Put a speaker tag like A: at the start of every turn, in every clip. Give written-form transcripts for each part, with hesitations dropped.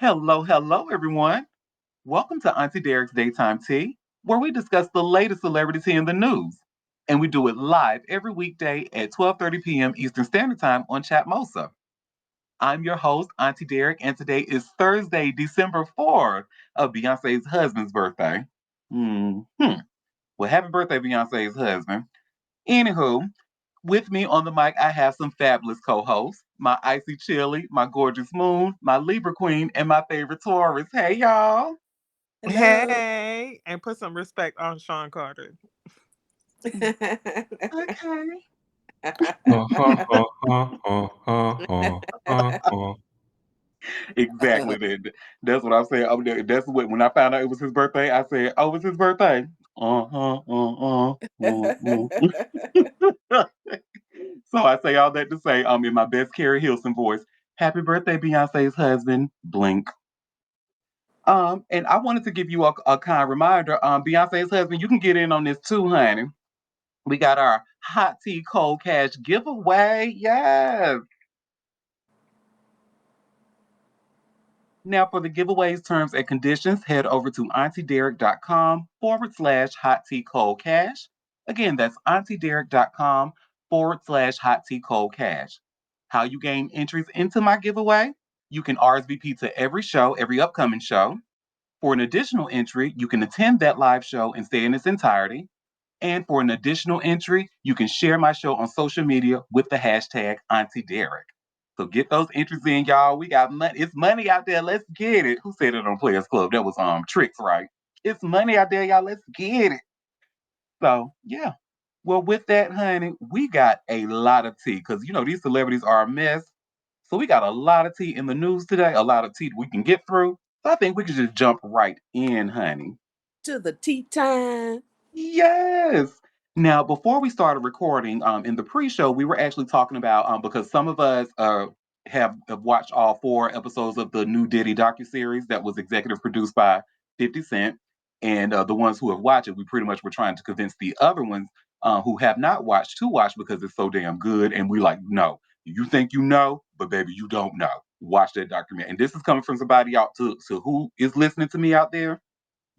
A: Hello, hello, everyone. Welcome to Auntie Derek's Daytime Tea, where we discuss the latest celebrity tea in the news. And we do it live every weekday at 12:30 p.m. Eastern Standard Time on Chatmosa. I'm your host, Auntie Derek, and today is Thursday, December 4th, of Beyonce's husband's birthday. Hmm. Well, happy birthday, Beyonce's husband. Anywho, with me on the mic, I have some fabulous co-hosts. My icy chili, my gorgeous moon, my Libra queen, and my favorite Taurus. Hey, y'all.
B: Hello.
C: Hey, and put some respect on Sean Carter.
A: Okay. Exactly. That's what I said. That's what when I found out it was his birthday, I said, "Oh, it's his birthday." So I say all that to say, in my best Carrie Hilson voice, "Happy birthday, Beyonce's husband." Blink. And I wanted to give you a kind reminder. Beyonce's husband, you can get in on this too, honey. We got our hot tea cold cash giveaway. Yes. Now, for the giveaways, terms, and conditions, head over to auntiederik.com/hot tea cold cash. Again, that's auntiederik.com/hot tea cold cash. How you gain entries into my giveaway? You can RSVP to every show, every upcoming show. For an additional entry, you can attend that live show and stay in its entirety. And for an additional entry, you can share my show on social media with the hashtag Auntie Derek. So get those entries in, y'all. We got money. It's money out there. Let's get it. Who said it on Players Club? That was Tricks, right? It's money out there, y'all. Let's get it. So yeah. Well, with that, honey, we got a lot of tea because these celebrities are a mess. So we got a lot of tea in the news today, a lot of tea that we can get through. So I think we can just jump right in, honey.
B: To the tea time.
A: Yes. Now, before we started recording, in the pre-show, we were actually talking about because some of us have watched all four episodes of the new Diddy docuseries that was executive produced by 50 Cent, and the ones who have watched it, we pretty much were trying to convince the other ones who have not watched to watch because it's so damn good, and we like, no, you think you know, but baby, you don't know. Watch that documentary, and this is coming from somebody out to who is listening to me out there.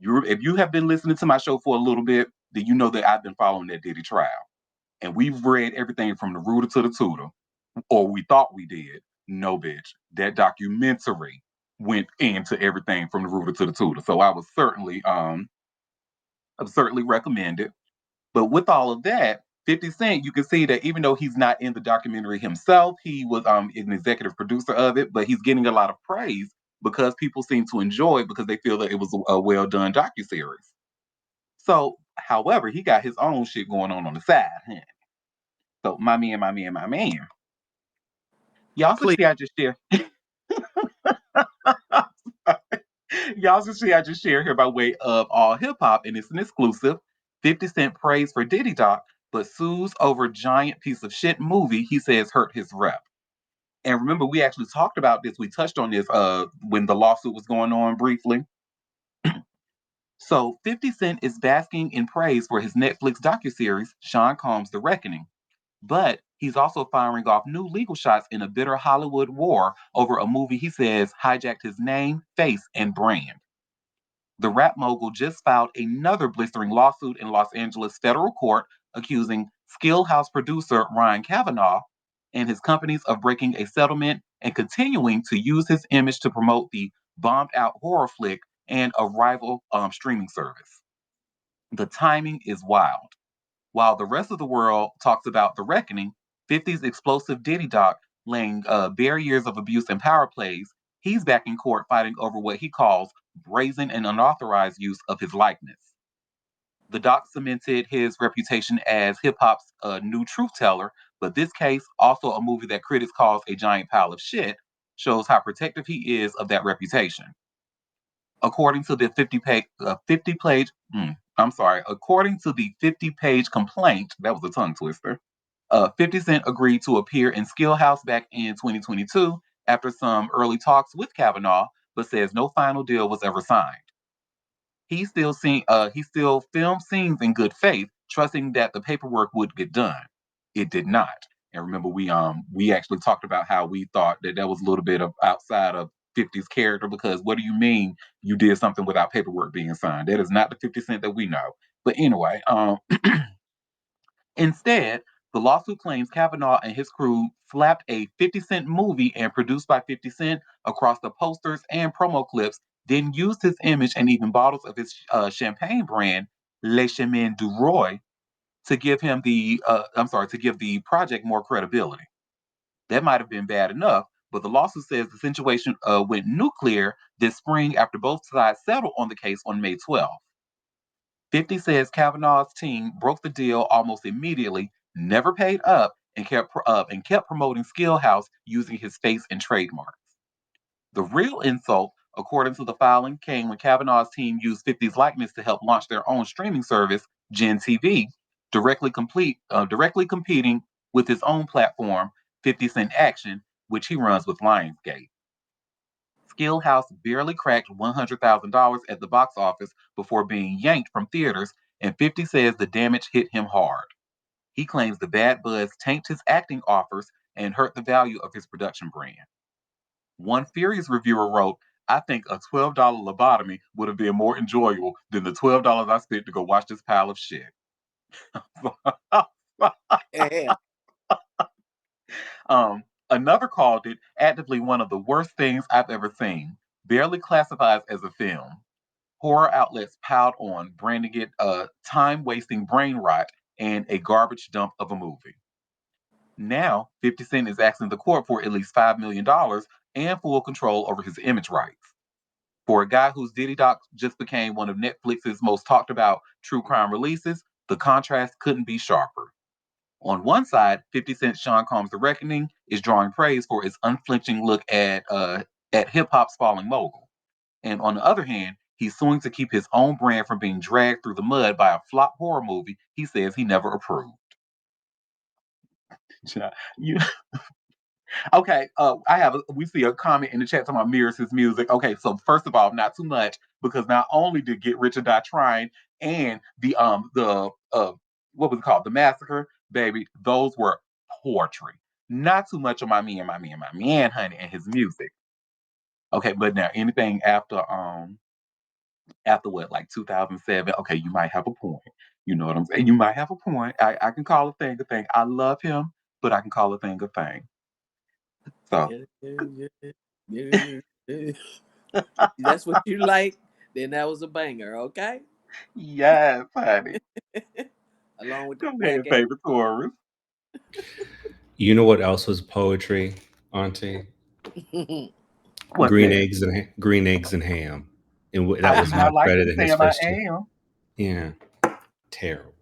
A: If you have been listening to my show for a little bit, then you know that I've been following that Diddy trial. And we've read everything from the rooter to the tutor, or we thought we did. No, bitch. That documentary went into everything from the rooter to the tutor. So I would certainly recommend it. But with all of that, 50 Cent, you can see that even though he's not in the documentary himself, he was an executive producer of it, but he's getting a lot of praise because people seem to enjoy it because they feel that it was a well done docuseries. So, however, he got his own shit going on the side. Huh? So, my man. Y'all should
C: Please.
A: see I just share. Y'all should see I just share here by way of all hip hop, and it's an exclusive. 50 Cent prays for Diddy Doc, but sues over giant piece of shit movie he says hurt his rep. And remember, we actually talked about this. We touched on this when the lawsuit was going on briefly. So 50 Cent is basking in praise for his Netflix docuseries, Sean Combs' The Reckoning. But he's also firing off new legal shots in a bitter Hollywood war over a movie he says hijacked his name, face, and brand. The rap mogul just filed another blistering lawsuit in Los Angeles federal court accusing Skill House producer Ryan Kavanaugh and his companies of breaking a settlement and continuing to use his image to promote the bombed out horror flick and a rival streaming service. The timing is wild. While the rest of the world talks about the reckoning, 50's explosive Diddy Doc laying bare years of abuse and power plays, he's back in court fighting over what he calls brazen and unauthorized use of his likeness. The doc cemented his reputation as hip hop's new truth teller, but this case, also a movie that critics calls a giant pile of shit, shows how protective he is of that reputation. According to the 50 page, I'm sorry, according to the 50-page complaint, that was a tongue twister. 50 Cent agreed to appear in Skill House back in 2022 after some early talks with Kavanaugh, but says no final deal was ever signed. He still filmed scenes in good faith, trusting that the paperwork would get done. It did not. And remember, we actually talked about how we thought that that was a little bit of outside of 50's character because what do you mean you did something without paperwork being signed? That is not the 50 Cent that we know. But anyway, instead, the lawsuit claims Kavanaugh and his crew slapped a 50 Cent movie and produced by 50 Cent across the posters and promo clips, then used his image and even bottles of his champagne brand, Le Chemin du Roi, to give to give the project more credibility. That might have been bad enough, but the lawsuit says the situation went nuclear this spring after both sides settled on the case on May 12th. 50 says Kavanaugh's team broke the deal almost immediately, never paid up, and kept promoting Skillhouse using his face and trademarks. The real insult, according to the filing, came when Kavanaugh's team used 50's likeness to help launch their own streaming service, Gen TV, directly competing with his own platform, 50 Cent Action, which he runs with Lionsgate. Skillhouse barely cracked $100,000 at the box office before being yanked from theaters, and 50 says the damage hit him hard. He claims the bad buzz tanked his acting offers and hurt the value of his production brand. One Furious reviewer wrote, I think a $12 lobotomy would have been more enjoyable than the $12 I spent to go watch this pile of shit.
B: Yeah.
A: Another called it actively one of the worst things I've ever seen. Barely classifies as a film. Horror outlets piled on, branding it a time wasting brain rot and a garbage dump of a movie. Now, 50 Cent is asking the court for at least $5 million dollars and full control over his image rights. For a guy whose Diddy Doc just became one of Netflix's most talked about true crime releases, the contrast couldn't be sharper. On one side, 50 Cent Sean Combs' The Reckoning is drawing praise for its unflinching look at hip hop's falling mogul. And on the other hand, he's suing to keep his own brand from being dragged through the mud by a flop horror movie he says he never approved. You, okay, we see a comment in the chat talking about mirrors his music. Okay, so first of all, not too much because not only did Get Rich or Die Trying and the what was it called, the Massacre, baby, those were poetry. Not too much of my man, honey, and his music. Okay, but now anything after what, like 2007, okay, you might have a point. You know what I'm saying? You might have a point. I can call a thing a thing. I love him, but I can call a thing a thing. So
B: That's what you like, then that was a banger, okay?
A: yes, honey.
B: Along with the
A: Go ahead,
B: jackass.
A: favorite Taurus.
D: You know what else was poetry, Auntie?
A: What's that?
D: Green eggs and ham, and
A: I
D: that
A: do
D: was my
A: not like
D: credit
A: you,
D: in his
A: Sam. I
D: first two.
A: am.
D: Yeah, terrible.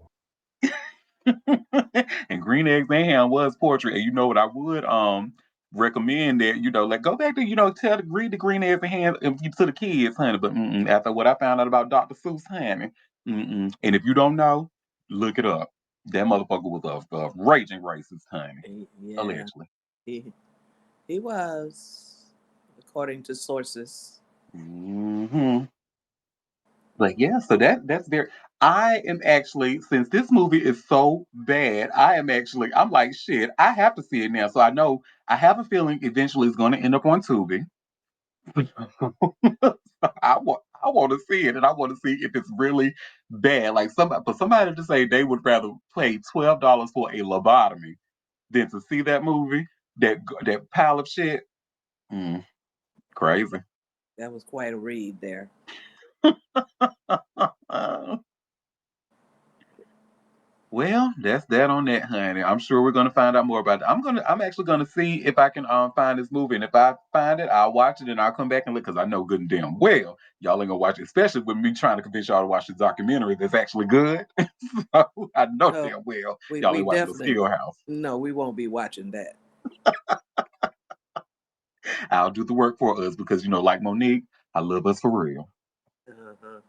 A: And green eggs and ham was poetry. And you know what I would recommend that, like go back to, read the green eggs and ham to the kids, honey. But after what I found out about Dr. Seuss, honey, and if you don't know, look it up. That motherfucker was a raging racist, honey.
B: Yeah,
A: Allegedly.
B: he, he was, according to sources.
A: hmm But yeah, so that's very. I am actually, since this movie is so bad, I'm like shit. I have to see it now, so I know I have a feeling eventually it's going to end up on Tubi. I want to see it, and I want to see if it's really bad. Like for somebody to say they would rather pay $12 for a lobotomy than to see that movie, that pile of shit. Mm, crazy.
B: That was quite a read there.
A: Well, that's that on that, honey. I'm sure we're gonna find out more about it. I'm actually gonna see if I can find this movie, and if I find it, I'll watch it and I'll come back and look because I know good and damn well y'all ain't gonna watch it, especially with me trying to convince y'all to watch the documentary that's actually good. So I know
B: No,
A: damn well y'all
B: we
A: ain't watching the
B: definitely,
A: Skill House.
B: no, we won't be watching that.
A: I'll do the work for us because like Monique, I love us for real.
B: Uh-huh.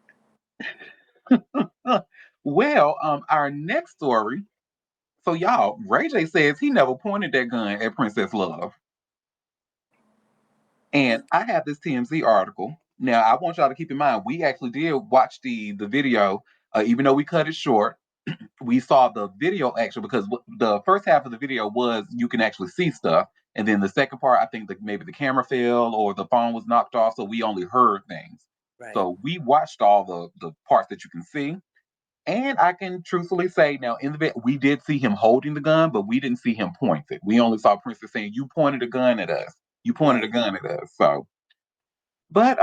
A: Well, our next story. So y'all, Ray J says he never pointed that gun at Princess Love. And I have this TMZ article. Now, I want y'all to keep in mind, we actually did watch the video, even though we cut it short. We saw the video actually because the first half of the video was you can actually see stuff. And then the second part, I think that maybe the camera fell or the phone was knocked off, so we only heard things.
B: Right.
A: So we watched all the parts that you can see. And I can truthfully say now in the vid we did see him holding the gun, but we didn't see him point it. We only saw Princess saying, "You pointed a gun at us. You pointed a
B: Right.
A: gun at us." So, but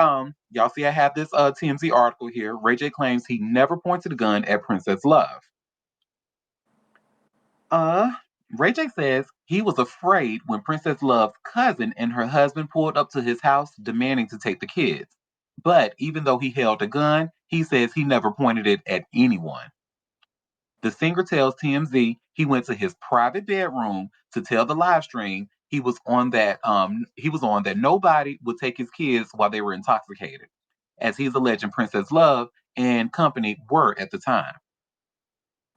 A: y'all see, I have this TMZ article here. Ray J claims he never pointed a gun at Princess Love. Uh, Ray J says he was afraid when Princess Love's cousin and her husband pulled up to his house demanding to take the kids. But even though he held a gun, he says he never pointed it at anyone. The singer tells TMZ he went to his private bedroom to tell the live stream he was on that nobody would take his kids while they were intoxicated, as he's alleging Princess Love and company were at the time.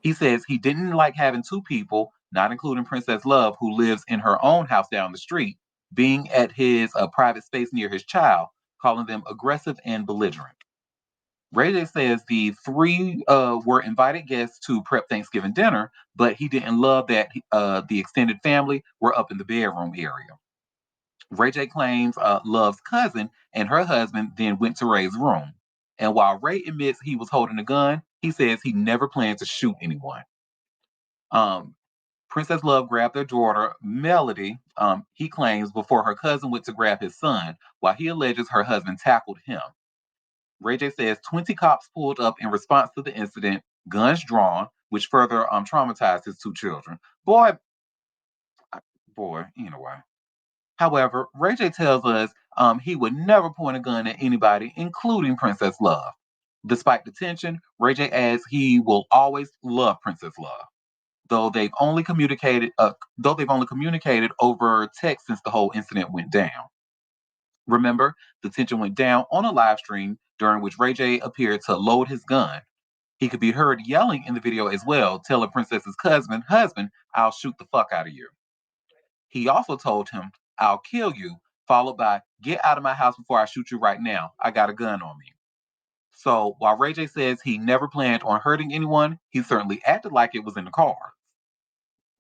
A: He says he didn't like having two people, not including Princess Love, who lives in her own house down the street, being at his private space near his child, calling them aggressive and belligerent. Ray J says the three were invited guests to prep Thanksgiving dinner, but he didn't love that the extended family were up in the bedroom area. Ray J claims Love's cousin and her husband then went to Ray's room. And while Ray admits he was holding a gun, he says he never planned to shoot anyone. Um, Princess Love grabbed their daughter, Melody, he claims, before her cousin went to grab his son, while he alleges her husband tackled him. Ray J says 20 cops pulled up in response to the incident, guns drawn, which further traumatized his two children. Boy, boy, anyway. However, Ray J tells us he would never point a gun at anybody, including Princess Love. Despite the tension, Ray J adds he will always love Princess Love, though they've only communicated over text since the whole incident went down. Remember, the tension went down on a live stream during which Ray J appeared to load his gun. He could be heard yelling in the video as well, telling Princess's husband, "I'll shoot the fuck out of you." He also told him, "I'll kill you," followed by, "Get out of my house before I shoot you right now. I got a gun on me." So while Ray J says he never planned on hurting anyone, he certainly acted like it was in the car.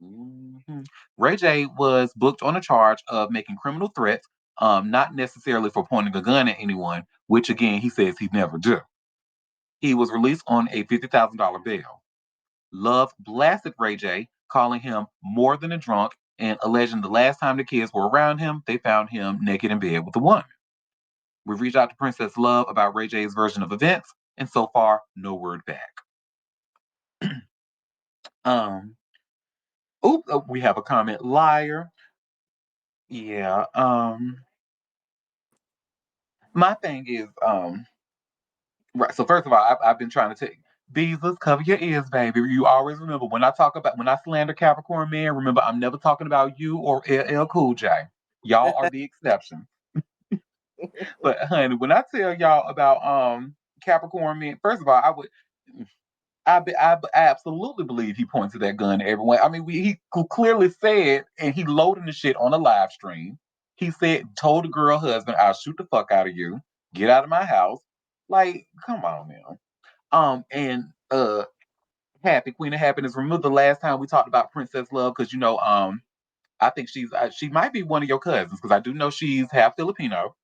A: Mhm. Ray J was booked on a charge of making criminal threats, not necessarily for pointing a gun at anyone, which again he says he never do. He was released on a $50,000 bail. Love blasted Ray J, calling him more than a drunk and alleging the last time the kids were around him, they found him naked in bed with a woman. We reached out to Princess Love about Ray J's version of events, and so far, no word back. Um, we have a comment. Liar. Yeah. My thing is, right. So first of all, I've been trying to take Beezus, cover your ears, baby. You always remember when I slander Capricorn men. Remember, I'm never talking about you or LL Cool J. Y'all are the exception. But honey, when I tell y'all about Capricorn men, first of all, I absolutely believe he pointed that gun at everyone. I mean, he clearly said, and he loading the shit on a live stream. He said, told the girl husband, "I'll shoot the fuck out of you. Get out of my house." Like, come on now. And Happy Queen of Happiness. Remember the last time we talked about Princess Love? Because I think she might be one of your cousins because I do know she's half Filipino.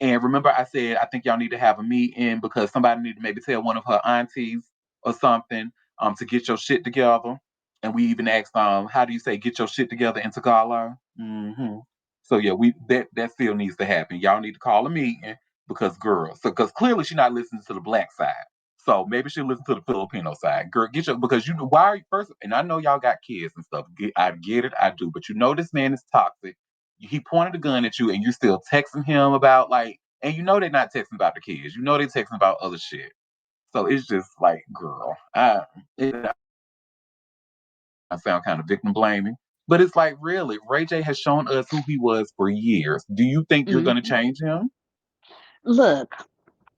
A: And remember, I said I think y'all need to have a meeting because somebody need to maybe tell one of her aunties or something to get your shit together. And we even asked how do you say get your shit together in Tagalog? So yeah, we that still needs to happen. Y'all need to call a meeting because girl, so because clearly she's not listening to the black side. So maybe she'll listen to the Filipino side. Girl, get your because you know why are you first and I know y'all got kids and stuff. I get it, I do, but you know this man is toxic. He pointed a gun at you and you still texting him about like and you know they're not texting about the kids. You know they're texting about other shit. So it's just like, girl, I sound kind of victim blaming. But it's like, really, Ray J has shown us who he was for years. Do you think you're going to
E: Mhm.
A: change him?
E: Look,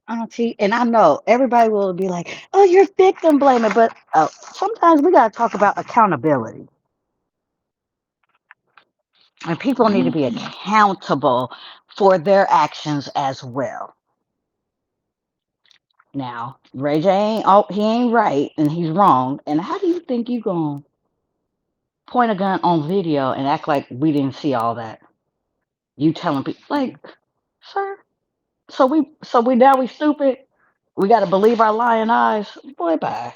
E: Auntie, and I know everybody will be like, "Oh, you're victim blaming," but sometimes we gotta talk about accountability, and people need to be
A: Mhm.
E: accountable for their actions as well. Now, Ray J ain't he ain't right, and he's wrong. And how do you think you gonna point a gun on video and act like we didn't see all that? You telling people like, sir? So we now we stupid. We got to believe our lying eyes. Boy, bye.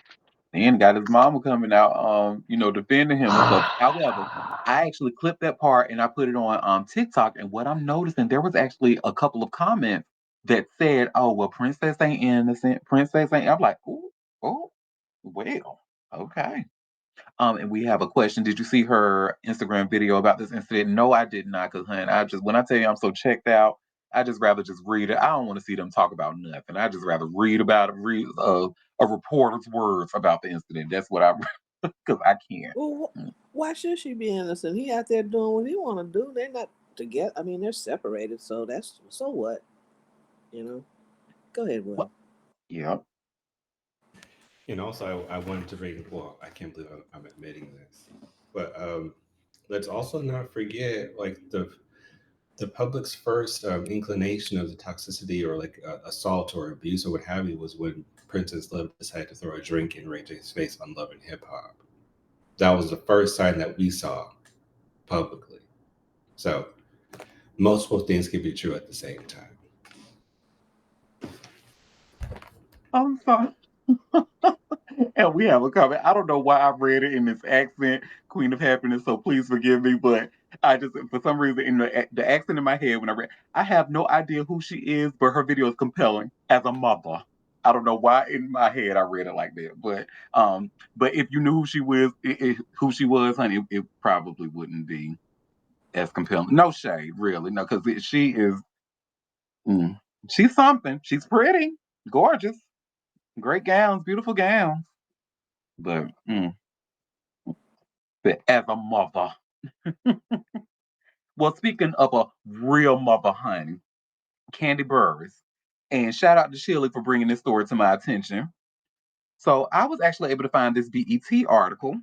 A: And got his mama coming out, defending him and stuff. However, I actually clipped that part and I put it on TikTok. And what I'm noticing, there was actually a couple of comments that said, "Oh, well, Princess ain't innocent. Princess ain't." I'm like, "Ooh, oh, well, okay." And we have a question. Did you see her Instagram video about this incident? No, I did not, because honey, I just when I tell you I'm so checked out, I just rather just read it. I don't want to see them talk about nothing. I just rather read about it, read a reporter's words about the incident. That's what I because I can't.
B: Well,
A: Mm.
B: why should she be innocent? He out there doing what he want to do. They're not together. I mean, they're separated. So that's so what, you know. Go ahead,
A: Well,
B: Will.
A: yeah.
D: And also, I wanted to bring, well, I can't believe I'm admitting this, but let's also not forget, like, the public's first inclination of the toxicity or like assault or abuse or what have you was when Princess Love decided to throw a drink in Ray J's face on Love and Hip Hop. That was the first sign that we saw publicly. So multiple things can be true at the same time.
A: I'm sorry. And we have a comment. I don't know why I read it in this accent, Queen of Happiness, so please forgive me, but I just, for some reason, in the accent in my head when I read, I have no idea who she is, but her video is compelling as a mother. I don't know why in my head I read it like that, but if you knew who she was, honey, it probably wouldn't be as compelling. No shade, really, no, because she is, mm, she's something. She's pretty, gorgeous, great gowns, beautiful gowns, but. But as a mother. Well, speaking of a real mother, honey, Candy Burris. And shout out to Shirley for bringing this story to my attention. So I was actually able to find this BET article,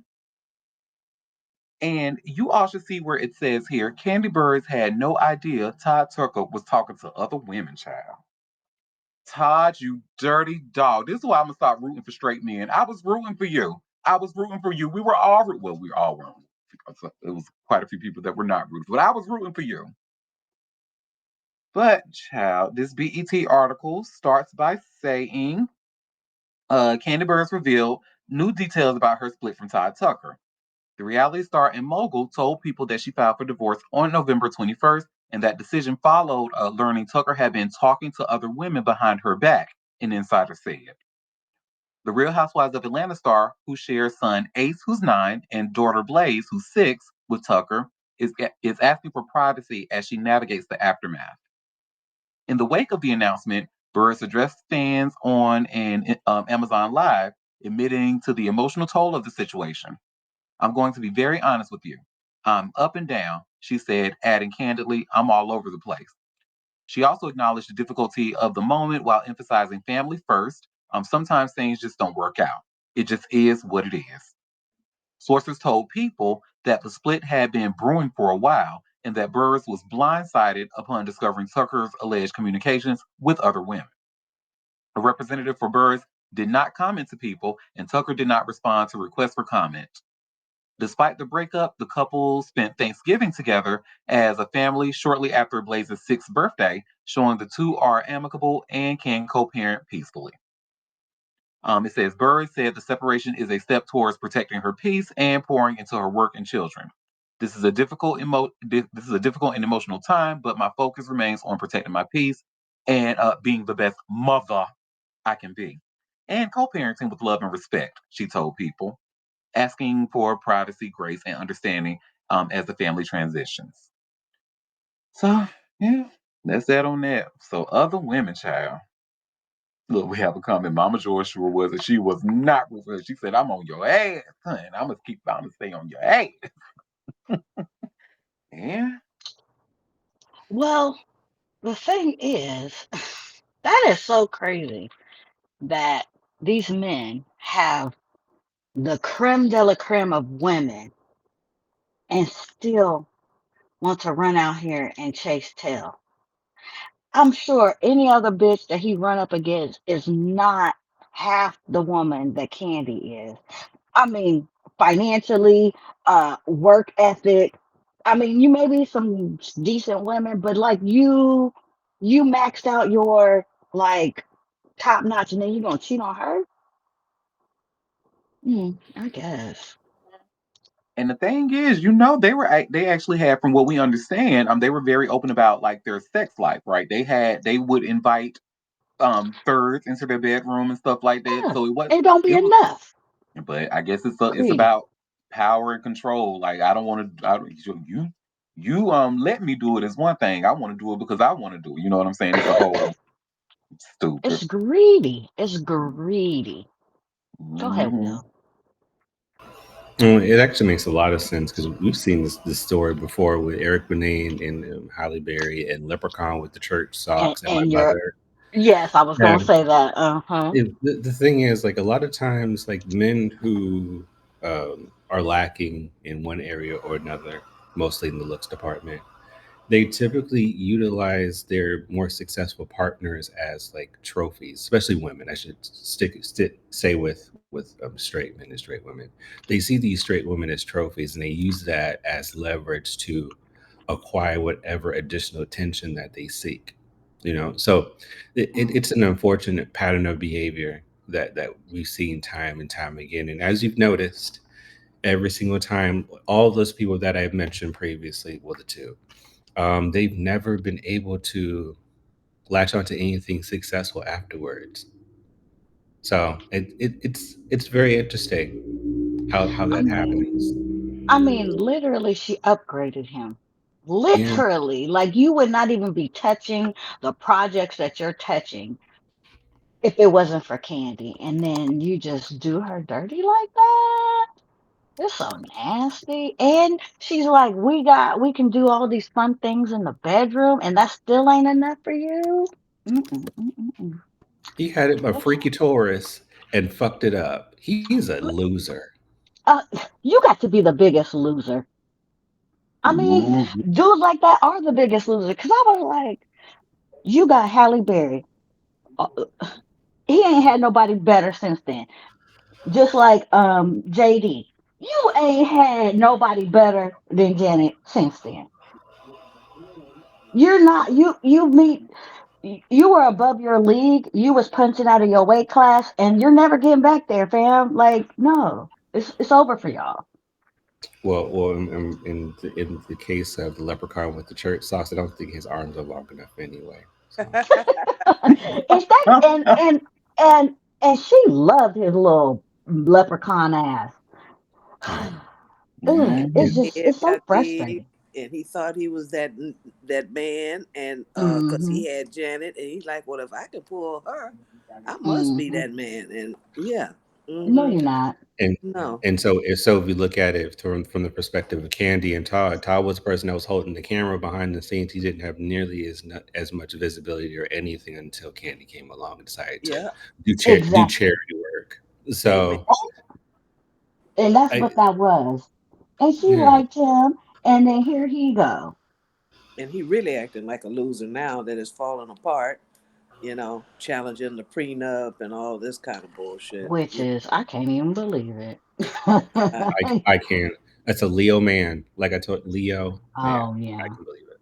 A: and you all should see where it says here Candy Burris had no idea Todd Tucker was talking to other women, child. Todd, you dirty dog. This is why I'm gonna start rooting for straight men. I was rooting for you. I was rooting for you. We were all well, we were all rooting. It was quite a few people that were not rooting, but I was rooting for you. But, child, this BET article starts by saying Candy Burns revealed new details about her split from Todd Tucker. The reality star and mogul told people that she filed for divorce on November 21st, and that decision followed learning Tucker had been talking to other women behind her back, an insider said. The Real Housewives of Atlanta star, who shares son Ace, who's 9, and daughter Blaze, who's 6, with Tucker, is asking for privacy as she navigates the aftermath. In the wake of the announcement, Burris addressed fans on an Amazon Live, admitting to the emotional toll of the situation. I'm going to be very honest with you. I'm up and down, she said, adding candidly, I'm all over the place. She also acknowledged the difficulty of the moment while emphasizing family first. Sometimes things just don't work out. It just is what it is. Sources told People that the split had been brewing for a while and that Burris was blindsided upon discovering Tucker's alleged communications with other women. A representative for Burris did not comment to People, and Tucker did not respond to requests for comment. Despite the breakup, the couple spent Thanksgiving together as a family shortly after Blaze's 6th birthday, showing the two are amicable and can co parent peacefully. It says Burris said the separation is a step towards protecting her peace and pouring into her work and children. This is a difficult and emotional time, but my focus remains on protecting my peace and being the best mother I can be, and co-parenting with love and respect. She told People, asking for privacy, grace, and understanding as the family transitions. So yeah, that's that on that. So other women, child. Look, we have a comment. Mama Joshua was, and she was not with her. She said, I'm on your ass, son. I'm gonna stay on your ass. Yeah.
E: Well, the thing is, that is so crazy that these men have the creme de la creme of women and still want to run out here and chase tail. I'm sure any other bitch that he run up against is not half the woman that Candy is. I mean, financially, work ethic. I mean, you may be some decent women, but like you maxed out your like top notch, and then you gonna cheat on her? I guess.
A: And the thing is, they actually had, from what we understand, they were very open about like their sex life, right? They would invite thirds into their bedroom and stuff like that.
E: Yeah,
A: So
E: it don't be
A: it was,
E: enough.
A: but I guess it's
E: Greedy.
A: about power and control. Like I don't want to, you let me do it is one thing. I want to do it because I want to do it. You know what I'm saying? It's a whole stupid.
E: It's greedy. It's greedy. Go ahead,
A: Hmm.
E: Will.
D: Well, it actually makes a lot of sense because we've seen this story before with Eric Benet and Halle Berry and Leprechaun with the church socks and my
E: And your
D: mother.
E: yes, I was gonna
D: Yeah.
E: say that. Uh-huh.
D: The thing is, like a lot of times, like men who are lacking in one area or another, mostly in the looks department, they typically utilize their more successful partners as like trophies, especially women. I should say with straight men and straight women. They see these straight women as trophies, and they use that as leverage to acquire whatever additional attention that they seek. So it's an unfortunate pattern of behavior that we've seen time and time again. And as you've noticed, every single time, all those people that I've mentioned previously, well, the two they've never been able to latch onto anything successful afterwards. So it's very interesting how
E: I
D: that happens.
E: mean, literally, she upgraded him.
D: Yeah.
E: Literally, like you would not even be touching the projects that you're touching if it wasn't for Candy, and then you just do her dirty like that. It's so nasty. And she's like, we can do all these fun things in the bedroom, and that still ain't enough for you. Mm-mm, mm-mm.
D: He had a
E: That's
D: freaky Taurus and fucked it up. He's a loser.
E: uh, you got to be the biggest loser. I mean,
A: Hmm.
E: dudes like that are the biggest loser. Cause I was like, you got Halle Berry. Uh, he ain't had nobody better since then. Just like JD, you ain't had nobody better than Janet since then. You're not you meet you were above your league. You was punching out of your weight class, and you're never getting back there, fam. Like, no, it's over for y'all.
D: Well, in the case of the leprechaun with the church socks, I don't think his arms are long enough anyway. So
E: It's that and and she loved his little leprechaun ass.
D: yeah,
E: Ugh,
D: yeah.
E: it's
A: Hmm.
E: just
B: Head
E: it's so
B: got big,
E: frustrating.
B: and he thought he was that man, and cause
E: Mm-hmm.
B: he had Janet, and he's like, well, if I can pull her, I must be
E: Mm-hmm.
B: that man, and yeah,
E: No,
B: hmm
E: you're not.
D: And
B: no,
D: and so if we look at it from the perspective of Candy and Todd, Todd was the person that was holding the camera behind the scenes. He didn't have nearly as much visibility or anything until Candy came along and decided to
B: yeah,
D: do
E: Exactly.
D: charity work.
B: amen.
D: So
E: And that's
D: I
E: what that was. And she
D: yeah.
E: liked him, and then here he go.
B: And he really acting like a loser now that it's falling apart. Challenging the prenup and all this kind of bullshit.
E: Which is I can't even believe it.
B: Uh,
D: I can. That's a Leo man. Like I told Leo man,
E: Oh
D: I
E: yeah.
D: can believe it.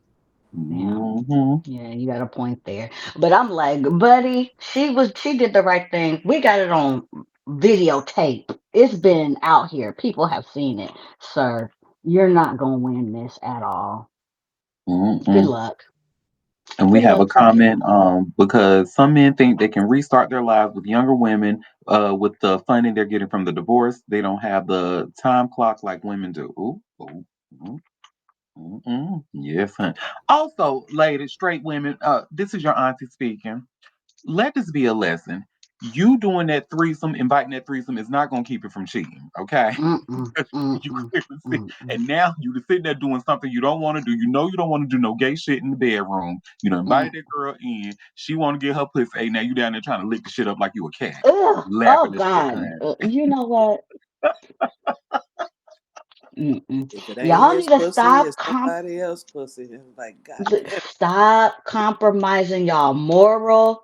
E: Yeah.
A: Hmm.
E: Yeah, you got a point there. But I'm like, buddy, she did the right thing. We got it on videotape. It's been out here. People have seen it. Sir, you're not gonna win this at all. Good
A: Hmm.
E: luck.
A: And we
E: Good
A: have a
E: luck to you.
A: comment because some men think they can restart their lives with younger women with the funding they're getting from the divorce. They don't have the time clock like women do. Ooh, ooh, ooh, yes, honey. Also, ladies, straight women, this is your auntie speaking. Let this be a lesson. You doing that threesome, inviting that threesome is not going to keep you from cheating, okay?
E: Mm-mm,
A: You
E: mm-mm,
A: clearly see.
E: mm-mm,
A: And now you just sitting there doing something you don't want to do. You know you don't want to do no gay shit in the bedroom. You know,
E: mm.
A: invited that girl in. She want to get her pussy. Hey, now you down there trying to lick the shit up like you a cat,
E: Ugh, oh
A: laughing at the
E: God.
A: time.
E: You know what? Mm-mm.
B: if it ain't
E: Y'all
B: his
E: need to
B: pussy, it's somebody else's pussy. And like, god damn.
E: stop compromising y'all moral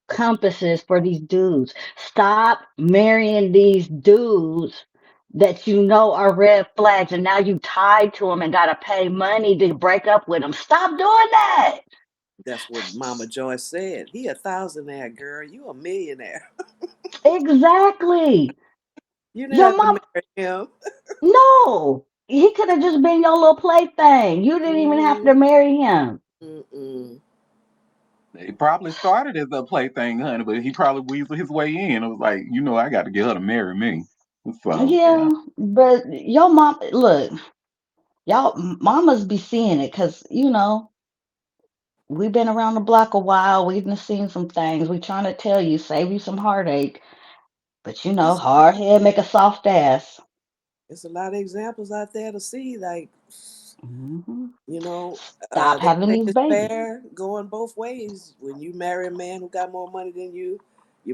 E: compasses for these dudes. Stop marrying these dudes that you know are red flags, and now you tied to them and gotta pay money to break up with them. Stop doing that.
B: That's what Mama Joy said. He a thousandaire, girl. You a millionaire.
E: Exactly.
B: You didn't
E: Your
B: have to
E: mom,
B: marry him.
E: no. He could have just been your little plaything. You didn't even have to
B: Mm,
E: marry him.
B: mm-mm.
A: They probably started as a plaything, honey, but he probably weaseled his way in. It was like, I got to get her to marry me. So,
E: Yeah, but your mom, look, y'all, mamas be seeing it because, we've been around the block a while. We've been seen some things. We trying to tell you, save you some heartache. But,
B: It's
E: hard head make a soft ass.
B: it's a lot of examples out there to see. Like,
E: Hmm.
B: you know,
E: Stop
B: they
E: having
B: say
E: these
B: it's
E: babies.
B: fair going both ways. When you marry a man who got more money than you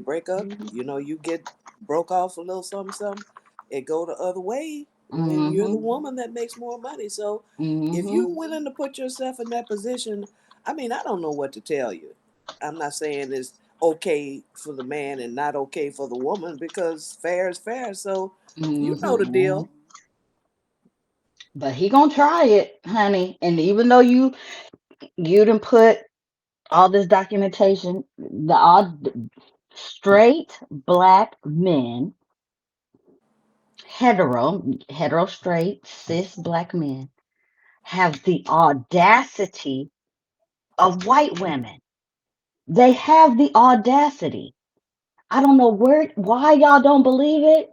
B: break up.
E: Hmm.
B: You get broke off a little something, something. It go the other way when you're the
E: Hmm.
B: woman that makes more money. So, if
E: Hmm.
B: you're willing to put yourself in that position, I mean, I don't know what to tell you. I'm not saying it's okay for the man and not okay for the woman because fair is fair. So, you know
E: Hmm.
B: the deal.
E: But he gonna try it, honey. And even though you done put all this documentation, the all straight black men, hetero straight cis black men, have the audacity of white women. They have the audacity. I don't know why y'all don't believe it.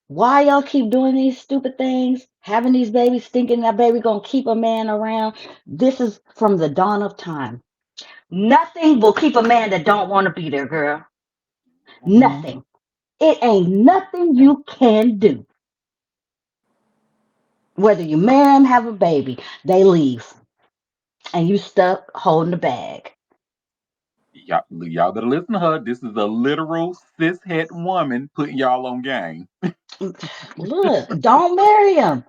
E: Why y'all keep doing these stupid things, having these babies, thinking that baby gonna keep a man around. This is from the dawn of time. Nothing will keep a man that don't want to be there, girl.
A: mhm.
E: Nothing. It ain't nothing you can do. Whether you marry them, have a baby, they leave, and you stuck holding the bag.
A: Y'all better listen to her. This is a literal cishet woman putting y'all on game.
E: Look, don't marry him.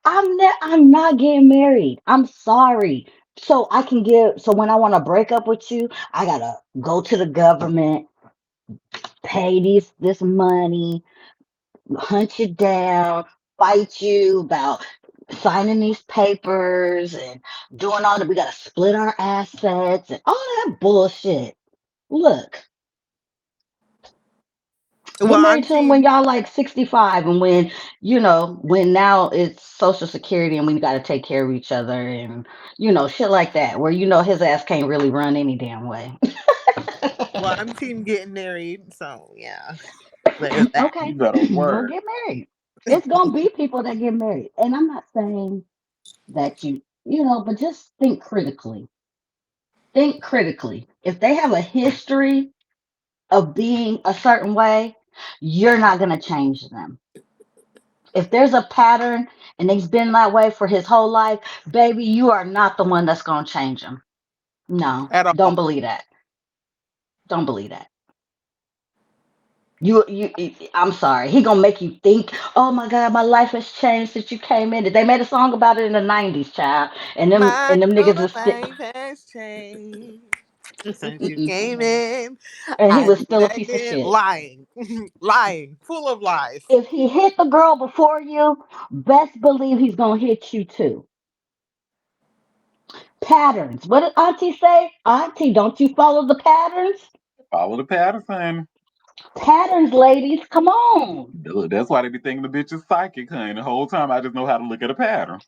E: I'm not getting married. I'm sorry. So I can give. So when I want to break up with you, I gotta go to the government, pay this money, hunt you down, fight you about signing these papers and doing all that. We gotta split our assets and all that bullshit. Look, get
C: Well,
E: married
C: I'm
E: to him when
C: team.
E: y'all like 65, and when now it's social security and we got to take care of each other, and shit like that, where his ass can't really run any damn way.
C: Well, I'm team getting married. So yeah, there's that.
E: Okay,
A: You better
E: go
A: work.
E: get married. It's gonna be people that get married, and I'm not saying that but just think critically. Think critically. If they have a history of being a certain way, you're not gonna change them. If there's a pattern and he's been that way for his whole life, baby, you are not the one that's gonna change him. No,
C: At
E: don't
C: all.
E: believe that. Don't believe that. I'm sorry. He gonna make you think, oh my God, my life has changed since you came in. They made a song about it in the '90s, child, and them
C: My
E: and them niggas
C: whole
E: is still,
C: life has changed since you came in.
E: and he
C: I
E: was
C: knew
E: still a
C: that
E: piece of
C: did
E: shit.
C: lying, lying, full of lies.
E: If he hit the girl before you, best believe he's gonna hit you too. Patterns. What did Auntie say? Auntie, don't you follow the patterns?
A: Follow the Patterson.
E: Patterns, ladies, come on.
A: Duh, that's why they be thinking the bitch is psychic, honey. The whole time I just know how to look at a pattern.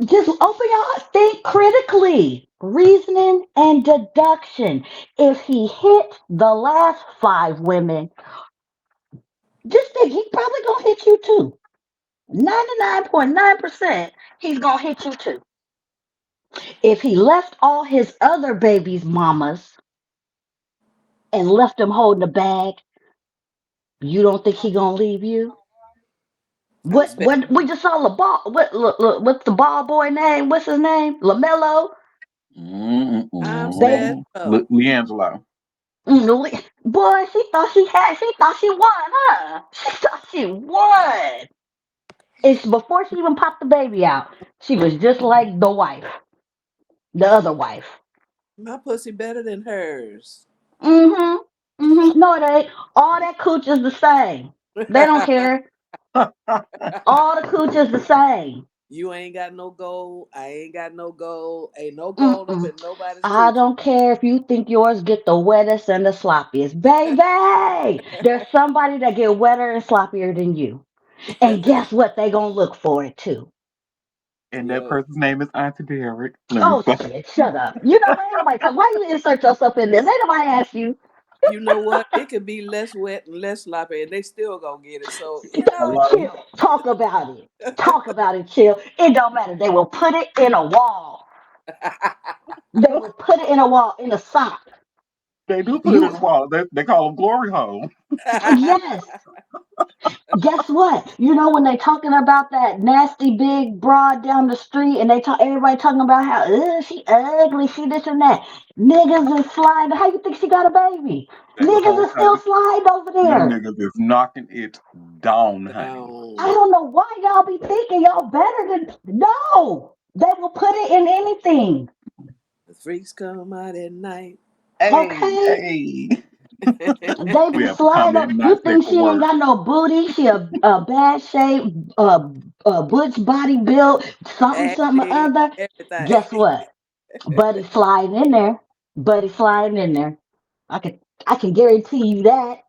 E: Just open your eyes, think critically. Reasoning and deduction. If he hit the last five women, just think he's probably gonna hit you too. 99.9% he's gonna hit you too. If he left all his other babies' mamas and left them holding the bag, you don't think he gonna leave you?
B: I
E: What
B: expect
E: what we just saw the ball look, what's the ball boy name? What's his name? LaMelo?
B: I'm
E: Baby.
B: sped
A: Mm-mm.
B: up.
A: Leangelo.
E: Boy, she thought she won, huh? She thought she won. It's before she even popped the baby out. She was just like the wife, the other wife.
B: My pussy better than hers.
E: Mm-hmm. Mm-hmm. No, it ain't. All that cooch is the same. They don't care. All the cooches the same.
B: You ain't got no gold. I ain't got no gold. Ain't no gold up
E: Mm-mm.
B: in nobody's
E: I
B: coochie.
E: don't care if you think yours get the wettest and the sloppiest. Baby, there's somebody that get wetter and sloppier than you. And guess what? They gonna look for it too.
A: And that
B: Yep.
A: person's name is Auntie Derek. Let me
E: Oh
A: stop.
E: shit, shut up. You know what? Ain't nobody talk. Why you insert yourself in this? Ain't nobody ask you.
B: You know what? It could be less wet and less sloppy, and they still gonna get it. So
A: Hello?
E: Chill. Talk about it. Talk about it, chill. It don't matter. They will put it in a wall. They will put it in a wall in a sock.
A: They do put it in
E: You
A: the wall. They call them glory hole.
E: yes. Guess what? You know when they talking about that nasty big broad down the street and they talk everybody talking about how she ugly, she this and that. Niggas is sliding. How you think she got a baby?
A: The
E: Niggas
A: whole
E: is still
A: time.
E: sliding over
A: Them
E: there.
A: niggas is knocking it down, honey.
E: I
B: Down.
E: don't know why y'all be thinking y'all better than no. They will put it in anything.
B: The freaks come out at night.
A: Hey,
E: Okay?
A: hey.
E: They
A: We
E: be
A: have to
E: sliding
A: comment
E: up.
A: and
E: You
A: not safe
E: think
A: for
E: she ain't
A: work.
E: got no booty? She a bad shape, butch body built, something, something or
B: Hey,
E: other.
B: everything.
E: Guess what? Buddy sliding in there. Buddy sliding in there. I can I can guarantee you that.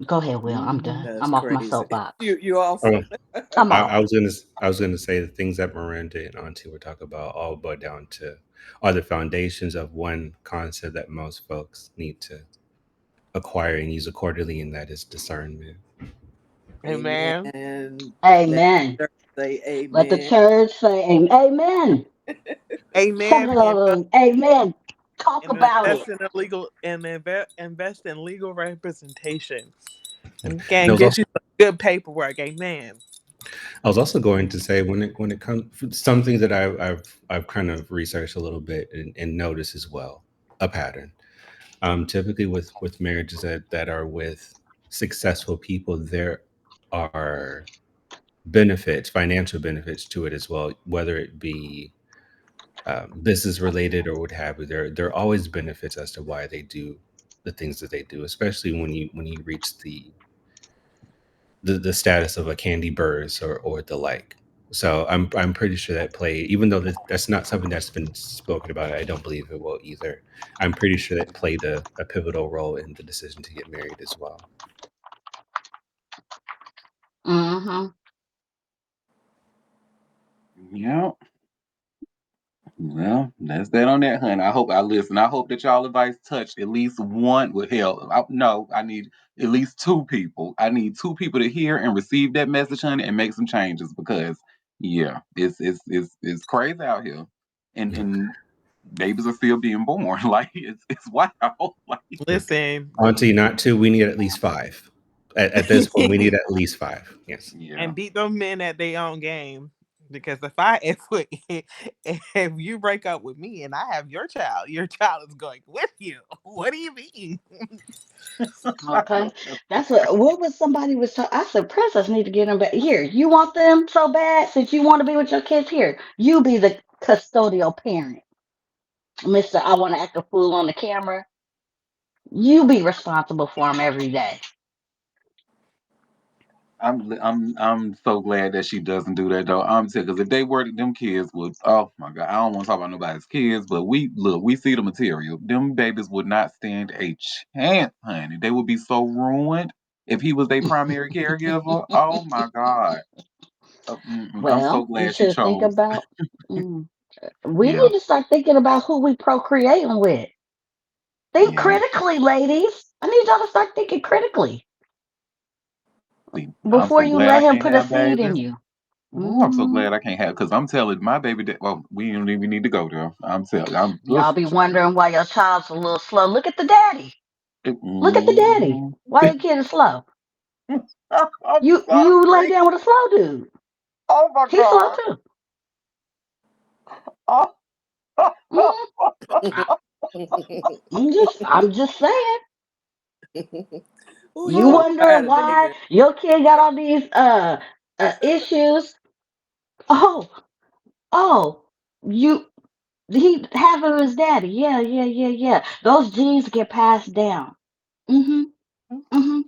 E: Go ahead, Will. I'm
A: Hmm.
E: done.
B: That's
E: I'm off my
B: crazy.
E: soapbox.
B: You off.
D: Oh,
E: I'm
D: I
E: off.
D: was gonna say the things that Miranda and Auntie were talking about all boil down to are the foundations of one concept that most folks need to acquire and use accordingly, and that is discernment.
C: Amen.
B: Amen. Let
E: Amen.
B: the church say
E: Let the
B: amen.
E: church say amen.
C: Amen.
E: Amen. Talk
C: And
E: about
C: invest
E: it.
C: in a legal and invest in legal representation
D: Yeah.
C: and
D: And
C: can get you some good paperwork. Amen.
D: I was also going to say when it comes something that I've kind of researched a little bit and noticed as well a pattern. Typically with marriages that are with successful people, there are benefits, financial benefits to it as well, whether it be business related or what have you. There are always benefits as to why they do the things that they do, especially when you reach the status of a Candy Burrs or the like. So I'm pretty sure that play, even though that's not something that's been spoken about, I don't believe it will either. I'm pretty sure that played a pivotal role in the decision to get married as well.
E: Mm-hmm.
A: Yeah. Well, that's that on that, honey. I hope I listen. I hope that y'all advice touched at least one with hell. No, I need at least two people. I need two people to hear and receive that message, honey, and make some changes because yeah, it's crazy out here, and babies are still being born. Like it's wild. Like
D: Yeah.
C: Listen,
D: Auntie, not two. We need at least five. At this point, we need at least five. Yes.
A: yeah,
C: and beat them men at their own game. Because if you break up with me and I have your child is going with you. What do you mean?
E: Okay. That's what was somebody was talking. I said, Princess need to get them back. Here, you want them so bad since you want to be with your kids here. You be the custodial parent. Mister, I want to act a fool on the camera. You be responsible for them every day.
A: I'm so glad that she doesn't do that though. I'm saying because if they were them kids would oh my god I don't want to talk about nobody's kids but we see the material them babies would not stand a chance honey they would be so ruined if he was their primary caregiver oh my god. I'm so
E: Well, you
A: glad she
E: should think
A: chose
E: about. Mm, we
A: yeah
E: need to start thinking about who we procreating with. Think
A: yeah
E: critically, ladies. I need y'all to start thinking critically
A: see, I'm
E: before
A: so
E: you
A: glad I
E: let him
A: can't
E: put a
A: have
E: seed in
A: babies.
E: you.
A: Ooh, I'm so
E: Hmm.
A: glad I can't have because I'm telling my baby that well we don't even need to go there. I'm telling I'm ugh,
E: Y'all be wondering why your child's a little slow. Look at the daddy. Look at the daddy.
A: mm.
E: Why your kid is slow?
A: I'm
E: You lay
A: sorry.
E: down with a slow dude.
A: Oh my
E: He's slow
A: God.
E: too.
A: Oh.
E: Hmm. I'm just saying.
B: Oh,
E: You
B: you on
E: wondering
B: fire
E: why
B: today,
E: your kid got all these issues? Oh, oh, you he having his daddy. Yeah. Those genes get passed down. Mm-hmm. Mm-hmm.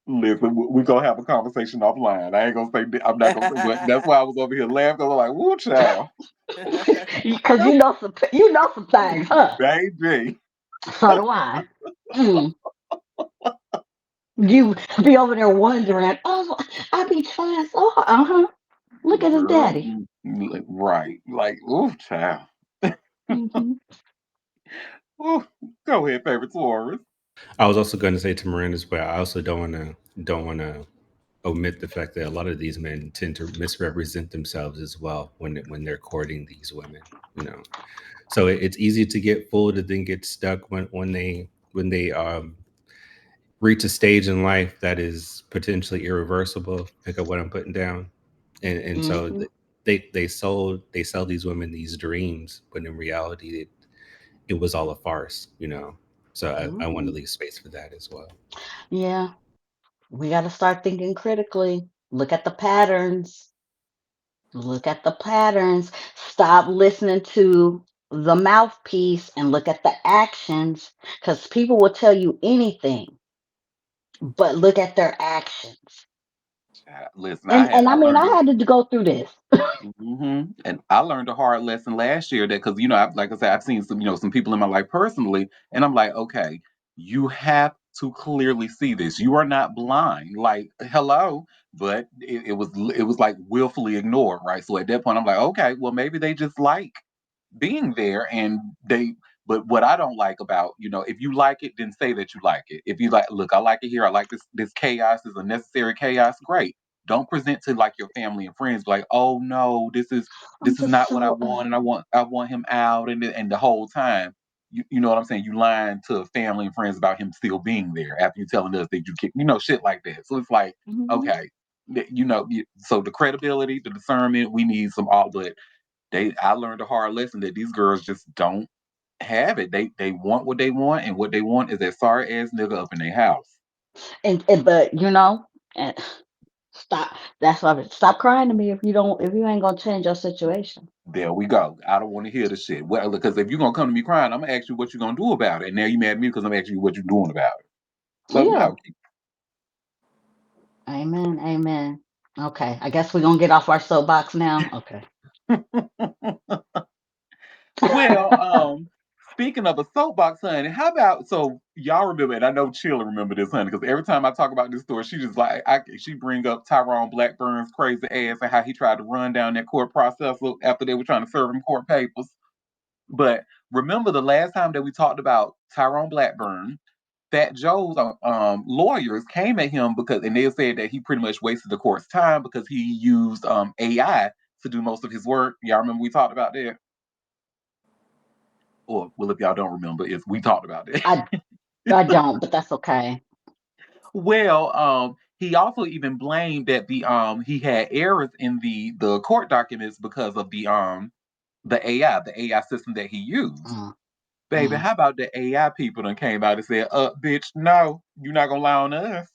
A: Listen, we gonna have a conversation offline. I ain't gonna say. I'm not gonna say. But that's why I was over here laughing. 'Cause I'm like, "Woo, child,
E: Because you know some things, huh?
A: baby."
E: So do I. Mm. You be over there wondering, oh, I be trying so hard. Uh-huh. Look at his
A: Girl,
E: daddy.
A: right? Like, ooh, child.
E: Hmm.
A: Ooh, go ahead, favorite Taurus.
D: I was also going to say to Miranda's, but I also don't want to omit the fact that a lot of these men tend to misrepresent themselves as well when they're courting these women. You know, so it's easy to get fooled and then get stuck when they reach a stage in life that is potentially irreversible. Pick up what I'm putting down, and so
E: Hmm.
D: they sell these women these dreams, but in reality, it was all a farce. You know, so I want to
E: Hmm.
D: leave space for that as well.
E: Yeah, we got to start thinking critically. Look at the patterns. Look at the patterns. Stop listening to the mouthpiece and look at the actions because people will tell you anything, but look at their actions.
A: Listen,
E: And
A: I
E: I mean,
A: learned
E: I
A: it.
E: had to go through this.
A: And I learned a hard lesson last year that because like I said, I've seen some people in my life personally, and I'm like, okay, you have to clearly see this. You are not blind. Like, hello, but it was like willfully ignored, right? So at that point, I'm like, okay, well maybe they just like being there and they but what I don't like about, if you like it, then say that you like it. If you like, look, I like it here, I like this chaos is a necessary chaos, great. Don't present to like your family and friends like, oh no, this is
E: I'm
A: this is
E: just
A: not what I
E: so
A: want, and I want him out, and the whole time you know what I'm saying, you lying to family and friends about him still being there after you telling us that you can, shit like that. So it's like,
E: mhm.
A: okay, so the credibility, the discernment, we need some all, but I learned a hard lesson that these girls just don't have it. They want what they want, and what they want is that sorry ass nigga up in their house.
E: And but and stop. That's why stop crying to me if you ain't gonna change your situation.
A: There we go. I don't want to hear the shit. Well, because if you're gonna come to me crying, I'm gonna ask you what you're gonna do about it. And now you mad at me because I'm asking you what you're doing about it. So
E: Yeah.
A: no.
E: Amen. Amen. Okay. I guess we're gonna get off our soapbox now. Okay.
A: Well, speaking of a soapbox, honey, how about so y'all remember? And I know Chilla remember this, honey, because every time I talk about this story, she just like she bring up Tyrone Blackburn's crazy ass and how he tried to run down that court process after they were trying to serve him court papers. But remember the last time that we talked about Tyrone Blackburn, Fat Joe's lawyers came at him and they said that he pretty much wasted the court's time because he used AI to do most of his work. Y'all remember we talked about that? Or well, if y'all don't remember, if we talked about that.
E: I I don't, but that's okay.
A: Well, he also even blamed that he had errors in the court documents because of the AI system that he used.
E: Mm,
A: Baby,
E: mm.
A: how about the AI people done came out and said, bitch, no, you're not gonna lie on us.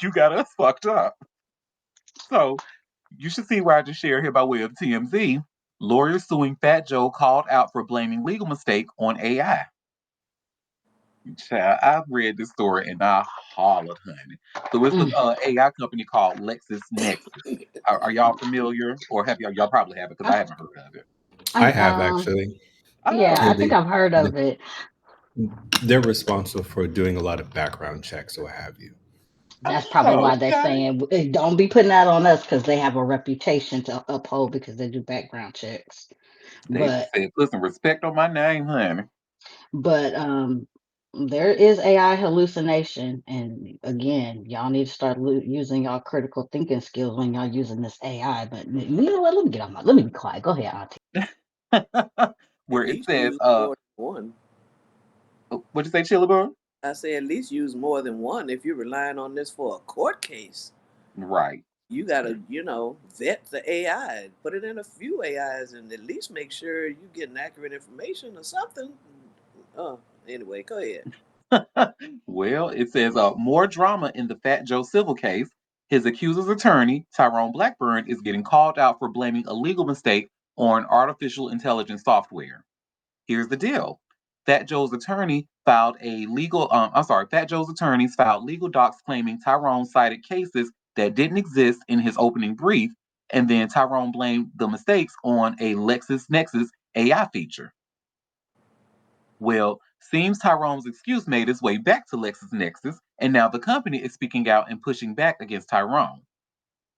A: You got us fucked up. So you should see where I just shared here by way of TMZ. Lawyers suing Fat Joe called out for blaming legal mistake on AI. Child, I've read this story and I hollered, honey. So it's the
E: Mm.
A: AI company called LexisNexis. Are y'all familiar, or have y'all probably have it because
E: I,
A: I haven't heard of it.
D: I
E: I
D: have actually.
A: Oh,
E: yeah, I
D: And
E: think
A: okay.
E: I've heard of it.
D: they're responsible for doing a lot of background checks or what have you.
E: That's probably
A: Oh,
E: why they're
A: okay.
E: saying don't be putting that on us because they have a reputation to uphold because they do background checks.
A: They
E: But
A: said, put some respect on my name, honey.
E: but there is AI hallucination, and again, y'all need to start using y'all critical thinking skills when y'all using this AI. But you know what? Let me be quiet. Go ahead, Auntie.
B: At
A: Where it
B: least
A: says,
B: use more than one.
A: what'd you say, Chillabur?
B: I say at least use more than one if you're relying on this for a court case.
A: Right.
B: You gotta, vet the AI, put it in a few AIs, and at least make sure you getting accurate information or something. Oh, anyway, go ahead.
A: Well, it says more drama in the Fat Joe civil case. His accuser's attorney, Tyrone Blackburn, is getting called out for blaming a legal mistake on artificial intelligence software. Here's the deal. Fat Joe's attorney filed a legal. Fat Joe's attorneys filed legal docs claiming Tyrone cited cases that didn't exist in his opening brief, and then Tyrone blamed the mistakes on a LexisNexis AI feature. Well, seems Tyrone's excuse made its way back to LexisNexis, and now the company is speaking out and pushing back against Tyrone.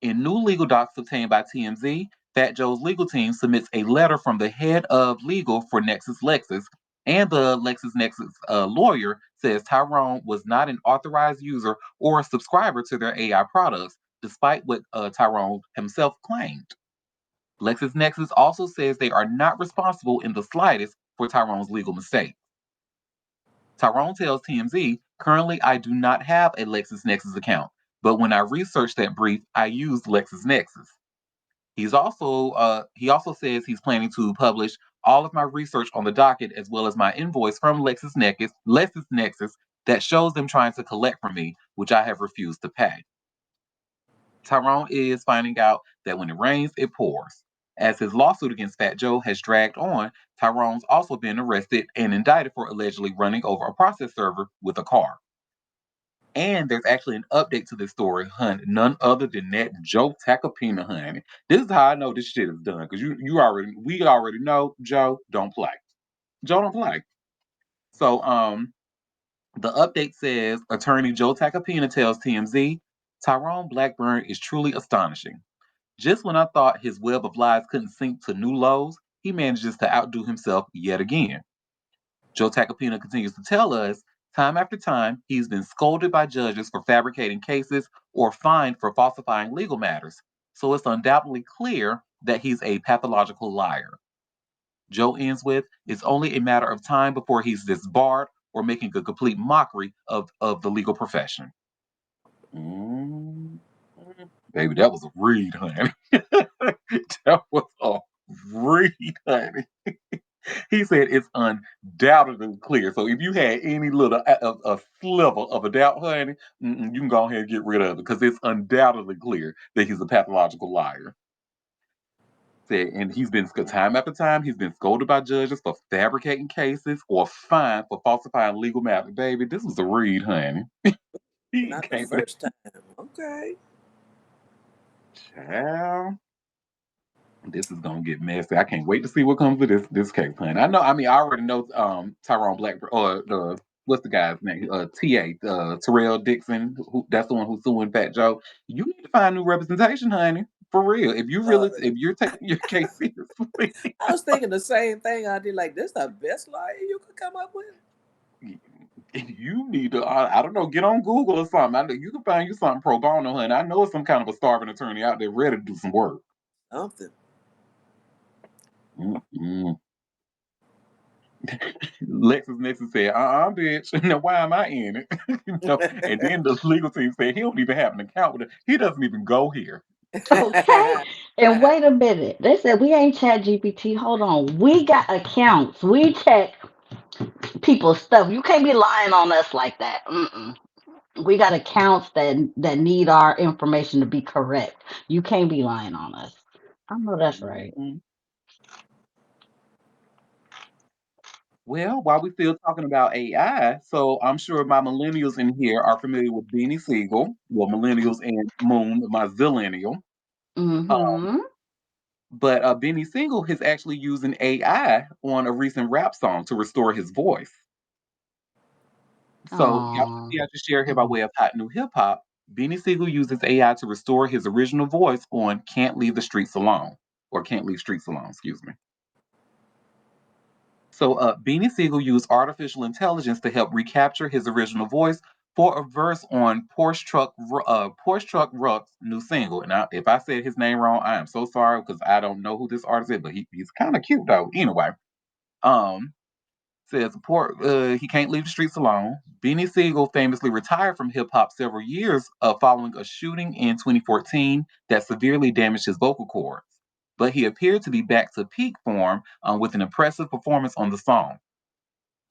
A: In new legal docs obtained by TMZ, Fat Joe's legal team submits a letter from the head of legal for Nexus Lexus, and the LexisNexis lawyer says Tyrone was not an authorized user or a subscriber to their AI products, despite what Tyrone himself claimed. LexisNexis also says they are not responsible in the slightest for Tyrone's legal mistake. Tyrone tells TMZ, currently I do not have a LexisNexis account, but when I researched that brief, I used LexisNexis. He also says he's planning to publish all of my research on the docket as well as my invoice from LexisNexis that shows them trying to collect from me, which I have refused to pay. Tyrone is finding out that when it rains, it pours. As his lawsuit against Fat Joe has dragged on, Tyrone's also been arrested and indicted for allegedly running over a process server with a car. And there's actually an update to this story, honey. None other than that Joe Tacopina, honey. This is how I know this shit is done. Because we already know Joe don't play. Joe don't play. So the update says attorney Joe Tacopina tells TMZ, Tyrone Blackburn is truly astonishing. Just when I thought his web of lies couldn't sink to new lows, he manages to outdo himself yet again. Joe Tacopina continues to tell us, time after time, he's been scolded by judges for fabricating cases or fined for falsifying legal matters. So it's undoubtedly clear that he's a pathological liar. Joe ends with, it's only a matter of time before he's disbarred or making a complete mockery of the legal profession. Mm. Baby, that was a read, honey. That was a read, honey. He said it's undoubtedly clear. So if you had any little a sliver of a doubt, honey, you can go ahead and get rid of it because it's undoubtedly clear that he's a pathological liar. Said, and he's been time after time. He's been scolded by judges for fabricating cases or fined for falsifying legal matters. Baby, this was a read, honey. He
B: Not the
A: came back.
B: first time. Okay.
A: Child. This is gonna get messy. I can't wait to see what comes of this case, honey. I know. I mean, I already know Tyrone Blackburn or what's the guy's name? Terrell Dixon. That's the one who's suing Fat Joe. You need to find new representation, honey. For real. If you're taking your case seriously,
B: I was thinking the same thing. I did like this. The best lawyer you could come up with.
A: you need to. I don't know. Get on Google or something. I know you can find you something pro bono, honey. I know it's some kind of a starving attorney out there ready to do some work.
B: Something.
A: Mm-mm. LexisNexis said, bitch. Now, why am I in it? And then the legal team said he don't even have an account with it. He doesn't even go here.
E: Okay. And wait a minute. They said we ain't Chat GPT. Hold on. We got accounts. We check people's stuff. You can't be lying on us like that. Mm-mm. We got accounts that need our information to be correct. You can't be lying on us. I know that's right.
A: Mhm. Well, while we're still talking about AI, so I'm sure my millennials in here are familiar with Beanie Siegel. Well, millennials and Moon, my zillennial.
E: Mm-hmm.
A: But Benny Siegel is actually using AI on a recent rap song to restore his voice. So y'all
E: Oh.
A: see, I just shared here by way of hot new hip hop. Benny Siegel uses AI to restore his original voice on "Can't Leave the Streets Alone" or "Can't Leave Streets Alone," excuse me. So Beanie Siegel used artificial intelligence to help recapture his original voice for a verse on Porsche Truck Ruck's new single. And if I said his name wrong, I am so sorry because I don't know who this artist is, but he's kind of cute though. Anyway, um, says he can't leave the streets alone. Beanie Siegel famously retired from hip hop several years following a shooting in 2014 that severely damaged his vocal cords. But he appeared to be back to peak form with an impressive performance on the song.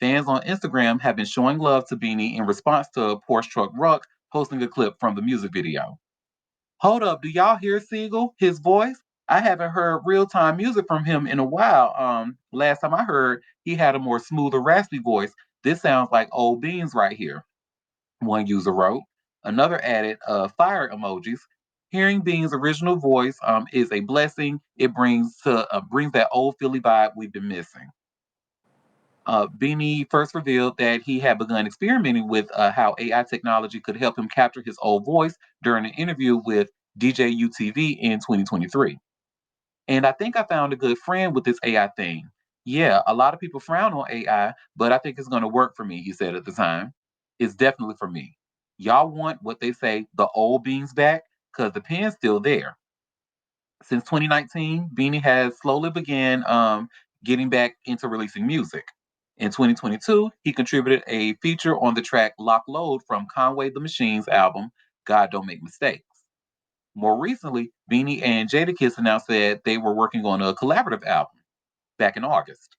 A: Fans on Instagram have been showing love to Beanie in response to Porsche Truck Ruck posting a clip from the music video. Hold up, do y'all hear Siegel? His voice? I haven't heard real time music from him in a while. Last time I heard, he had a more smoother, raspy voice. This sounds like old beans right here. One user wrote. Another added fire emojis. Hearing Bean's original voice is a blessing. It brings that old Philly vibe we've been missing. Beanie first revealed that he had begun experimenting with how AI technology could help him capture his old voice during an interview with DJ UTV in 2023. And I think I found a good friend with this AI thing. Yeah, a lot of people frown on AI, but I think it's going to work for me, he said at the time. It's definitely for me. Y'all want what they say, the old beans back? Because the pen's still there. Since 2019, Beanie has slowly began getting back into releasing music. In 2022, he contributed a feature on the track Lock Load from Conway the Machine's album, God Don't Make Mistakes. More recently, Beanie and Jadakiss announced that they were working on a collaborative album back in August.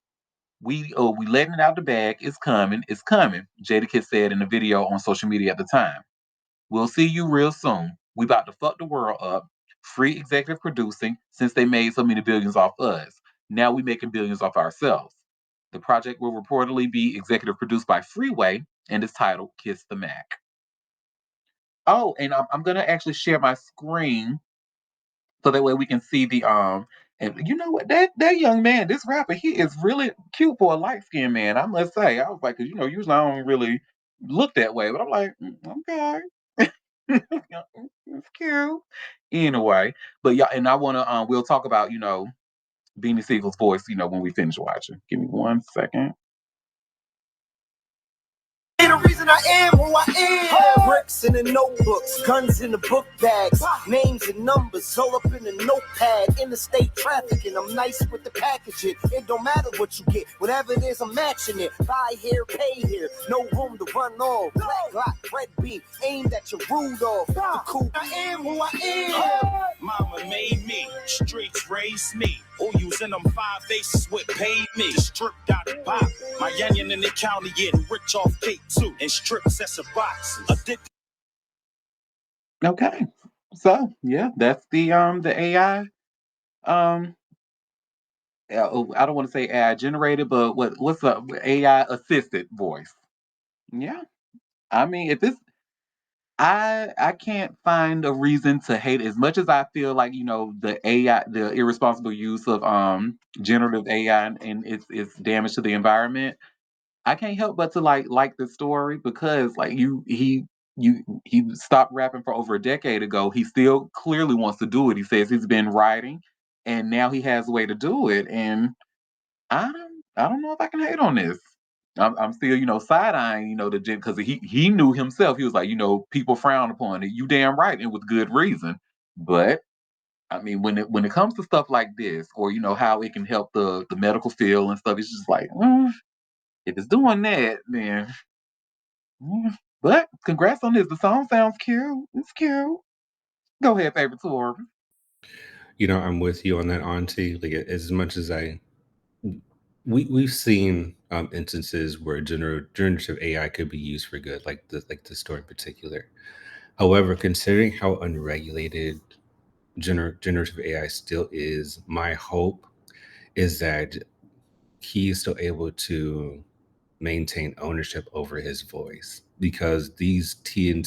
A: We letting it out the bag. It's coming. It's coming. Jadakiss said in a video on social media at the time. We'll see you real soon. We about to fuck the world up. Free executive producing since they made so many billions off us. Now we making billions off ourselves. The project will reportedly be executive produced by Freeway and is titled Kiss the Mac. Oh, and I'm gonna actually share my screen so that way we can see the and you know what, that young man, this rapper, he is really cute for a light skinned man, I must say. I was like, 'cause, usually I don't really look that way, but I'm like, okay. It's cute. Anyway, but yeah, and I wanna we'll talk about, Beanie Siegel's voice, when we finish watching. Give me 1 second.
F: The reason I am who I am. Bricks in the notebooks, guns in the book bags, names and numbers all up in the notepad. Interstate trafficking, I'm nice with the packaging. It don't matter what you get, whatever it is, I'm matching it. Buy here, pay here, no room to run off. Black Glock, red beam, aimed at your Rudolph. The cool, I am who I am.
G: Mama made me, streets raised me. Who using them 5 bases with paid me? Stripped out the pop. My onion in the county getting rich off cake too. And strip sets of boxes. Addicted.
A: Okay. So yeah, that's the AI. I don't want to say AI generated, but what's a AI assisted voice? Yeah. I mean, if it's I can't find a reason to hate it. As much as I feel like, the AI, the irresponsible use of generative AI and its damage to the environment. I can't help but to like the story because like he stopped rapping for over a decade ago. He still clearly wants to do it. He says he's been writing and now he has a way to do it. And I don't know if I can hate on this. I'm still, side eyeing, the gym because he knew himself. He was like, people frown upon it. You damn right, and with good reason. But I mean, when it comes to stuff like this, or how it can help the medical field and stuff, it's just like, if it's doing that, then. But congrats on this. The song sounds cute. It's cute. Go ahead, favorite tour.
D: I'm with you on that, Auntie. Like as much as we've seen instances where generative AI could be used for good, like the story in particular. However, considering how unregulated generative AI still is, my hope is that he's still able to maintain ownership over his voice because these T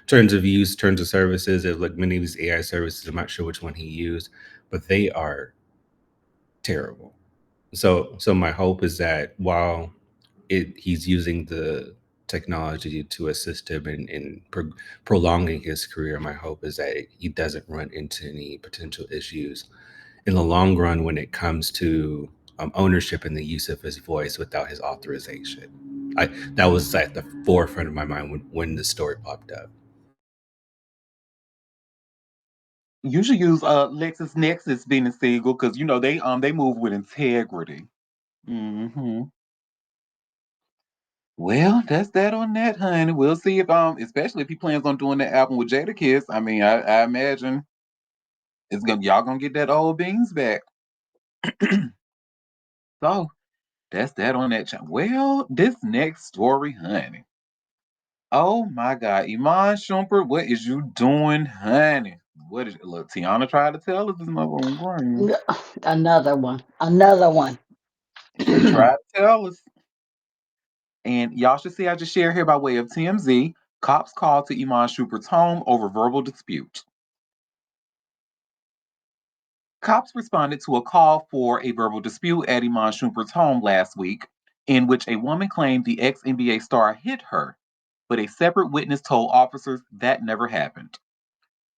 D: terms of use, terms of services, like many of these AI services, I'm not sure which one he used, but they are terrible. So my hope is that while he's using the technology to assist him in prolonging his career, my hope is that he doesn't run into any potential issues in the long run when it comes to ownership and the use of his voice without his authorization. That was at the forefront of my mind when the story popped up.
A: You should use LexisNexis being a single because they move with integrity. Hmm. Well, that's that on that, honey. We'll see if especially if he plans on doing the album with Jadakiss. I mean, I imagine y'all gonna get that old beans back. So that's that on that. Well, this next story, honey. Oh my God, Iman Shumpert, what is you doing, honey? what is it? Look, Tiana tried to tell us this motherfucking brain.
E: Another one. Another one.
A: She tried to tell us. And y'all should see I just shared here by way of TMZ. Cops called to Iman Shumpert's home over verbal dispute. Cops responded to a call for a verbal dispute at Iman Shumpert's home last week, in which a woman claimed the ex NBA star hit her, but a separate witness told officers that never happened.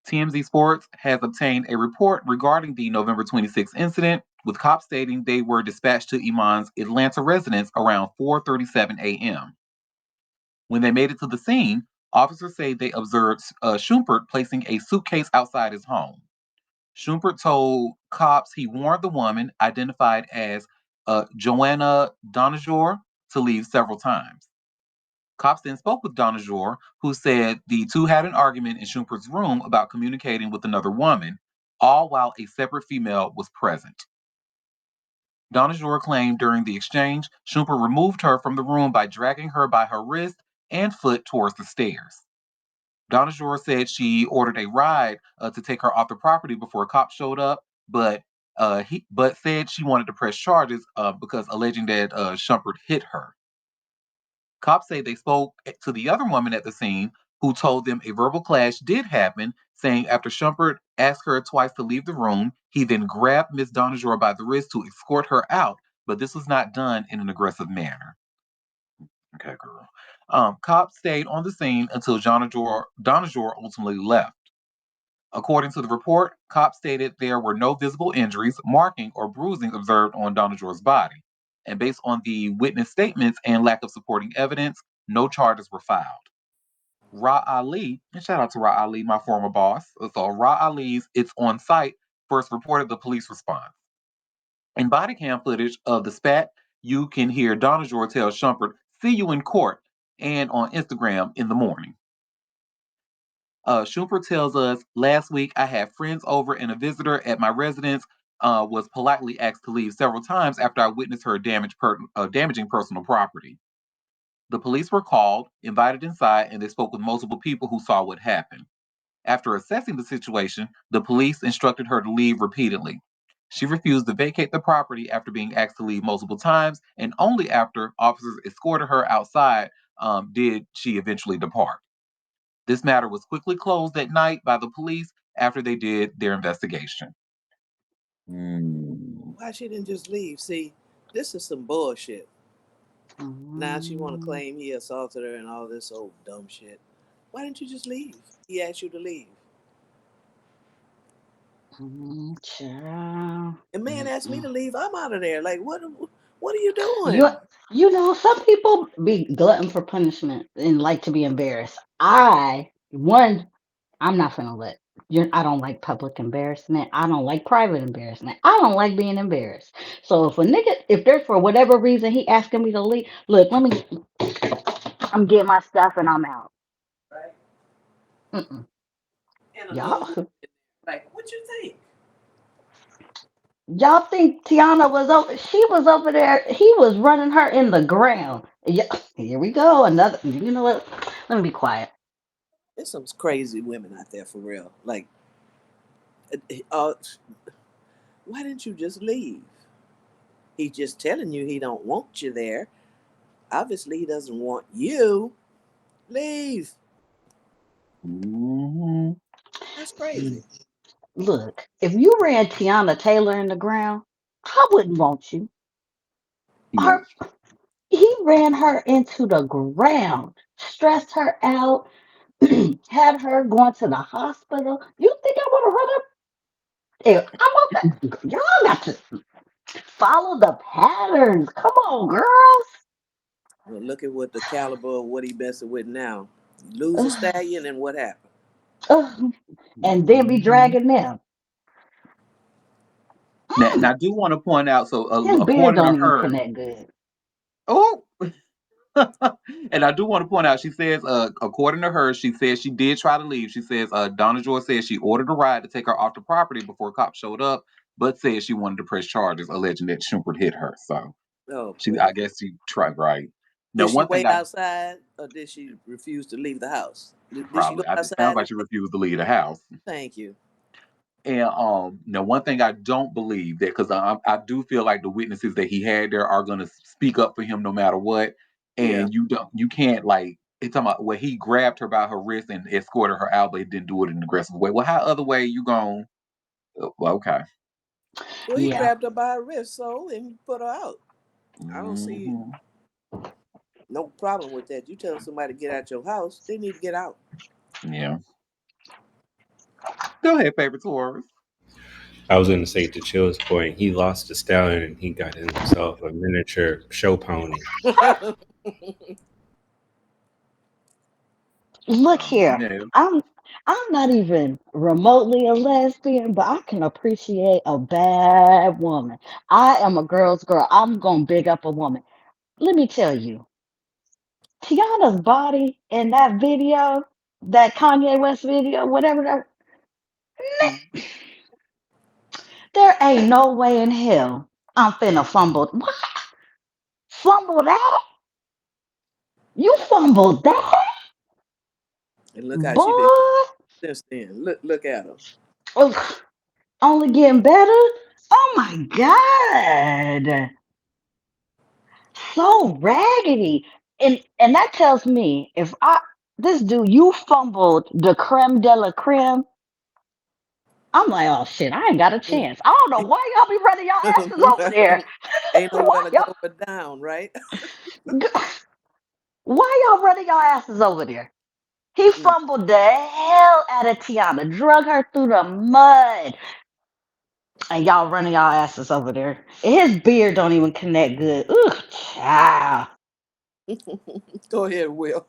A: TMZ Sports has obtained a report regarding the November 26th incident, with cops stating they were dispatched to Iman's Atlanta residence around 4:37 a.m. When they made it to the scene, officers say they observed Schumpert placing a suitcase outside his home. Schumpert told cops he warned the woman, identified as Joanna Donajor, to leave several times. Cops then spoke with Donajor, who said the two had an argument in Schumpert's room about communicating with another woman, all while a separate female was present. Donajor claimed during the exchange, Schumpert removed her from the room by dragging her by her wrist and foot towards the stairs. Donajor said she ordered a ride to take her off the property before cops showed up, but said she wanted to press charges because alleging that Schumpert hit her. Cops say they spoke to the other woman at the scene, who told them a verbal clash did happen, saying after Schumpert asked her twice to leave the room, he then grabbed Miss Donajor by the wrist to escort her out, but this was not done in an aggressive manner. Okay, girl. Cops stayed on the scene until Donajor ultimately left. According to the report, cops stated there were no visible injuries, marking, or bruising observed on Donajor's body. And based on the witness statements and lack of supporting evidence, no charges were filed. Ra Ali, and shout out to Ra Ali, my former boss. So Ra Ali's It's On Site first reported the police response. In body cam footage of the spat, you can hear Donajor tell Schumpert, "See you in court," and on Instagram in the morning. Schumpert tells us, "Last week I had friends over and a visitor at my residence was politely asked to leave several times after I witnessed her damaging personal property. The police were called, invited inside, and they spoke with multiple people who saw what happened. After assessing the situation, the police instructed her to leave repeatedly. She refused to vacate the property after being asked to leave multiple times, and only after officers escorted her outside did she eventually depart. This matter was quickly closed that night by the police after they did their investigation."
B: Why she didn't just leave? See, this is some bullshit. Now she want to
E: Mm,
B: claim he assaulted her and all this old dumb shit. Why didn't you just leave? He asked you to leave.
E: child.
B: A man asked me
E: Mm-mm.
B: to leave. I'm out of there. Like, what are you
E: You
B: doing?
E: you know, some people be glutton for punishment and like to be embarrassed. I'm not gonna let I don't like public embarrassment. I don't like private embarrassment. I don't like being embarrassed. So if a nigga, if there's for whatever reason he asking me to leave, look, I'm getting my stuff and I'm out.
B: Right?
E: Mm-mm.
B: And a little boy.
E: Y'all,
B: Like, what you think?
E: y'all think Tiana was over? She was over there. He was running her in the ground. Yeah, here we go. Another. You know what? Let me be quiet.
B: There's some crazy women out there for real. Like, uh, why didn't you just leave? He's just telling you he don't want you there. Obviously, he doesn't want you. Leave.
A: Mhm.
B: That's
E: Mm.
B: crazy.
E: Look, if you ran Tiana Taylor in the ground, I wouldn't want you.
A: He
E: Her,
A: won't.
E: he ran her into the ground, stressed her out, had her going to the hospital. You think I would have run up? I want that. Y'all got to follow the patterns. Come on,
B: Well, look at what the caliber of what he messing with now. Lose a
E: girls.
B: stallion, and what happened?
E: And then be
A: Mhm.
E: dragging them.
A: Now,
E: Mm,
A: I do want to point out, so
E: his beard
A: according to
E: don't even
A: her,
E: connect good.
A: oh, and I do want to point out, she says, according to her, she says she did try to leave. She says, Donna Joy says she ordered a ride to take her off the property before cops showed up, but said she wanted to press charges, alleging that Schumpert hit her. So
B: Oh,
A: I
B: please.
A: guess she tried, right. Now,
B: Did she
A: one thing
B: wait
A: I
B: outside, or did she refuse to leave the house? Did she go
A: probably, it sounds
B: outside?
A: like she refused to leave the house.
B: Thank you.
A: And now one thing I don't believe that because I do feel like the witnesses that he had there are gonna speak up for him no matter what.
B: Yeah.
A: And you can't like it's talking about where he grabbed her by her wrist and escorted her out, but he didn't do it in an aggressive way. Well, how other way you going? Well, okay.
B: Well, he
E: Yeah.
B: grabbed her by her wrist, so and put her out. I don't see
A: Hmm.
B: no problem with that. You tell somebody to get out your house, they need to get out.
A: Yeah. Go ahead, favorite Taurus.
D: I was going to say to Chill's point, he lost the stallion and he got himself a miniature show pony.
E: Look here.
A: Yeah.
E: I'm not even remotely a lesbian, but I can appreciate a bad woman. I am a girl's girl. I'm gonna big up a woman. Let me tell you, Tiana's body in that video, that Kanye West video, whatever that, there ain't no way in hell I'm finna fumble. What? Fumble that? You fumbled that,
B: And look how she been
E: boy?
B: since then. Look at her.
E: Ugh, only getting better. Oh my god, so raggedy. And that tells me if I this dude you fumbled the creme de la creme. I'm like, oh shit, I ain't got a chance. I don't know why y'all be running y'all asses over there.
B: Ain't
E: why
B: nowhere to
E: y'all
B: go but down, right?
E: why y'all running y'all asses over there? He
B: Mm.
E: fumbled the hell out of Tiana, drug her through the mud, and y'all running y'all asses over there. And his beard don't even connect good. Ugh, child.
B: Go ahead, Will.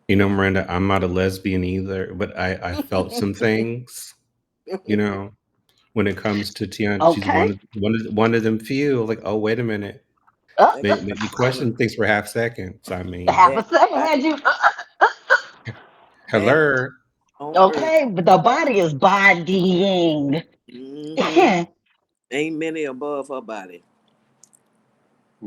D: You know, Miranda, I'm not a lesbian either, but I felt some things, you know, when it comes to Tiana. She's
E: Okay.
D: one of them few, like, oh, wait a minute.
E: Uh,
B: That
E: uh,
D: Make me
B: camera,
D: question things for half seconds. I mean,
E: half a
B: that
E: second
B: body,
E: had you.
B: bad
D: hello.
B: on earth.
E: Okay, but the body is bodying.
B: Hmm. Ain't many above her body.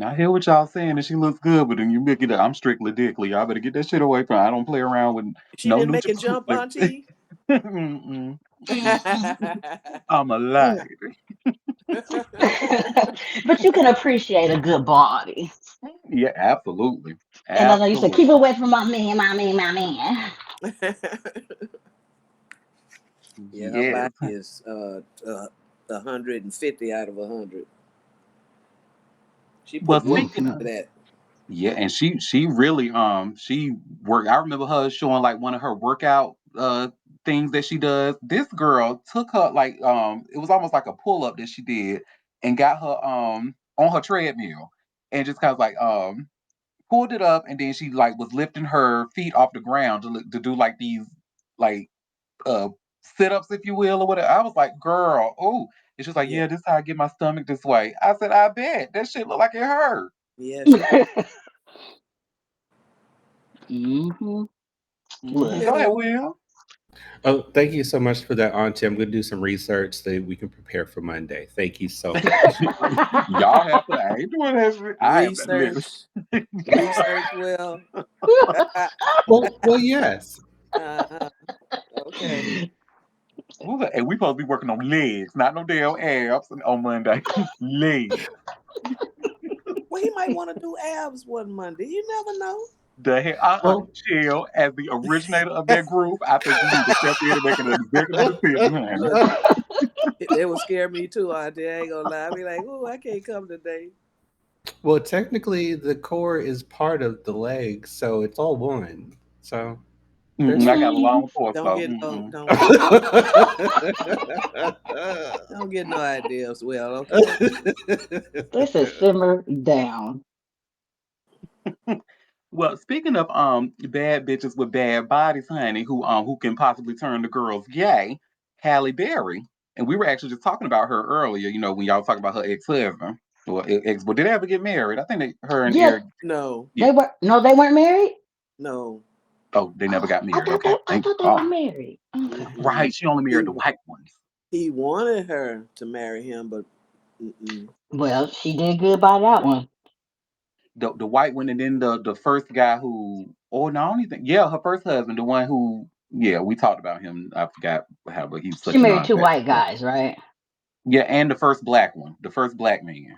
A: I hear what y'all saying, and she looks good, but then you make it. I'm strictly dickly. Y'all better get that shit away from. Her. I don't play around with
B: She
A: no
B: didn't make
A: neutral.
B: it jump,
A: Like,
B: Auntie.
A: mm-mm.
E: Mm-mm.
A: I'm a lie.
E: But you can appreciate a good body.
A: Yeah, absolutely,
E: And I know you said,
A: absolutely.
E: keep away from my man, my man, my man.
B: Yeah, her
A: Yes.
B: body is 150 out of 100. She
A: Well,
B: put work
A: speaking
E: Hmm.
A: of,
B: into that.
A: yeah, and she really she worked. I remember her showing like one of her workout things that she does. This girl took her like it was almost like a pull up that she did and got her on her treadmill and just kind of like pulled it up and then she like was lifting her feet off the ground to do like these like uh sit-ups if you will or whatever. I was like, girl, oh, and she was like,
B: Yeah,
A: yeah, this is how I get my stomach this way. I said, I bet that shit look like it hurt.
B: yeah, she put
E: Hmm.
A: Go ahead,
E: Listen.
A: Will.
D: Oh, thank you so much for that, Auntie. I'm going to do some research so that we can prepare for Monday. Thank you so much.
A: Y'all have to. I ain't doing that shit. I am. Listen.
B: research, research well.
D: Well, yes.
B: uh, okay.
A: And we supposed to be working on legs, not no damn abs on Monday. Legs.
B: Well, he might want to do abs one Monday. You never know.
A: The hell,
D: Well,
A: chill. As the originator of that group, I think you need to step in and make an executive decision, honey.
B: They would scare me too, Auntie. I ain't gonna lie. I be like, oh, I can't come today.
D: well, technically, the core is part of the leg, so it's all one. So there's
A: I got a
E: Mm.
A: long torso.
B: Don't get no,
A: Mm-mm.
B: don't get no, don't get no ideas. Well, okay.
E: This is simmer down.
A: Well, speaking of bad bitches with bad bodies, honey, who can possibly turn the girls gay, Halle Berry, and we were actually just talking about her earlier. You know, when y'all talking about her ex husband, well, ex, but did they ever get married? I think her and
E: Yeah,
A: Eric,
B: No,
A: yeah.
E: they weren't married.
B: no.
A: Oh, they never
E: Oh,
A: got married. Okay,
E: I
A: thank
E: thought they were
A: God.
E: married. Okay.
B: Mm-mm.
A: Right, she only married the
B: He
A: white ones.
B: he wanted her to marry him, but mm-mm.
E: Well, she did good by that one.
A: The white one, and then the first guy who, oh no, I don't even think, yeah, her first husband, the one who Yeah, we talked about him. I forgot how, but he's
E: She
A: such a
E: married two
A: non-factor.
E: white guys, right?
A: Yeah, and the first black one, the first black man.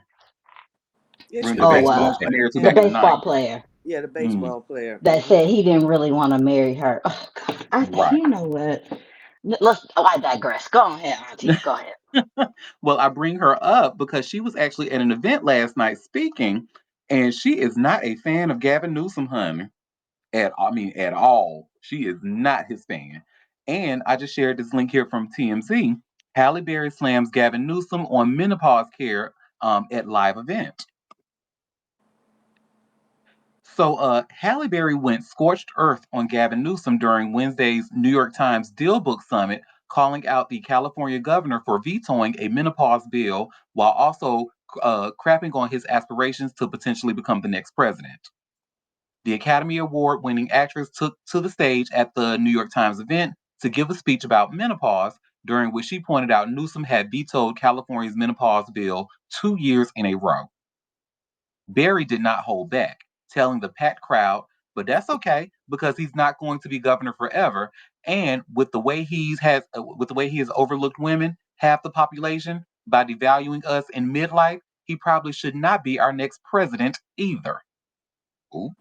B: Yeah, she
A: Remember the
B: was
E: Oh,
A: back?
B: baseball
A: She
B: player.
A: married to
E: the
A: back in the
E: baseball
A: 90s.
E: player
B: Yeah, the
A: Mm,
B: baseball player.
E: that said he didn't really want to marry her. Oh, God.
A: right.
E: You know what? Let's. Oh, I digress. Go ahead, Auntie. Go ahead.
A: Well, I bring her up because she was actually at an event last night speaking, and she is not a fan of Gavin Newsom, honey. At all. She is not his fan. And I just shared this link here from TMZ. Halle Berry slams Gavin Newsom on menopause care at live event. So Halle Berry went scorched earth on Gavin Newsom during Wednesday's New York Times Deal Book Summit, calling out the California governor for vetoing a menopause bill while also crapping on his aspirations to potentially become the next president. The Academy Award winning actress took to the stage at the New York Times event to give a speech about menopause, during which she pointed out Newsom had vetoed California's menopause bill 2 years in a row. Barry did not hold back, telling the packed crowd, but that's okay because he's not going to be governor forever. And with the way he has overlooked women, half the population, by devaluing us in midlife, he probably should not be our next president either. Ooh.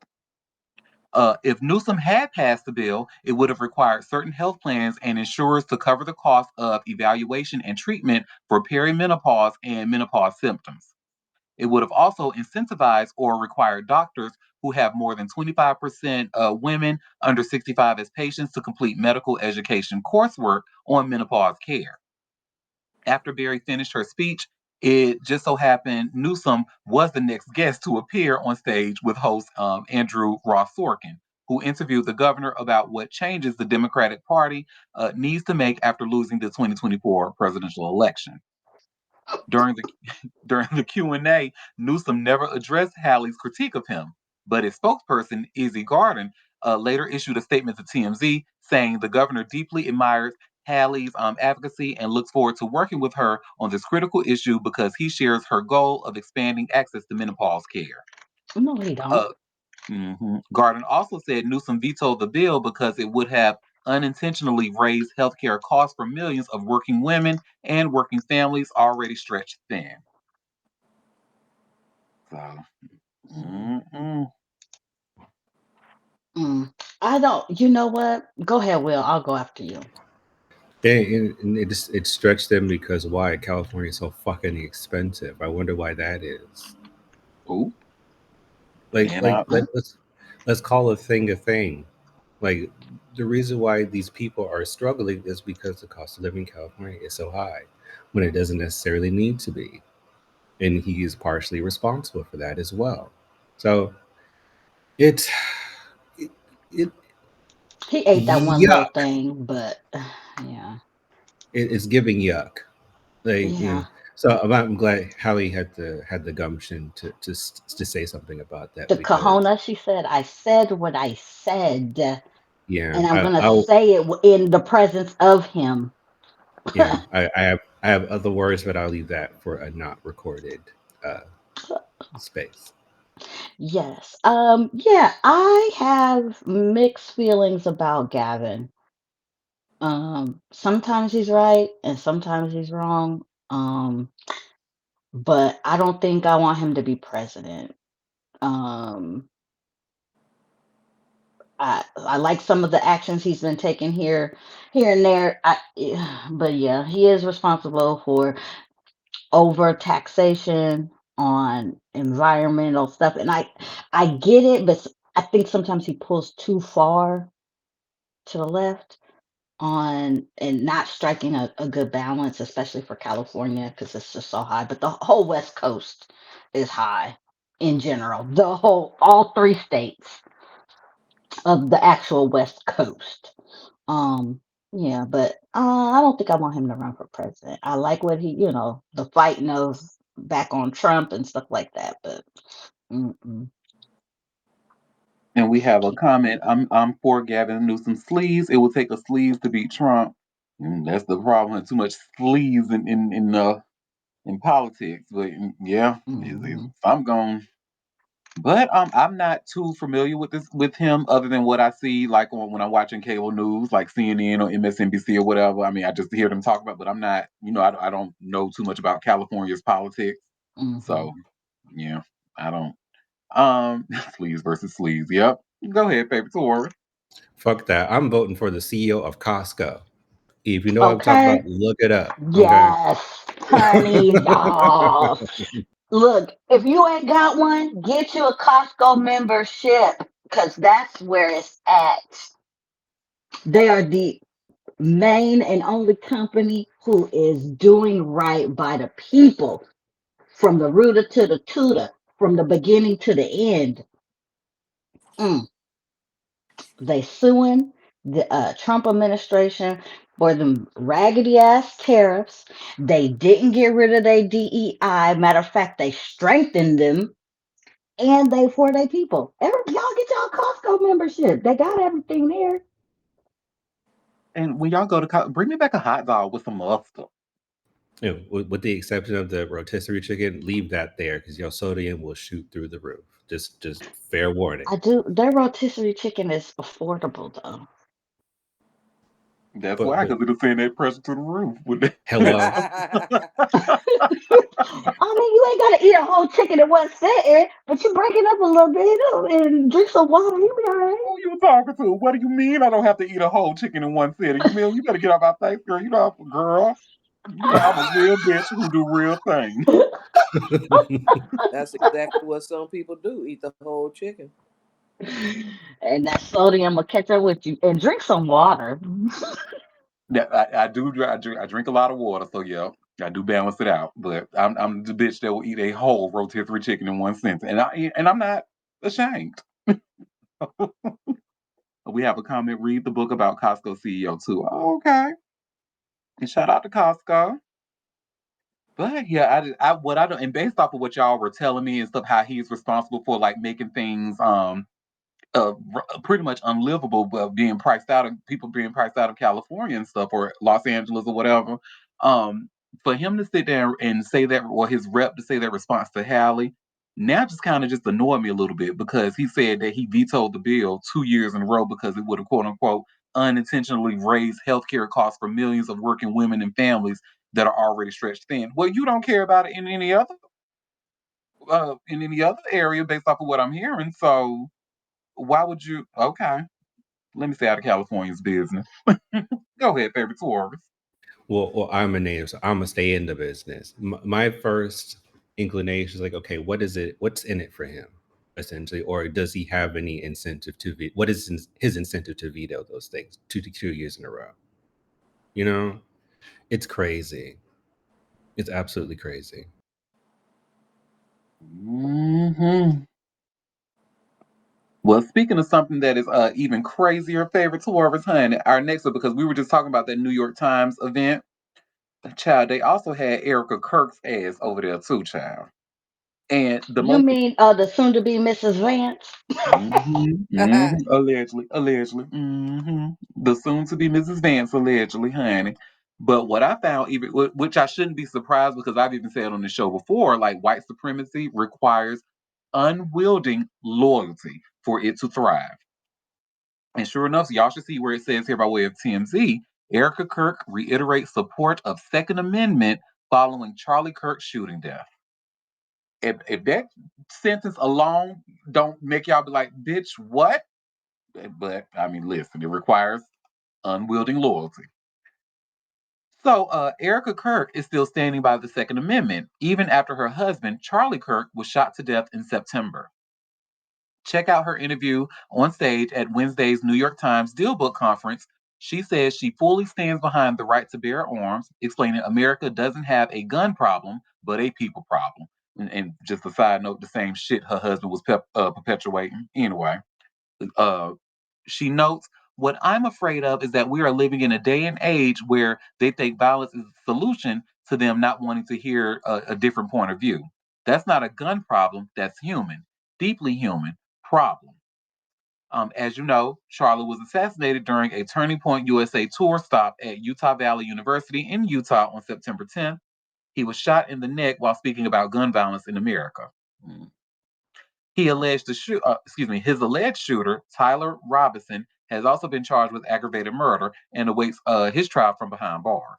A: If Newsom had passed the bill, it would have required certain health plans and insurers to cover the cost of evaluation and treatment for perimenopause and menopause symptoms. It would have also incentivized or required doctors who have more than 25% women under 65 as patients to complete medical education coursework on menopause care. After Berry finished her speech, it just so happened Newsom was the next guest to appear on stage with host Andrew Ross Sorkin, who interviewed the governor about what changes the Democratic Party needs to make after losing the 2024 presidential election. During the during the Q&A, Newsom never addressed Halley's critique of him, but his spokesperson, Izzy Garden, later issued a statement to TMZ saying the governor deeply admires Halley's advocacy and looks forward to working with her on this critical issue because he shares her goal of expanding access to menopause care.
E: No, he don't.
A: Uh, Garden also said Newsom vetoed the bill because it would have unintentionally raised healthcare costs for millions of working women and working families already stretched thin. So, mm-mm.
E: Mm. I don't. You know what? Go ahead, Will. I'll go after you.
D: And it stretched them because why? California is so fucking expensive. I wonder why that is.
A: Ooh,
D: Like
A: man,
D: like let's call a thing a thing. Like the reason why these people are struggling is because the cost of living in California is so high when it doesn't necessarily need to be. And he is partially responsible for that as well. So it's it, it
E: He ate that one little
D: yuck.
E: thing, but yeah,
D: It's giving yuck. Like
E: yeah.
D: so I'm glad Hallie had the gumption to say something about that
E: The
D: because
E: kahuna, she said. I said what I said,
D: yeah
E: and I'm gonna
D: I'll
E: say it in the presence of him.
D: yeah I have other words but I'll leave that for a not recorded uh, space.
E: Yes. Yeah, I have mixed feelings about Gavin. Sometimes he's right and sometimes he's wrong. But I don't think I want him to be president. Um, I like some of the actions he's been taking here and there. Yeah, but yeah, he is responsible for over taxation on environmental stuff, and I get it, but I think sometimes he pulls too far to the left on and not striking a good balance, especially for California because it's just so high. But the whole West Coast is high in general. All three states of the actual West Coast. Um, yeah, but I don't think I want him to run for president. I like what the fighting of back on Trump and stuff like that. But mm-mm.
A: and we have a comment. I'm for Gavin Newsom sleaze. It will take a sleaze to beat Trump. That's the problem. Too much sleaze in politics. But yeah, if
E: Mm-hmm.
A: I'm going. But I'm not too familiar with this with him other than what I see like when I'm watching cable news, like CNN or MSNBC or whatever. I mean, I just hear them talk about, but I'm not, I don't know too much about California's politics. So
E: Hmm.
A: yeah, I don't. Sleaze versus sleaze. Yep. Go ahead, favorite Taurus.
D: Fuck that. I'm voting for the CEO of Costco. If you know what I'm talking about,
E: Okay.
D: look it up. Okay.
E: Yes, honey. Yes. Look, if you ain't got one, get you a Costco membership because that's where it's at. They are the main and only company who is doing right by the people from the rooter to the tutor, from the beginning to the end. Mm. They suing the Trump administration for them raggedy ass tariffs. They didn't get rid of their DEI. Matter of fact, they strengthened them, and they for their people. Y'all get y'all Costco membership. They got everything there.
A: And when y'all go to bring me back a hot dog with some mustard.
D: With the exception of the rotisserie chicken, leave that there because your sodium will shoot through the roof. Just fair warning.
E: I do. Their rotisserie chicken is affordable though.
A: That's
D: But
A: why, because it'll send that pressure to the roof. With
D: hello.
E: I mean, you ain't gotta eat a whole chicken in one sitting, but you break it up a little bit and drink some water. You be all right.
A: Who you talking to? What do you mean I don't have to eat a whole chicken in one sitting? You better get off my face, girl. Girl. I'm a real bitch who do real things.
B: That's exactly what some people do. Eat the whole chicken.
E: And that sodium will catch up with you. And drink some water.
A: Yeah, I do. I drink a lot of water, so yeah, I do balance it out. But I'm the bitch that will eat a whole rotisserie chicken in one sentence, and I'm not ashamed. We have a comment. Read the book about Costco CEO too. Okay, and shout out to Costco. But yeah, what I don't, and based off of what y'all were telling me and stuff, how he's responsible for like making things pretty much unlivable, but being priced out of people being priced out of California and stuff, or Los Angeles or whatever. Um, for him to sit there and say that, or his rep to say that response to Hallie, now just kind of just annoyed me a little bit because he said that he vetoed the bill 2 years in a row because it would have quote unquote unintentionally raised healthcare costs for millions of working women and families that are already stretched thin. Well, you don't care about it in any other area based off of what I'm hearing. So why would you? Okay, let me stay out of California's business. Go ahead, favorite tourist.
D: Well, I'm a native, so I'm gonna stay in the business. My first inclination is like, okay, what is it? What's in it for him, essentially, or does he have any incentive to What is his incentive to veto those things 2 years in a row? You know, it's crazy. It's absolutely crazy.
A: Hmm. Well, speaking of something that is even crazier, favorite tourist, honey, our next one, because we were just talking about that New York Times event, child, they also had Erica Kirk's ass over there too, child. And the
E: You
A: most
E: mean the soon to be Mrs. Vance?
A: allegedly, the soon to be Mrs. Vance, allegedly, honey. But what I found, even which I shouldn't be surprised because I've even said on the show before, like white supremacy requires unwielding loyalty for it to thrive. And sure enough, so y'all should see where it says here by way of TMZ, Erica Kirk reiterates support of Second Amendment following Charlie Kirk's shooting death. If that sentence alone don't make y'all be like, bitch, what? But I mean, listen, it requires unwielding loyalty. So Erica Kirk is still standing by the Second Amendment, even after her husband, Charlie Kirk, was shot to death in September. Check out her interview on stage at Wednesday's New York Times Deal Book Conference. She says she fully stands behind the right to bear arms, explaining America doesn't have a gun problem, but a people problem. And just a side note, the same shit her husband was perpetuating. Anyway, uh, she notes, what I'm afraid of is that we are living in a day and age where they think violence is a solution to them not wanting to hear a different point of view. That's not a gun problem, that's human, deeply human problem. As you know, Charlie was assassinated during a Turning Point USA tour stop at Utah Valley University in Utah on September 10th. He was shot in the neck while speaking about gun violence in America. Mm. His alleged shooter, Tyler Robinson, has also been charged with aggravated murder and awaits his trial from behind bars.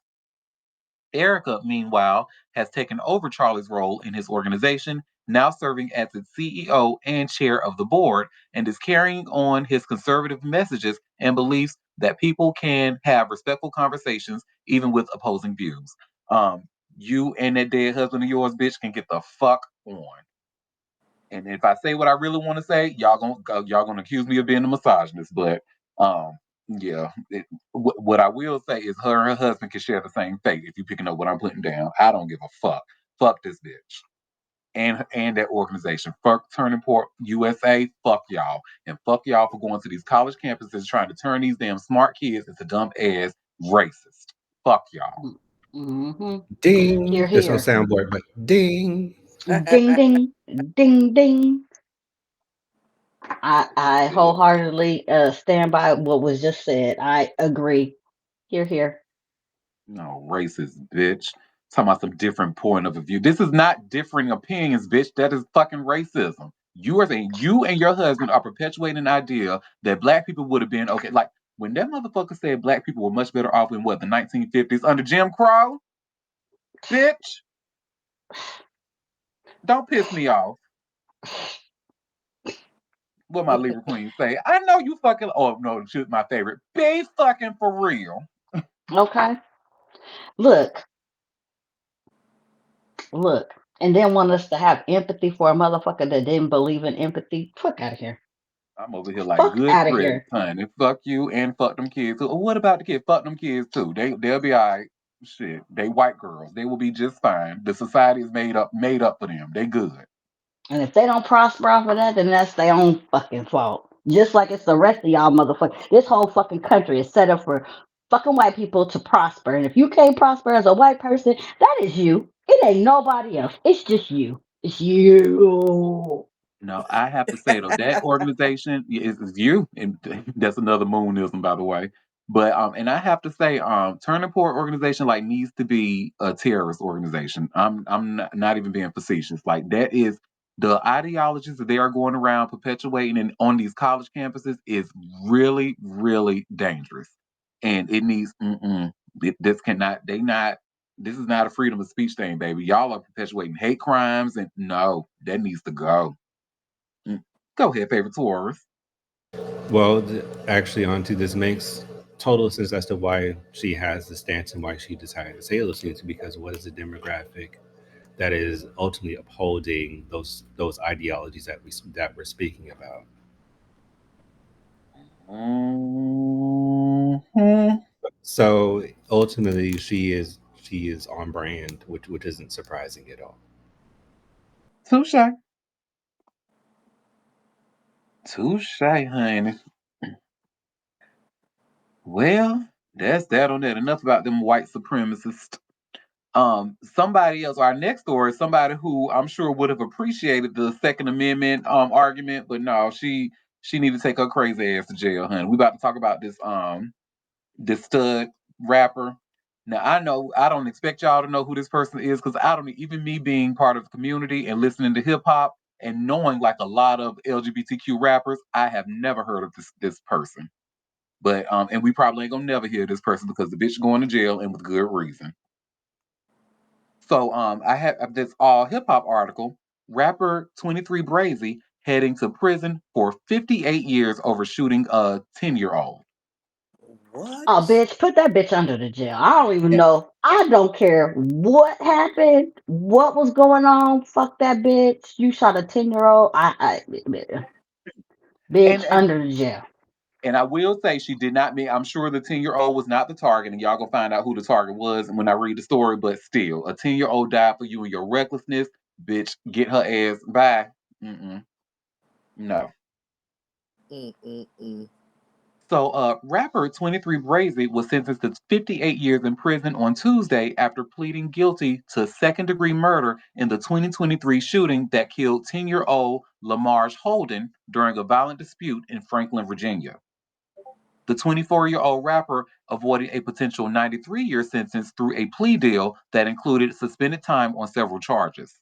A: Erica, meanwhile, has taken over Charlie's role in his organization, now serving as its CEO and chair of the board, and is carrying on his conservative messages and beliefs that people can have respectful conversations even with opposing views. Um, you and that dead husband of yours, bitch, can get the fuck on. And if I say what I really want to say, y'all gonna accuse me of being a misogynist. But yeah, what I will say is her and her husband can share the same fate. If you picking up what I'm putting down, I don't give a fuck. Fuck this bitch and that organization. Fuck Turning Point USA. Fuck y'all and fuck y'all for going to these college campuses trying to turn these damn smart kids into dumb ass racist. Fuck y'all.
E: Mm-hmm.
D: Ding.
E: Here,
D: There's no
E: here.
D: soundboard, but ding.
E: Ding, ding, ding, ding. I
A: Yeah.
E: wholeheartedly stand by what was just said. I agree. Here, here.
A: No, racist bitch. Talking about some different point of view. This is not differing opinions, bitch. That is fucking racism. You are saying you and your husband are perpetuating an idea that black people would have been okay. Like when that motherfucker said black people were much better off in what the 1950s under Jim Crow, bitch. Don't piss me off. What my Libra queen say? I know you fucking. Oh no, she's my favorite. Be fucking for real.
E: Okay. Look, look. And then want us to have empathy for a motherfucker that didn't believe in empathy. Fuck out of here.
A: I'm over here like
E: Fuck
A: good
E: out of
A: grits,
E: here.
A: honey. Fuck you and fuck them kids too. What about the kids? Fuck them kids too. They'll be all right. Shit, they white girls. They will be just fine. The society is made up for them. They good.
E: And if they don't prosper off of that, then that's their own fucking fault. Just like it's the rest of y'all motherfuckers. This whole fucking country is set up for fucking white people to prosper. And if you can't prosper as a white person, that is you. It ain't nobody else. It's just you. It's you.
A: No, I have to say though, that organization is you, and that's another moonism, by the way. But and I have to say, Turning Point organization like needs to be a terrorist organization. I'm not even being facetious. Like that is the ideologies that they are going around perpetuating on these college campuses is really, really dangerous, and it needs. This cannot. They not. This is not a freedom of speech thing, baby. Y'all are perpetuating hate crimes, and no, that needs to go. Mm. Go ahead, favorite tourist.
D: Well, actually, Auntie, this makes total sense as to why she has the stance and why she decided to say those things. Because what is the demographic that is ultimately upholding those ideologies that we're speaking about?
A: Mhm.
D: So ultimately, she is on brand, which isn't surprising at all.
A: Touche. Touche, honey. Well, that's that on that. Enough about them white supremacists. Somebody else, our next story is somebody who I'm sure would have appreciated the Second Amendment argument, but no, she need to take her crazy ass to jail, honey. We about to talk about this stud rapper. Now I know I don't expect y'all to know who this person is because I don't even me being part of the community and listening to hip hop and knowing like a lot of LGBTQ rappers, I have never heard of this person. But and we probably ain't gonna never hear this person because the bitch going to jail and with good reason. So I have this all hip hop article. Rapper 23 Brazy heading to prison for 58 years over shooting a 10-year-old.
E: Oh,
B: What?
E: bitch, put that bitch under the jail. I don't even know. I don't care what happened, what was going on. Fuck that bitch. You shot a 10-year old.
A: And
E: Bitch,
A: and
E: under the jail.
A: and I will say she did not mean. I'm sure the 10-year-old was not the target, and y'all gonna find out who the target was when I read the story. But still, a 10-year-old died for you and your recklessness, bitch. Get her ass by. Mm-mm, no.
B: Mm-mm-mm.
A: So, rapper 23 Brazy was sentenced to 58 years in prison on Tuesday after pleading guilty to second-degree murder in the 2023 shooting that killed 10-year-old Lamarge Holden during a violent dispute in Franklin, Virginia. The 24-year-old rapper avoided a potential 93-year sentence through a plea deal that included suspended time on several charges.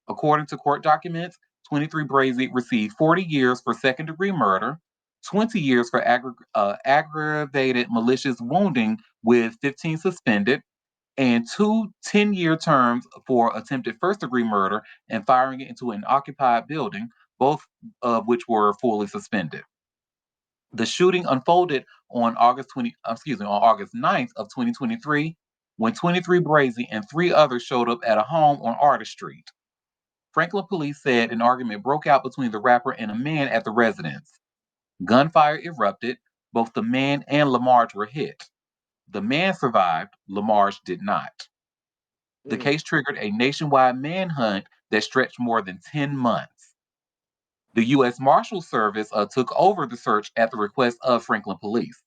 A: According to court documents, 23 Brazy received 40 years for second-degree murder, 20 years for aggravated malicious wounding with 15 suspended, and two 10-year terms for attempted first-degree murder and firing into an occupied building, both of which were fully suspended. The shooting unfolded on August 9th of 2023 when 23 Brazy and three others showed up at a home on Artist Street. Franklin police said an argument broke out between the rapper and a man at the residence. Gunfire erupted. Both the man and Lamarge were hit. The man survived. Lamarge did not. The
B: Mm.
A: case triggered a nationwide manhunt that stretched more than 10 months. The U.S. Marshal Service took over the search at the request of Franklin police.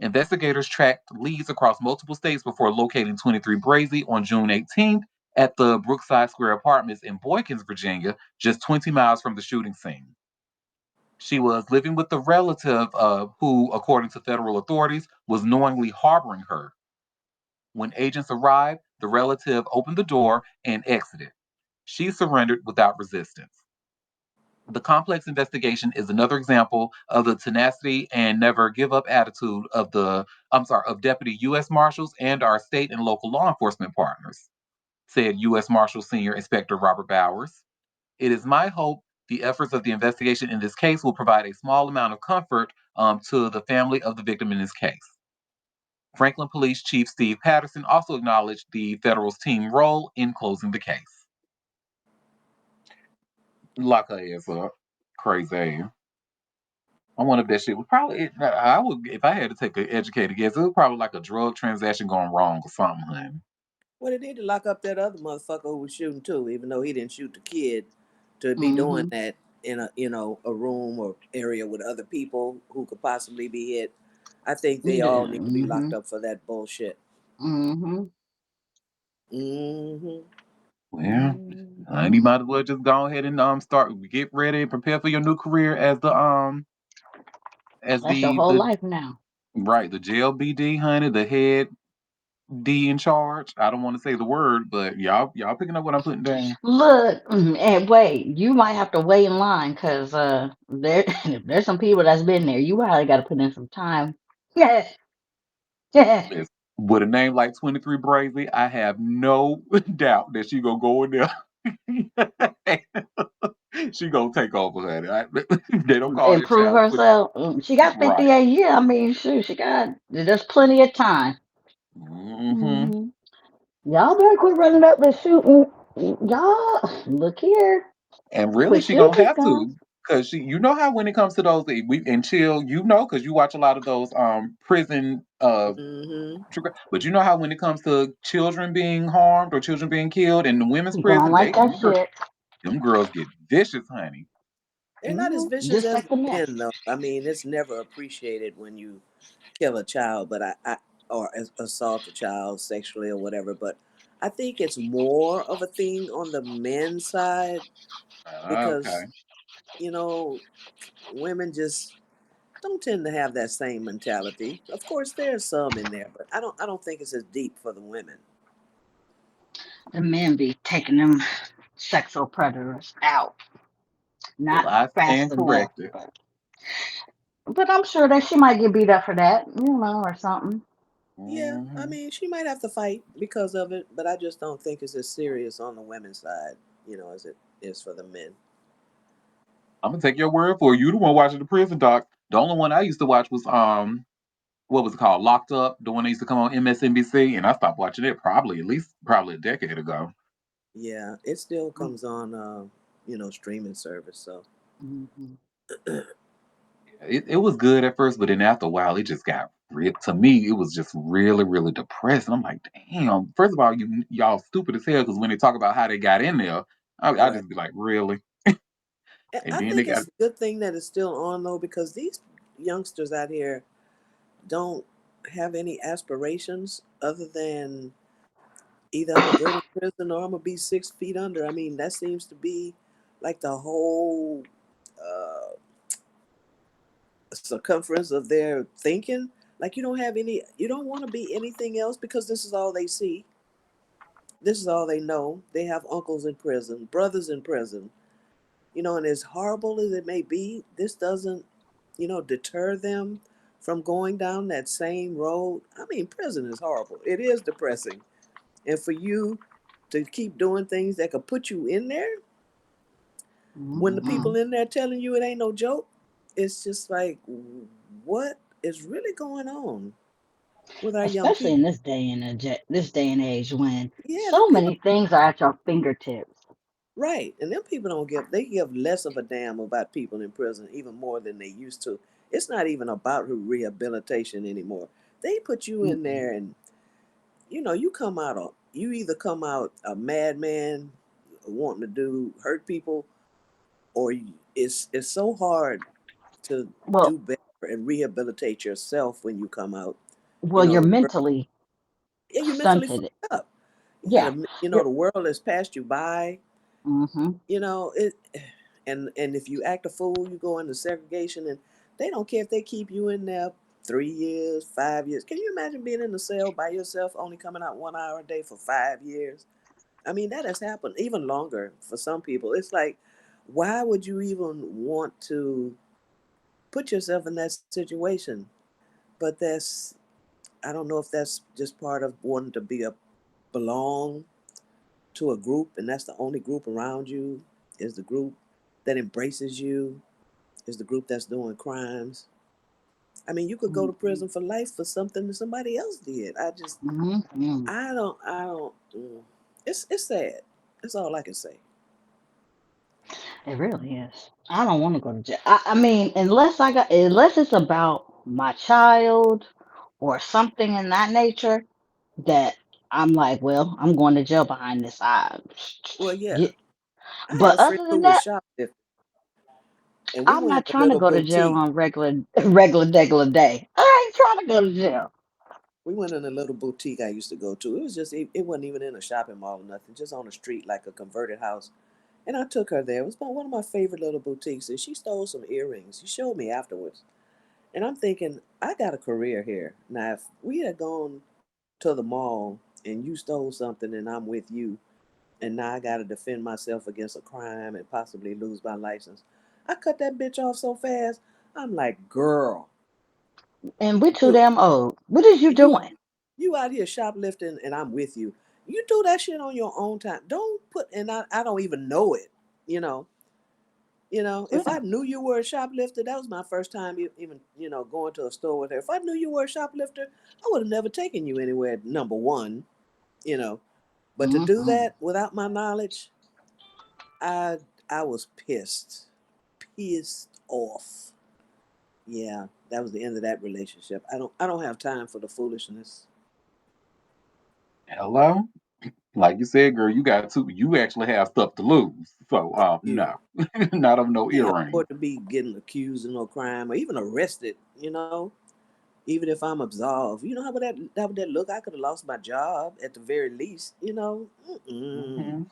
A: Investigators tracked leads across multiple states before locating 23 Brazy on June 18th at the Brookside Square Apartments in Boykins, Virginia, just 20 miles from the shooting scene. She was living with a relative who, according to federal authorities, was knowingly harboring her. When agents arrived, the relative opened the door and exited. She surrendered without resistance. The complex investigation is another example of the tenacity and never give up attitude of deputy U.S. Marshals and our state and local law enforcement partners, said U.S. Marshal Senior Inspector Robert Bowers. It is my hope the efforts of the investigation in this case will provide a small amount of comfort to the family of the victim in this case. Franklin Police Chief Steve Patterson also acknowledged the federal's team role in closing the case. Lock her ass up. Crazy. I wonder if that shit would probably. I would, if I had to take an educated guess, it was probably like a drug transaction going wrong or something, honey.
B: Well, they need to lock up that other motherfucker who was shooting too, even though he didn't shoot the kid, to be doing
E: Mm-hmm.
B: that in a room or area with other people who could possibly be hit. I think they
E: Yeah.
B: all need to be
E: Mm-hmm.
B: locked up for that bullshit.
E: Mm-hmm.
B: Hmm.
A: Well,
E: Mm-hmm.
A: honey, you might as well just go ahead and start get ready and prepare for your new career as
E: That's your whole
A: the
E: life now.
A: right, the JLBD, honey, the head D in charge. I don't want to say the word, but y'all picking up what I'm putting down.
E: Look, and wait, you might have to wait in line because there's some people that's been there. You probably got to put in some time. Yeah, yeah.
A: Listen, with a name like 23 Brazy, I have no doubt that she gonna go in there. She gonna take over, honey. They don't call that
E: Improve
A: child 20.
E: herself. She got
A: Right.
E: 58 years. I mean, shoot, she got there's plenty of time.
A: Hmm.
E: Hmm. Y'all better quit running up and shooting. Y'all, look here.
A: And really,
E: Quit
A: she gonna
E: shooting
A: have
E: stuff.
A: to, cause you know how when it comes to those we and chill, you know, cause you watch a lot of those prison
B: Hmm.
A: but you know how when it comes to children being harmed or children being killed in the women's
E: You don't
A: prison,
E: like that shit.
A: them girls get vicious, honey.
B: They're not as vicious
E: Just
B: as
E: like
B: the
E: the men.
B: men, though. I mean, it's never appreciated when you kill a child, but I or assault a child sexually or whatever. But I think it's more of a thing on the men's side
A: Okay.
B: because you know women just don't tend to have that same mentality. Of course, there's some in there, but I don't think it's as deep for the women.
E: The men be taking them sexual predators out.
A: Well,
E: Not
A: I
E: fast
A: stand
E: enough.
A: corrected.
E: But I'm sure that she might get beat up for that, or something.
B: Yeah, I
A: Hmm.
B: mean, she might have to fight because of it, but I just don't think it's as serious on the women's side, as it is for the men.
A: I'm gonna take your word for it. You the one watching the prison doc. The only one I used to watch was what was it called? Locked Up, the one that used to come on MSNBC, and I stopped watching it probably a decade ago.
B: Yeah, it still comes on, streaming service. So,
E: Mm-hmm.
A: It was good at first, but then after a while, it just got to me. It was just really, really depressing. I'm like, damn. First of all, y'all stupid as hell because when they talk about how they got in there, I
B: right.
A: just be like, really? And
B: I
A: then they
B: think
A: got
B: it's a good thing that it's still on though, because these youngsters out here don't have any aspirations other than either I'm gonna go to prison or I'm gonna be 6 feet under. I mean, that seems to be like the whole uh, circumference of their thinking. Like you don't want to be anything else because this is all they see. This is all they know. They have uncles in prison, brothers in prison. And as horrible as it may be, this doesn't, deter them from going down that same road. I mean, prison is horrible. It is depressing. And for you to keep doing things that could put you in there, when the
E: Mm-hmm.
B: people in there telling you it ain't no joke, it's just like, what is really going on with our young
E: Especially in
B: people?
E: this day and age when
B: Yeah, them
E: so
B: people.
E: many things are at your fingertips.
B: Right. And them people don't give, they give less of a damn about people in prison, even more than they used to. It's not even about rehabilitation anymore. They put you in
E: Mm-mm.
B: there and, you come out, you either come out a madman wanting to hurt people, or it's so hard to
E: Well,
B: do better and rehabilitate yourself when you come out.
E: you're
B: The world,
E: mentally
B: yeah, you mentally fucked
E: stunted.
B: up. Yeah,
E: Yeah, you're.
B: the world has passed you by.
E: Mm-hmm.
B: It, and if you act a fool, you go into segregation, and they don't care if they keep you in there 3 years, 5 years. Can you imagine being in a cell by yourself, only coming out 1 hour a day for 5 years? I mean, that has happened even longer for some people. It's like, why would you even want to put yourself in that situation? But I don't know if that's just part of wanting to belong to a group, and that's the only group around you, is the group that embraces you, is the group that's doing crimes. I mean, you could go to
E: Mm-hmm.
B: prison for life for something that somebody else did.
E: Mm-hmm.
B: I don't. It's sad. That's all I can say.
E: It really is. I don't want to go to jail. I mean, unless it's about my child or something in that nature, that I'm like, well, I'm going to jail behind this.
B: Well, yeah,
E: Yeah.
B: I had
E: But
B: a friend
E: other
B: who
E: than
B: was
E: that,
B: shoplifting, and we
E: I'm
B: went
E: not
B: in a
E: trying to
B: little
E: go to jail
B: boutique.
E: on regular day. I ain't trying to go to jail.
B: We went in a little boutique I used to go to. It was just, it wasn't even in a shopping mall or nothing, just on the street, like a converted house. And I took her there. It was one of my favorite little boutiques, and she stole some earrings. She showed me afterwards. And I'm thinking, I got a career here. Now, if we had gone to the mall and you stole something and I'm with you, and now I got to defend myself against a crime and possibly lose my license, I cut that bitch off so fast. I'm like, girl,
E: And we're too
B: you
E: damn old. What is you
B: you
E: doing?
B: you out here shoplifting and I'm with you. You do that shit on your own time. Don't put, and I don't even know it. You know, if I
E: Yeah.
B: knew you were a shoplifter, that was my first time even, going to a store with her. If I knew you were a shoplifter, I would have never taken you anywhere, number one, you know. But to do
E: Mm-hmm.
B: that without my knowledge, I I was pissed off. Yeah, that was the end of that relationship. I don't have time for the foolishness.
A: Hello? Like you said, girl, you actually have stuff to lose. So
B: You
A: no. Not of no
B: can't
A: earrings.
B: afford to be getting accused of no crime or even arrested, even if I'm absolved. How would that look? I could have lost my job at the very least. Mm-mm.
A: Hmm.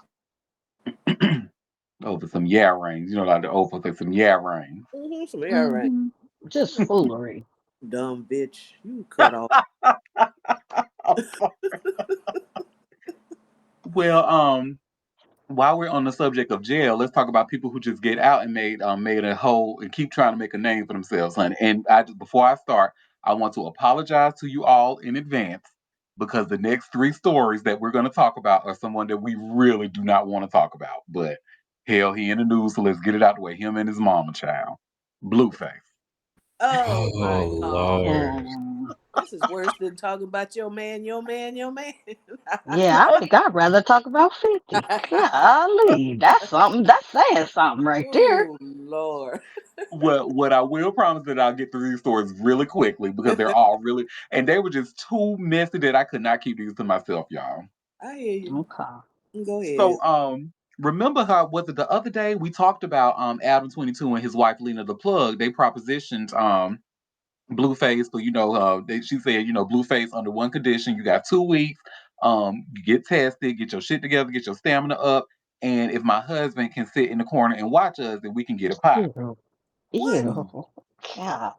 A: Over some yeah rings. Like the old folks say some yeah rings.
B: Some air right.
E: Mm-hmm. Just foolery.
B: Dumb bitch. You cut off.
A: Well, while we're on the subject of jail, let's talk about people who just get out and made a whole and keep trying to make a name for themselves, honey. And before I start, I want to apologize to you all in advance because the next three stories that we're going to talk about are someone that we really do not want to talk about. But hell, he in the news, so let's get it out the way. Him and his mama child, Blueface.
B: Oh
D: Oh
B: my God.
D: Lord.
E: Um,
B: This is worse than talking about your man, your man, your man.
E: yeah, I think I'd rather talk about 50. Golly, that's something. That's saying something right there.
B: Oh Lord.
A: Well, what I will promise that I'll get through these stories really quickly because they're all really, and they were just too messy that I could not keep these to myself, y'all.
B: I hear you.
E: Okay.
B: Go ahead.
A: So, remember how was it the other day we talked about Adam 22 and his wife Lena the Plug? They propositioned Blueface, so she said Blueface under one condition: you got 2 weeks, you get tested, get your shit together, get your stamina up, and if my husband can sit in the corner and watch us, then we can get a pot.
E: Ew.
B: What?
E: Ew.
A: Yeah,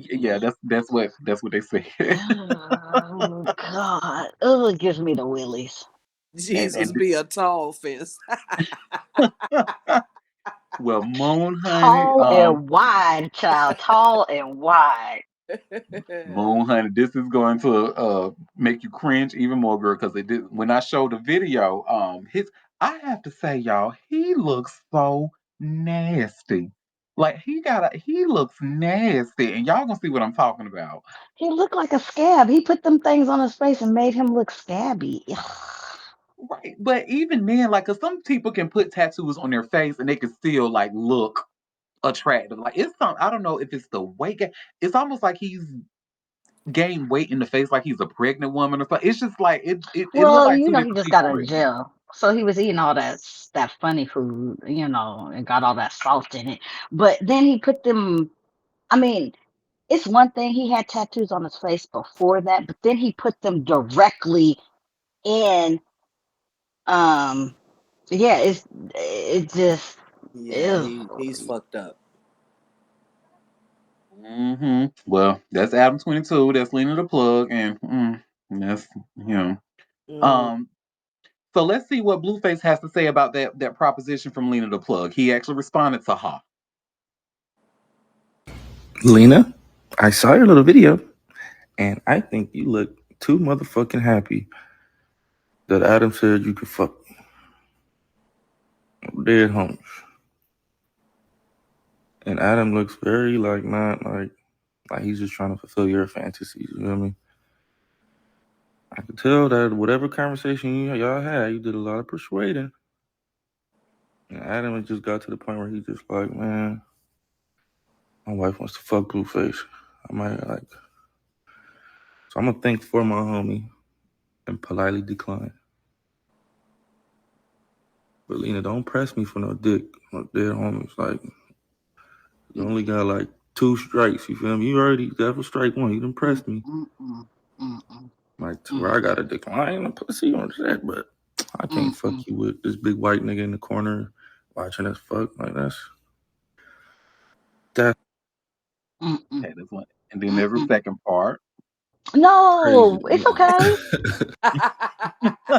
E: Golly.
A: that's what they said.
E: Oh God. Oh, it gives me the willies.
A: and
B: Jesus
A: and
B: be a tall fence.
A: Well, Moon Honey,
E: Tall and wide, child. Tall and wide.
A: Moon Honey, this is going to make you cringe even more, girl, because it did when I showed the video, his I have to say, y'all, he looks so nasty. Like he looks nasty, and y'all gonna see what I'm talking about.
E: He looked like a scab. He put them things on his face and made him look scabby.
A: Right. But even then, like, 'cause some people can put tattoos on their face and they can still like look attractive. Like it's some I don't know if it's the weight it's almost like he's gained weight in the face like he's a pregnant woman or something. It's just like it looked
E: Well,
A: like two
E: he
A: different
E: just got
A: people
E: out of
A: really.
E: jail. So he was eating all that funny food, and got all that salt in it. But then he put them. I mean, it's one thing he had tattoos on his face before that, but then he put them directly in. Um, yeah, it just
B: Yeah,
E: is.
B: he's fucked up.
A: Well, that's Adam 22. That's Lena the Plug, and that's him.
B: Mm.
A: Um, so let's see what Blueface has to say about that proposition from Lena the Plug. He actually responded to her.
H: Lena, I saw your little video, and I think you look too motherfucking happy that Adam said you could fuck dead homies. And Adam looks very like not like he's just trying to fulfill your fantasies. You know what I mean? I could tell that whatever conversation y'all had, you did a lot of persuading. And Adam just got to the point where he just like, man, my wife wants to fuck Blueface. I might like, so I'm gonna think for my homie and politely decline. But Lena, don't press me for no dick, no dead homies. Like, you only got like 2 strikes. You feel me? You already got for strike one. You done
E: Mm,
H: pressed me.
E: mm, mm, mm, mm,
H: Like, to
E: mm,
H: where I gotta decline the pussy on that, but I can't
E: mm,
H: fuck
E: mm,
H: you with this big white nigga in the corner watching us fuck. Like, that's
E: mm, mm,
A: Okay, this one, and then
E: mm,
A: there's a
E: mm.
A: second part.
H: crazy
E: No,
H: to
E: it's
H: me.
E: okay.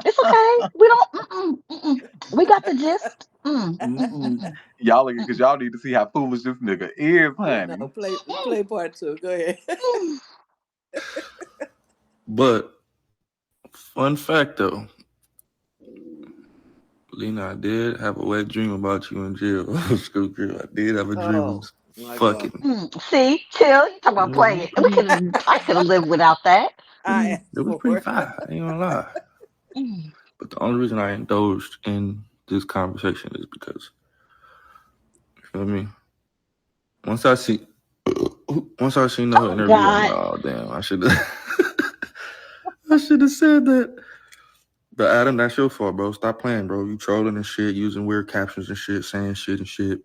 E: It's okay. We don't. We got the gist.
A: Mm-mm. Y'all, because y'all need to see how foolish this nigga is, honey.
B: No, play part two. Go ahead.
H: But fun fact though, Lena, I did have a wet dream about you in jail. School girl, I did have a dream of
B: Oh
H: us
B: my God.
H: fucking.
E: See, chill. You talk about playing.
H: Mhm.
E: I could have lived without that.
B: I asked
H: It was
B: for
H: pretty
B: it.
H: fire. I ain't gonna lie.
E: Mm,
H: But the only reason I indulged in this conversation is because, you feel me? Once I see, once I seen the
E: Oh
H: interview, I'm
E: God.
H: like, oh damn, I should have, I should have said that. But Adam, that's your fault, bro. Stop playing, bro. You trolling and shit, using weird captions and shit, saying shit and shit.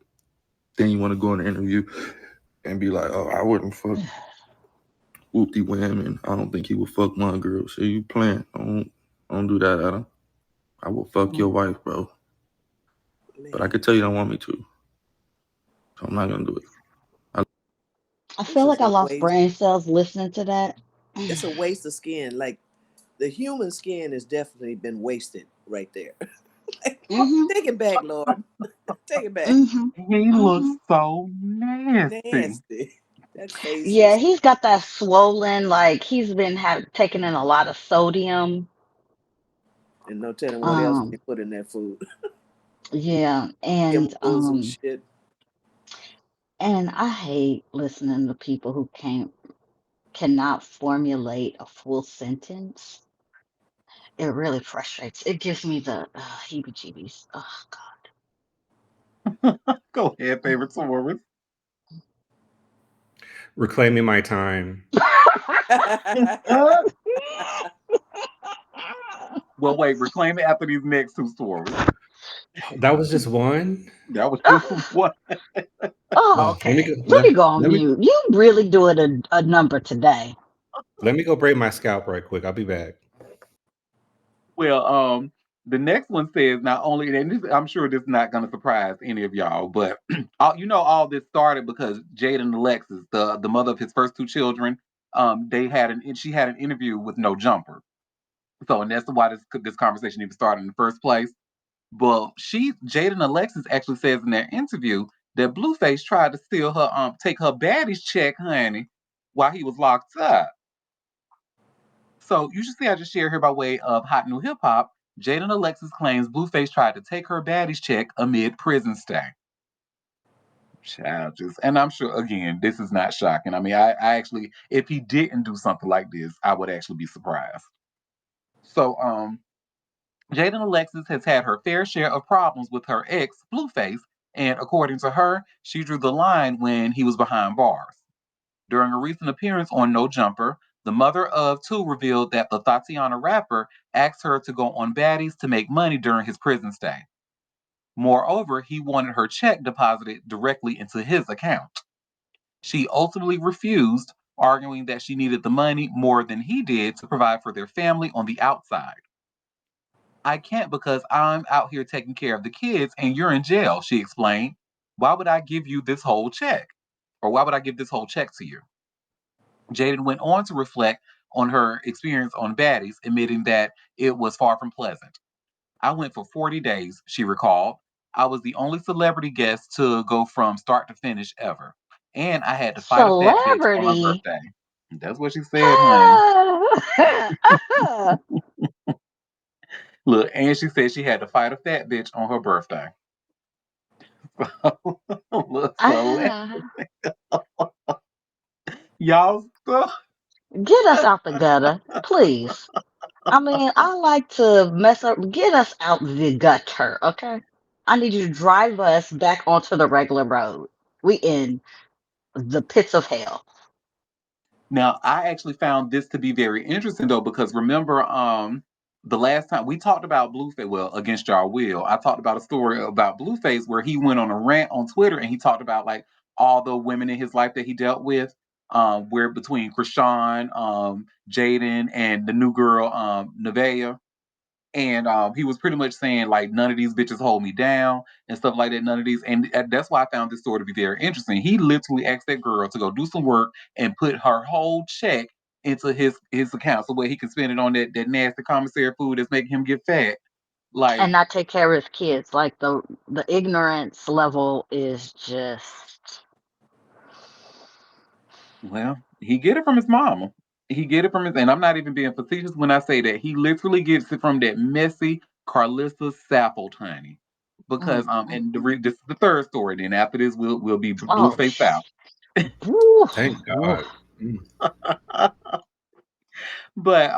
H: Then you want to go in the interview and be like, oh, I wouldn't fuck whoopty wham, and I don't think he would fuck my girl. So you playing? Don't do that, Adam. I will fuck your wife, bro. But I
B: Man,
H: could tell you don't want me to, so I'm not gonna do it.
E: I
B: this
E: feel
B: is
E: like I
B: a
E: lost
B: waste.
E: brain cells listening to that.
B: It's a waste of skin. Like the human skin has definitely been wasted right there.
E: Mhm.
B: Take it back, Lord. Take it back.
E: Mhm.
A: He looks
E: Mhm.
A: so nasty.
B: Nasty. That face
E: Yeah,
B: is.
E: he's got that swollen. Like he's been taking in a lot of sodium.
B: And no telling what else they
E: Um.
B: put in that food.
E: Yeah,
B: Chemicals and shit.
E: and I hate listening to people who cannot formulate a full sentence. It really frustrates. It gives me the heebie-jeebies. Oh
A: Go ahead, favorite Taurus.
D: Reclaiming my time.
E: God.
A: Well, wait, reclaim it after these next two stories.
D: That was just one.
A: That was just what.
E: Oh,
D: Oh, let me
E: okay.
D: go.
E: Let me go on
D: Let me
E: mute. You really doing a number today.
D: let me go braid my scalp right quick. I'll be back.
A: Well, the next one says not only, and I'm sure this is not going to surprise any of y'all, but all this started because Jade and Alexis, the mother of his first two children, she had an interview with No Jumper. So, and that's why this conversation even started in the first place. Well, Jada and Alexis actually says in their interview that Blueface tried to steal her take her baddie's check, honey, while he was locked up. So you should see I just shared here by way of hot new hip hop. Jada and Alexis claims Blueface tried to take her baddie's check amid prison stay. Child, just and I'm sure again, this is not shocking. I mean, I actually, if he didn't do something like this, I would actually be surprised. So, Jada Alexis has had her fair share of problems with her ex, Blueface, and according to her, she drew the line when he was behind bars. During a recent appearance on No Jumper, the mother of two revealed that the Tatiana rapper asked her to go on baddies to make money during his prison stay. Moreover, he wanted her check deposited directly into his account. She ultimately refused, arguing that she needed the money more than he did to provide for their family on the outside. I can't because I'm out here taking care of the kids and you're in jail, she explained. Why would I give you this whole check? Or why would I give this whole check to you? Jaden went on to reflect on her experience on Baddies, admitting that it was far from pleasant. I went for 40 days, she recalled. I was the only celebrity guest to go from start to finish ever. And I had to fight a fat bitch on my
E: Celebrity.
A: birthday. That's what she said, honey. Look, and she said she had to fight a fat bitch on her birthday. Look, celebrity. Y'all so
E: Get us out the gutter, please. I mean, I like to mess up. Get us out the gutter, okay? I need you to drive us back onto the regular road. We in the pits of hell.
A: Now, I actually found this to be very interesting though, because remember, the last time we talked about Blueface, well, against y'all will, I talked about a story about Blueface where he went on a rant on Twitter and he talked about like all the women in his life that he dealt with, where between Krishan, Jaden, and the new girl, Nevaeh. And he was pretty much saying like none of these bitches hold me down and stuff like that. None of these, and that's why I found this story to be very interesting. He literally asked that girl to go do some work and put her whole check into his account so where he can spend it on that nasty commissary food that's making him get fat.
E: And
A: Like,
E: not take care of his kids. Like the ignorance level is just
A: well, he get it from his mama. He get it from his, and I'm not even being facetious when I say that he literally gets it from that messy Carlissa Sapple, honey. Because and this is the third story. Then after this, we'll be
E: oh
A: Blueface South.
E: woo,
D: Thank
E: woo.
D: God. Mm.
A: But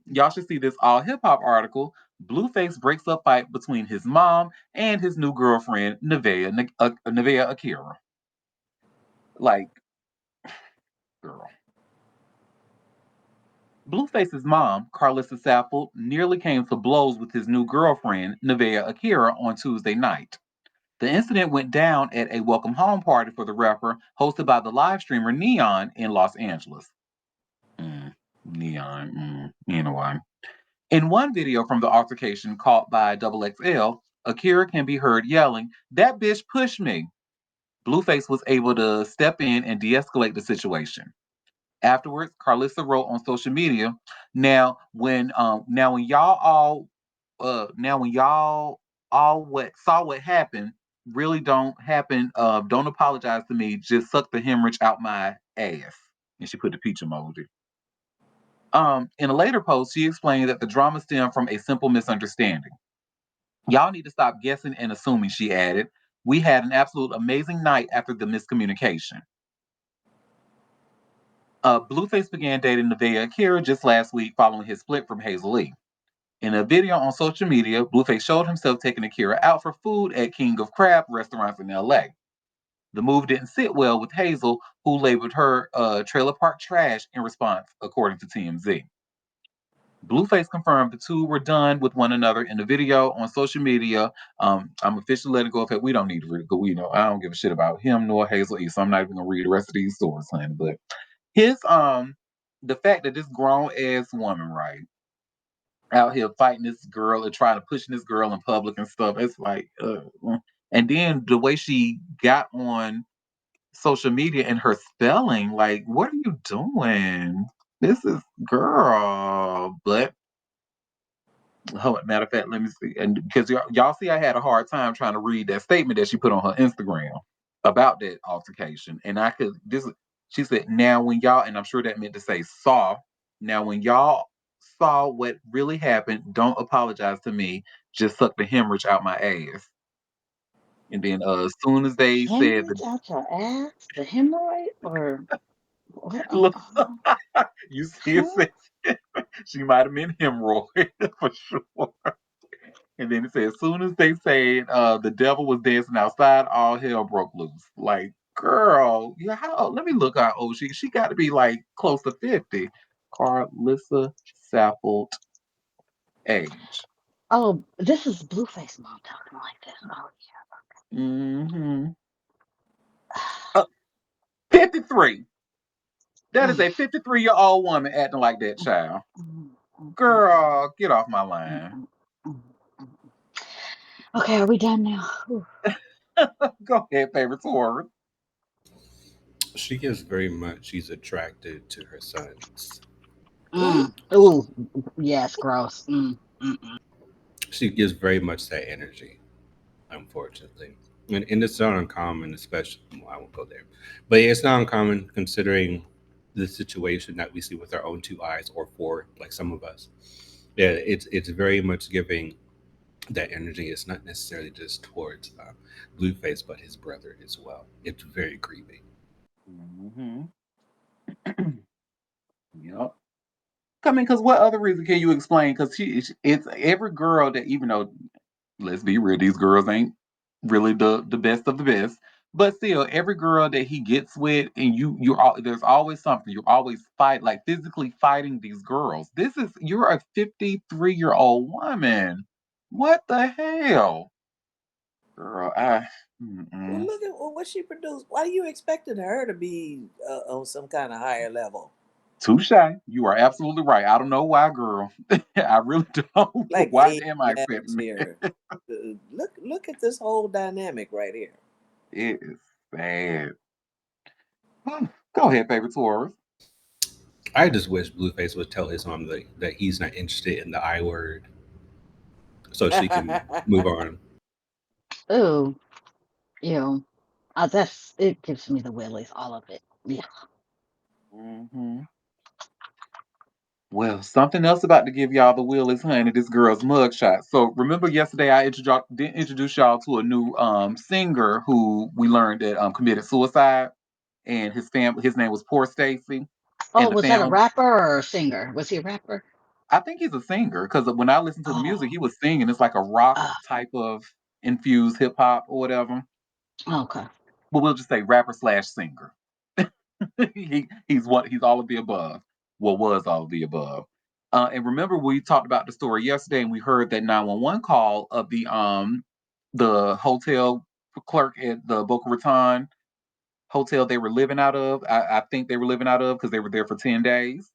A: y'all should see this all hip hop article. Blueface breaks up fight between his mom and his new girlfriend, Nevaeh Akira. Like, girl. Blueface's mom, Carlissa Saffold, nearly came to blows with his new girlfriend, Nevaeh Akira, on Tuesday night. The incident went down at a welcome home party for the rapper hosted by the live streamer Neon in Los Angeles. Neon, anyway. In one video from the altercation caught by Double XL, Akira can be heard yelling, "That bitch pushed me." Blueface was able to step in and de escalate the situation. Afterwards, Carlissa wrote on social media, "Now when y'all all what saw what happened, really don't happen, don't apologize to me, just suck the hemorrhage out my ass." And she put the peach emoji. In a later post, she explained that the drama stemmed from a simple misunderstanding. Y'all need to stop guessing and assuming, she added. We had an absolute amazing night after the miscommunication. Blueface began dating Nevaeh Akira just last week following his split from Hazel Lee. In a video on social media, Blueface showed himself taking Akira out for food at King of Crab restaurants in LA. The move didn't sit well with Hazel, who labeled her trailer park trash in response, according to TMZ. Blueface confirmed the two were done with one another in the video on social media. I'm officially letting go of it. We don't need to read it. I don't give a shit about him nor Hazel E. So I'm not even gonna read the rest of these stories, honey. But his the fact that this grown ass woman, right, out here fighting this girl and trying to push this girl in public and stuff, it's like, and then the way she got on social media and her spelling, like, what are you doing? This is girl, but Matter of fact, let me see. And because y'all see, I had a hard time trying to read that statement that she put on her Instagram about that altercation. And I could, this, she said, now when y'all, and I'm sure that meant to say saw, now when y'all saw what really happened, don't apologize to me. Just suck the hemorrhage out my ass. And then as soon as they said,
E: Hemorrhage out your ass? The hemorrhoid? Or what?
A: look, you see it,
E: Huh?
A: she might have meant hemorrhoid for sure. And then it said, as soon as they said the devil was dancing outside, all hell broke loose. Like, girl, yeah, how let me look how old she got to be like close to 50. Carlissa Saffold age.
E: Oh, this is Blueface mom talking like this. Oh,
A: Mm-hmm.
E: yeah.
A: 53. That is
E: Mm,
A: a 53-year-old woman acting like that
E: mm,
A: child.
E: mm, mm, mm,
A: Girl, get off my
E: mm,
A: line.
E: mm, mm, mm. Okay, are we done now? Whew.
A: Go ahead, favorite Taurus.
D: She gives very much. She's attracted to her sons.
B: Mm.
E: Ooh, yes, gross.
D: She gives very much that energy, unfortunately. And it's not uncommon, especially, well, I won't go there, but it's not uncommon considering the situation that we see with our own two eyes or four, like some of us. Yeah, it's very much giving that energy. It's not necessarily just towards Blueface, but his brother as well. It's very creepy.
A: Mm-hmm. Yep. I mean, because what other reason can you explain? Because it's every girl that, even though, let's be real, these girls ain't really the best of the best, but still, every girl that he gets with, and there's always something. You're always like physically fighting these girls. You're a 53-year-old woman. What the hell, girl?
B: Well,
A: Mm-mm.
B: look at what she produced. Why you expected her to be on some kind of higher level?
A: Touche. You are absolutely right. I don't know why, girl. I really don't.
B: Like
A: Why
B: age
A: am I
B: matters
A: accepting it?
B: here. Look at this whole dynamic right here.
A: It is sad. Go ahead, favorite Taurus.
D: I just wish Blueface would tell his mom that he's not interested in the I word, so she can move on.
E: Ooh, ew. That's it. Gives me the willies, all of it. Yeah.
A: Hmm. Well, something else about to give y'all the will is honey, this girl's mugshot. So remember yesterday I did introduce y'all to a new singer who we learned that committed suicide, and his name was Poor Stacy,
E: Oh,
A: and the
E: was that a
A: family.
E: rapper or a singer? Was he a rapper?
A: I think he's a singer because when I listen to the music,
E: Oh,
A: he was singing. It's like a rock
E: uh,
A: type of infused hip hop or whatever.
E: okay.
A: But we'll just say rapper slash singer. He's all of the above. Well, was all of the above. And remember, we talked about the story yesterday, and we heard that 911 call of the hotel clerk at the Boca Raton hotel they were living out of. I think they were living out of because they were there for 10 days.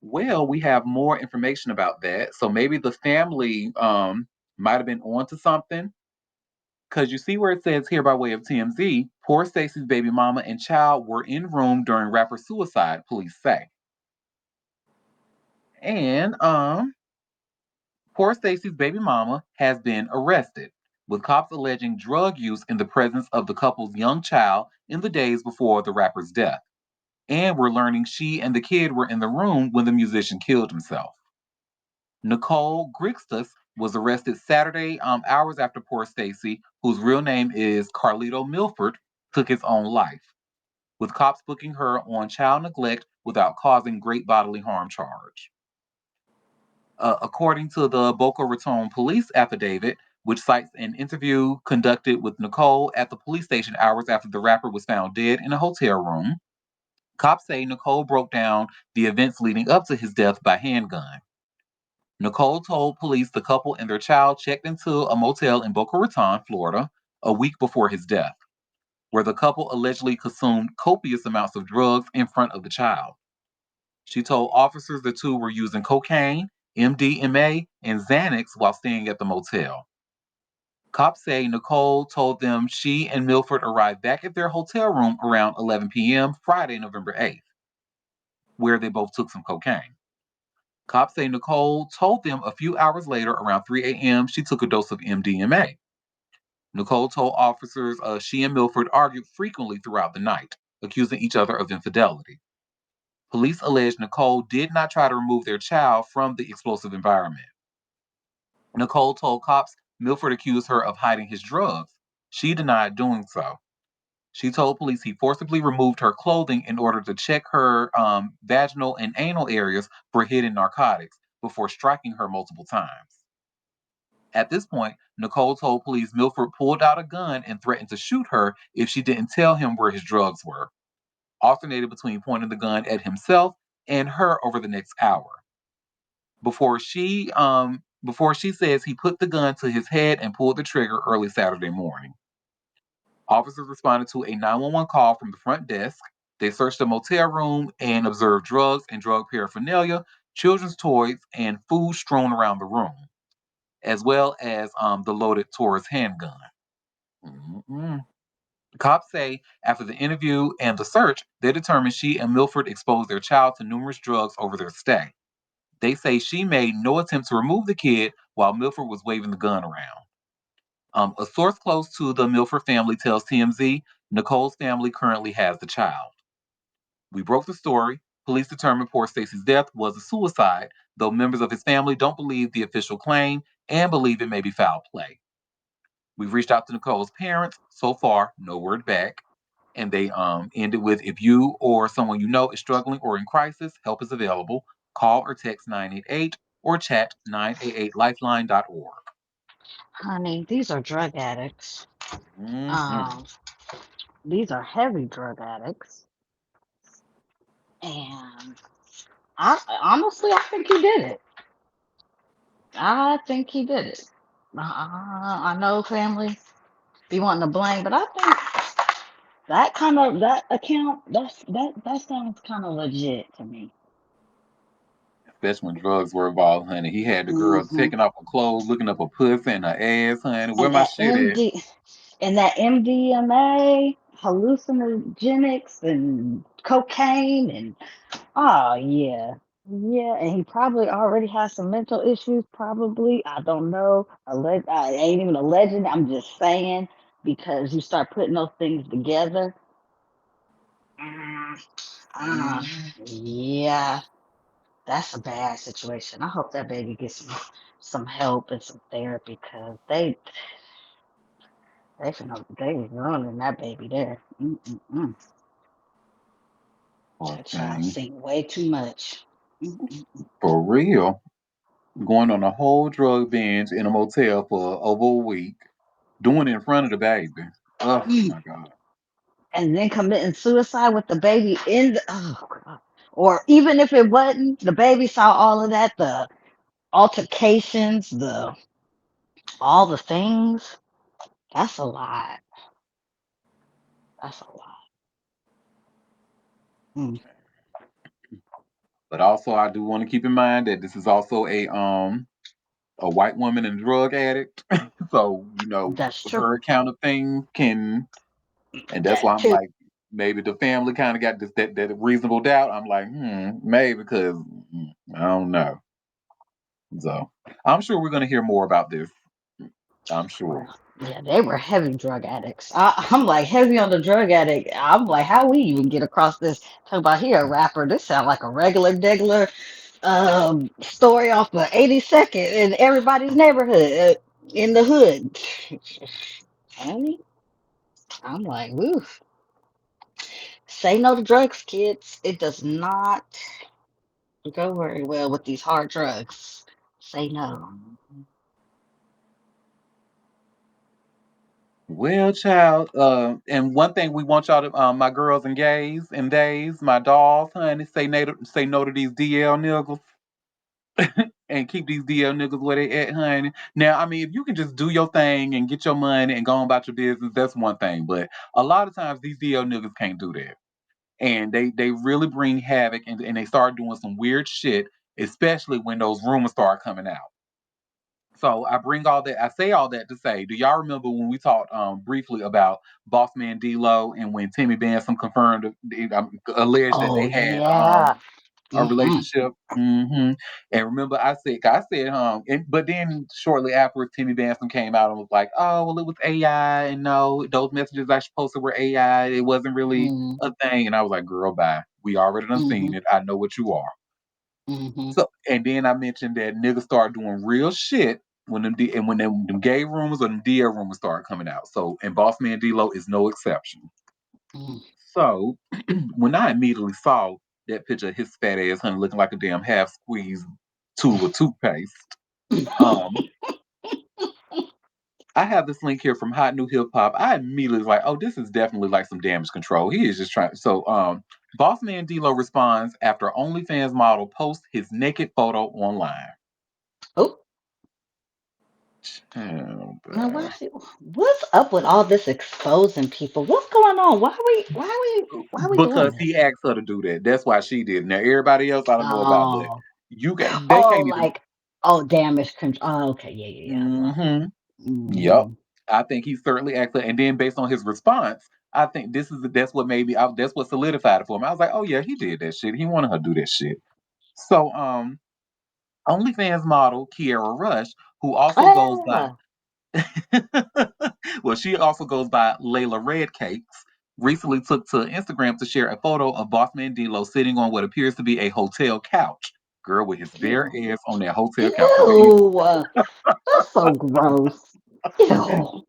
A: Well, we have more information about that, so maybe the family might have been onto something. Because you see where it says here by way of TMZ, poor Stacy's baby mama and child were in room during rapper suicide, police say. And poor Stacy's baby mama has been arrested, with cops alleging drug use in the presence of the couple's young child in the days before the rapper's death. And we're learning she and the kid were in the room when the musician killed himself. Nicole Grixtus was arrested Saturday, hours after poor Stacy, whose real name is Carlito Milford, took his own life, with cops booking her on child neglect without causing great bodily harm charge. According to the Boca Raton police affidavit, which cites an interview conducted with Nicole at the police station hours after the rapper was found dead in a hotel room, cops say Nicole broke down the events leading up to his death by handgun. Nicole told police the couple and their child checked into a motel in Boca Raton, Florida, a week before his death, where the couple allegedly consumed copious amounts of drugs in front of the child. She told officers the two were using cocaine, MDMA, and Xanax while staying at the motel. Cops say Nicole told them she and Milford arrived back at their hotel room around 11 p.m. Friday, November 8th, where they both took some cocaine. Cops say Nicole told them a few hours later, around 3 a.m., she took a dose of MDMA. Nicole told officers she and Milford argued frequently throughout the night, accusing each other of infidelity. Police allege Nicole did not try to remove their child from the explosive environment. Nicole told cops Milford accused her of hiding his drugs. She denied doing so. She told police he forcibly removed her clothing in order to check her vaginal and anal areas for hidden narcotics before striking her multiple times. At this point, Nicole told police Milford pulled out a gun and threatened to shoot her if she didn't tell him where his drugs were, alternated between pointing the gun at himself and her over the next hour. Before she says he put the gun to his head and pulled the trigger early Saturday morning. Officers responded to a 911 call from the front desk. They searched the motel room and observed drugs and drug paraphernalia, children's toys, and food strewn around the room, as well as the loaded Taurus handgun. Mm-mm. Cops say after the interview and the search, they determined she and Milford exposed their child to numerous drugs over their stay. They say she made no attempt to remove the kid while Milford was waving the gun around. A source close to the Milford family tells TMZ Nicole's family currently has the child. We broke the story. Police determined poor Stacy's death was a suicide, though members of his family don't believe the official claim and believe it may be foul play. We've reached out to Nicole's parents. So far, no word back. And they ended with if you or someone you know is struggling or in crisis, help is available. Call or text 988 or chat 988lifeline.org.
E: Honey, these are drug addicts.
A: Mm-hmm.
E: Um, these are heavy drug addicts. And I honestly, I think he did it. I think he did it. I know family be wanting to blame, but I think that account that sounds kind of legit to me.
A: Especially when drugs were involved, honey. He had the girl
E: Hmm.
A: taking off her clothes, looking up her pussy and her ass, honey. Where
E: And
A: my
E: that
A: shit at?
E: MD and that MDMA, hallucinogenics, and cocaine, and oh yeah, yeah. And he probably already has some mental issues. Probably, I don't know. I ain't even alleging. I'm just saying because you start putting those things together. Mm,
A: Mm,
E: yeah, that's a bad situation. I hope that baby gets some help and some therapy because they was running that baby there. Mm-mm-mm.
A: poor
E: That child
A: thing.
E: seen way too much. Mm-mm.
A: For real. Going on a whole drug binge in a motel for over a week, doing it in front of the baby. Oh
E: Mm.
A: my God.
E: And then committing suicide with the baby in the oh God. Or even if it wasn't, the baby saw all of that, the altercations, the all the things. That's a lot. That's a lot. Mm.
A: But also I do want to keep in mind that this is also a white woman and drug addict. So,
E: That's true.
A: her account of things can, and that's
E: That
A: why I'm
E: too.
A: like, maybe the family kind of got that reasonable doubt. I'm like, maybe because I don't know. So I'm sure we're gonna hear more about this. I'm sure.
E: Well, yeah, they were heavy drug addicts. I'm like heavy on the drug addict. I'm like, how we even get across this? Talk about here a rapper. This sound like a regular degular story off of 82nd in everybody's neighborhood in the hood. Honey, I'm like, oof. Say no to drugs, kids. It does not go very well with these hard drugs. Say no.
A: Well, child, and one thing we want y'all to, my girls and gays and days, my dolls, honey, say no to these DL niggas and keep these DL niggas where they at, honey. Now, I mean, if you can just do your thing and get your money and go on about your business, that's one thing. But a lot of times these DL niggas can't do that, and they really bring havoc and they start doing some weird shit, especially when those rumors start coming out. So I say all that to say, do y'all remember when we talked briefly about Boss Man D-Lo and when Timmy Benson confirmed, alleged that
E: Oh
A: they had
E: yeah.
A: a
E: Mm-hmm.
A: relationship. And remember, but then shortly afterwards, Timmy Bansom came out and was like, "Oh, well, it was AI, and no, those messages I posted were AI. It wasn't really
E: Mm-hmm.
A: a thing." And I was like, "Girl, bye. We already done
E: Mm-hmm.
A: seen it. I know what you are."
E: Mm-hmm.
A: So, and then I mentioned that niggas started doing real shit when them gay rumors or them DL rumors started coming out. So, and Boss Man D-Lo is no exception. So, when I immediately saw that picture of his fat ass honey looking like a damn half squeezed tube of toothpaste, um, I have this link here from Hot New Hip Hop. I immediately was like, oh, this is definitely like some damage control. He is just trying. So, Boss Man D-Lo responds after OnlyFans model posts his naked photo online.
E: Oh,
A: Oh,
E: now
A: boy.
E: what's up with all this exposing people? What's going on? Why are we doing
A: Because
E: this?
A: he asked her to do that. That's why she did. Now everybody else I don't know about, but
E: Oh,
A: they
E: oh,
A: can't even.
E: like, oh, damage control. Oh, okay, yeah, yeah, yeah. No.
A: Hmm. Yep.
E: Mm-hmm.
A: I think he certainly asked her, and then based on his response, I think that's what that's what solidified it for him. I was like, oh yeah, he did that shit. He wanted her to do that shit. So OnlyFans model Kiara Rush, who also goes by
E: Ah,
A: well, she also goes by Layla Red Cakes, recently took to Instagram to share a photo of Bossman D-Lo sitting on what appears to be a hotel couch. Girl with his bare
E: ew,
A: ass on that hotel couch.
E: ew. That's so gross. Ew.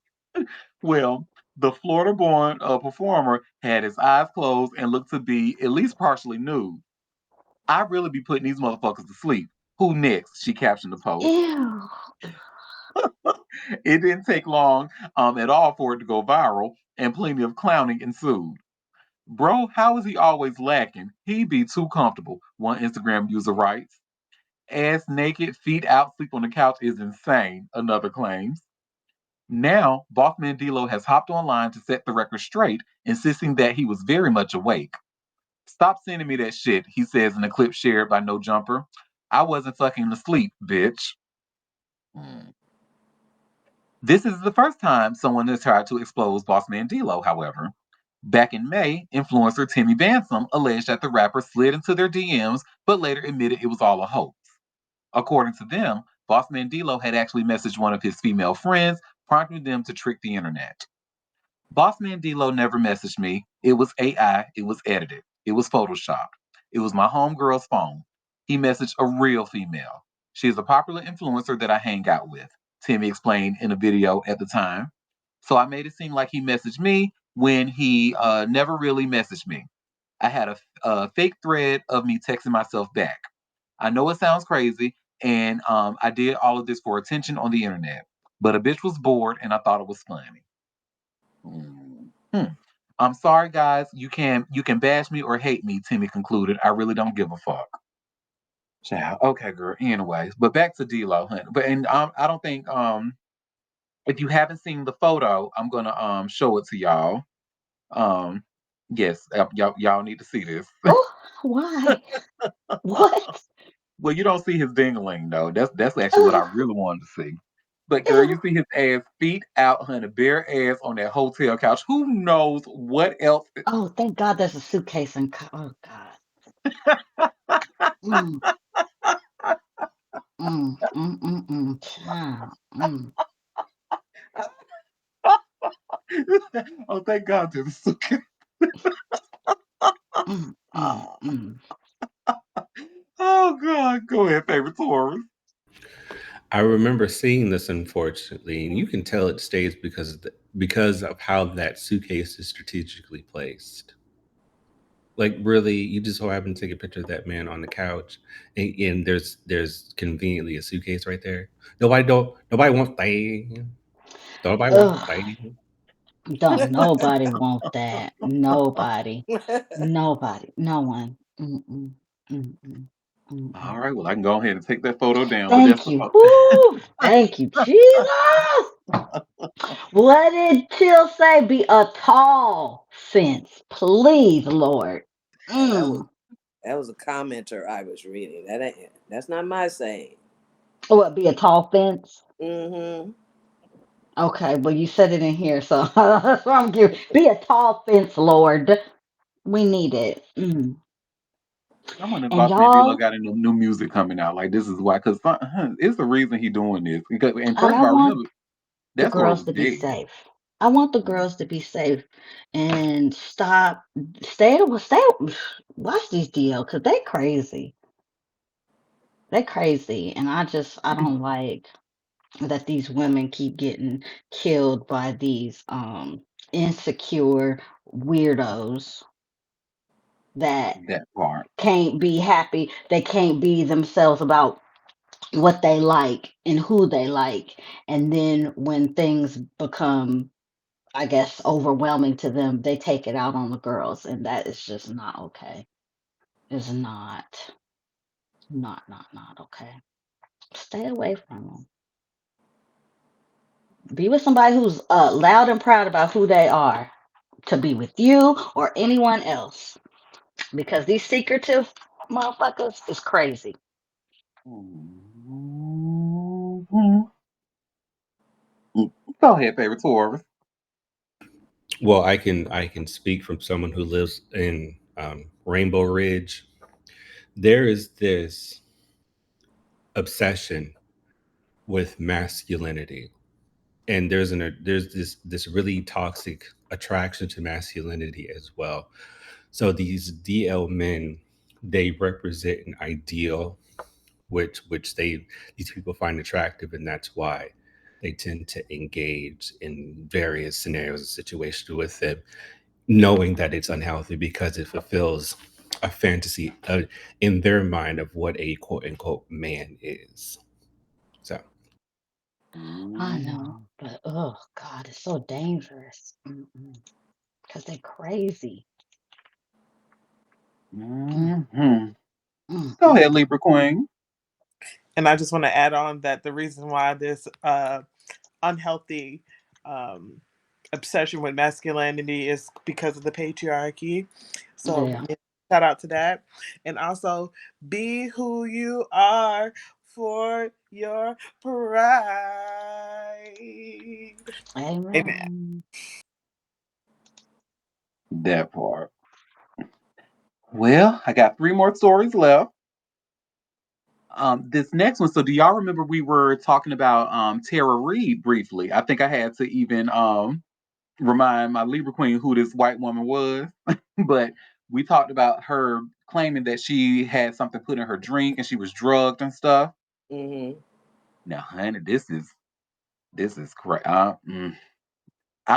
A: Well, the Florida-born performer had his eyes closed and looked to be at least partially nude. I really be putting these motherfuckers to sleep. Who next? She captioned the post.
E: Ew.
A: It didn't take long at all for it to go viral, and plenty of clowning ensued. Bro, how is he always lacking? He be too comfortable, one Instagram user writes. Ass naked, feet out, sleep on the couch is insane, another claims. Now, Bossman Dilo has hopped online to set the record straight, insisting that he was very much awake. Stop sending me that shit, he says in a clip shared by No Jumper. I wasn't fucking asleep, bitch. Mm. This is the first time someone has tried to expose Bossman Dilo, however. Back in May, influencer Timmy Bansom alleged that the rapper slid into their DMs, but later admitted it was all a hoax. According to them, Bossman Dilo had actually messaged one of his female friends, prompting them to trick the internet. Bossman D-Lo never messaged me. It was AI. It was edited. It was photoshopped. It was my homegirl's phone. He messaged a real female. She is a popular influencer that I hang out with, Timmy explained in a video at the time. So I made it seem like he messaged me when he never really messaged me. I had a fake thread of me texting myself back. I know it sounds crazy, and I did all of this for attention on the internet. But a bitch was bored, and I thought it was funny. Mm. Hmm. I'm sorry, guys. You can bash me or hate me. Timmy concluded. I really don't give a fuck. Child. Okay, girl. Anyways, but back to D-Lo, honey. But and I don't think if you haven't seen the photo, I'm gonna show it to y'all. Um, yes, y'all need to see this.
E: Oh, why? What?
A: Well, you don't see his dingling though. That's actually what I
E: Ugh,
A: really wanted to see. But girl, you
E: ew.
A: see his ass feet out, honey, bare ass on that hotel couch. Who knows what else?
E: Oh, thank God there's a suitcase and oh God. Mm, Child.
A: Oh, thank God this is okay.
E: Mm, mm, mm.
A: Oh God, go ahead, favorite Taurus.
D: I remember seeing this, unfortunately, and you can tell it stays because of how that suitcase is strategically placed. Like, really, you just so happen to take a picture of that man on the couch, and there's conveniently a suitcase right there. Nobody wants that. Nobody wants
E: Ugh,
D: that.
E: don't nobody want that. Nobody. Nobody. No one. Mm-mm, mm-mm,
A: All
E: mm-mm.
A: right, well, I can go ahead and take that photo down, but that's
E: Thank
A: the
E: you.
A: photo.
E: Woo! Thank you, Jesus. What did Till say? Be a tall fence, please, Lord.
B: That was
E: Mm.
B: a commenter I was reading. That's not my saying.
E: What? Be a tall fence?
B: Mm-hmm.
E: Okay, well, you said it in here, so that's what I'm giving. Be a tall fence, Lord. We need it. Mm.
A: I wonder if
E: And
A: Boss Man D-Lo
E: y'all,
A: got any new music coming out. Like this is why, because it's the reason he doing this. Because, and
E: and
A: first
E: I
A: of all,
E: want
A: remember
E: the
A: that story
E: girls
A: was
E: to be
A: dead.
E: safe. I want the
A: Mm.
E: girls to be safe and stop. Stay. Watch these DL because they crazy. They crazy, and I don't like that these women keep getting killed by these insecure weirdos that
A: That part.
E: can't be happy. They can't be themselves about what they like and who they like. And then when things become, I guess, overwhelming to them, they take it out on the girls. And that is just not okay. It's not okay. Stay away from them. Be with somebody who's loud and proud about who they are to be with you or anyone else. Because these secretive motherfuckers is crazy.
A: Mhm. Go ahead, favorite Taurus.
D: Well, I can speak from someone who lives in Rainbow Ridge. There is this obsession with masculinity, and there's this really toxic attraction to masculinity as well. So these DL men, they represent an ideal which these people find attractive, and that's why they tend to engage in various scenarios and situations with it, knowing that it's unhealthy because it fulfills a fantasy in their mind of what a quote unquote man is. So
E: I know,
A: Mhm.
E: but oh God, it's so dangerous. Because they're crazy.
A: Mhm. Go ahead,
E: Mm.
A: Libra Queen.
C: And I just want to add on that the reason why this unhealthy um, obsession with masculinity is because of the patriarchy. So
E: Yeah,
C: yeah, shout out to that. And also be who you are for your pride. Amen.
E: amen.
A: That part. Well, I got three more stories left. This next one. So, do y'all remember we were talking about Tara Reid briefly? I think I had to even remind my Libra Queen who this white woman was, but we talked about her claiming that she had something put in her drink and she was drugged and stuff.
B: Mm-hmm.
A: Now, honey, this is correct. I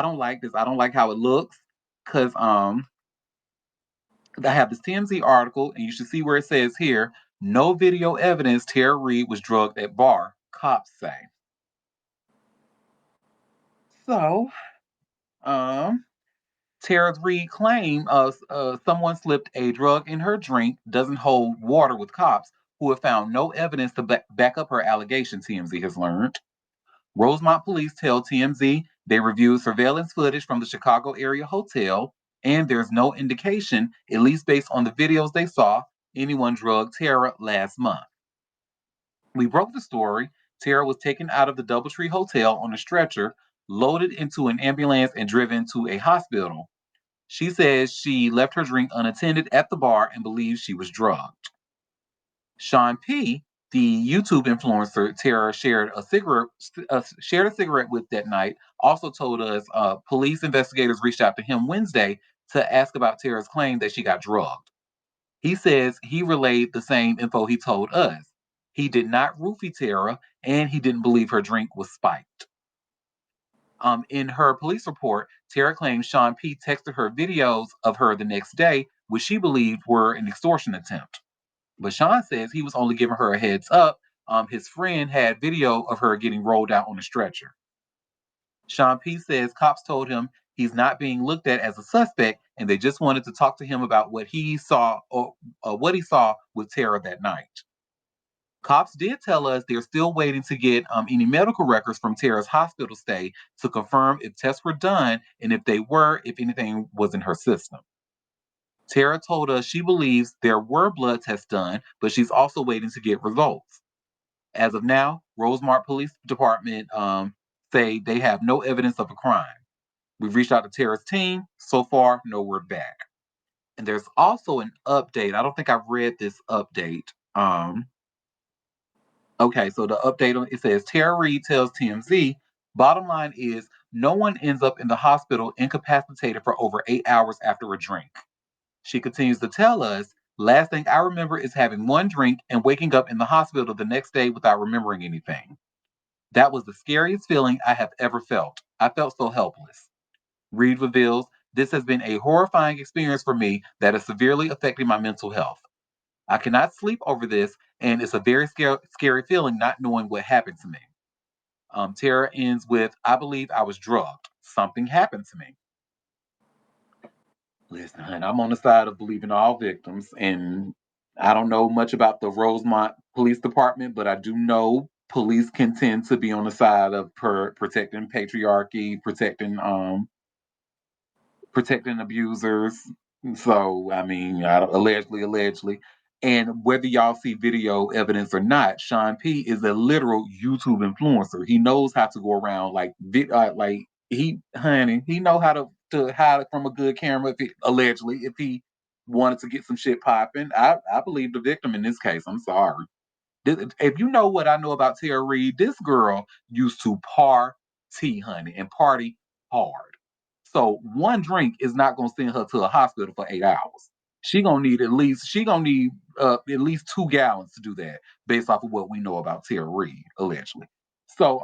A: don't like this. I don't like how it looks because I have this TMZ article, and you should see where it says here, no video evidence Tara Reid was drugged at bar, cops say. So, um, Tara Reid claimed someone slipped a drug in her drink, doesn't hold water with cops, who have found no evidence to back up her allegation, TMZ has learned. Rosemont police tell TMZ they reviewed surveillance footage from the Chicago area hotel, and there's no indication, at least based on the videos they saw, anyone drugged Tara last month. We broke the story. Tara was taken out of the Doubletree Hotel on a stretcher, loaded into an ambulance, and driven to a hospital. She says she left her drink unattended at the bar and believes she was drugged. Sean P., the YouTube influencer Tara shared a cigarette with that night, also told us police investigators reached out to him Wednesday to ask about Tara's claim that she got drugged. He says he relayed the same info he told us. He did not roofie Tara, and he didn't believe her drink was spiked. In her police report, Tara claims Sean P. texted her videos of her the next day, which she believed were an extortion attempt. But Sean says he was only giving her a heads up. His friend had video of her getting rolled out on a stretcher. Sean P. says cops told him he's not being looked at as a suspect, and they just wanted to talk to him about what he saw or what he saw with Tara that night. Cops did tell us they're still waiting to get any medical records from Tara's hospital stay to confirm if tests were done and if they were, if anything was in her system. Tara told us she believes there were blood tests done, but she's also waiting to get results. As of now, Rosemont Police Department say they have no evidence of a crime. We've reached out to Tara's team. So far, no word back. And there's also an update. I don't think I've read this update. Okay, so the update it says Tara Reid tells TMZ, bottom line is no one ends up in the hospital incapacitated for over 8 hours after a drink. She continues to tell us, last thing I remember is having one drink and waking up in the hospital the next day without remembering anything. That was the scariest feeling I have ever felt. I felt so helpless. Reid reveals, this has been a horrifying experience for me that is severely affecting my mental health. I cannot sleep over this, and it's a very scary feeling not knowing what happened to me. Tara ends with, I believe I was drugged. Something happened to me. Listen, hun, I'm on the side of believing all victims, and I don't know much about the Rosemont Police Department, but I do know police can tend to be on the side of protecting patriarchy, protecting abusers. So, I mean, allegedly. And whether y'all see video evidence or not, Sean P is a literal YouTube influencer. He knows how to go around like he know how to hide it from a good camera if he wanted to get some shit popping. I believe the victim in this case. I'm sorry. If you know what I know about Tara Reid, this girl used to party, honey, and party hard. So one drink is not gonna send her to a hospital for 8 hours. She gonna need at least 2 gallons to do that, based off of what we know about Tara Reid, allegedly. So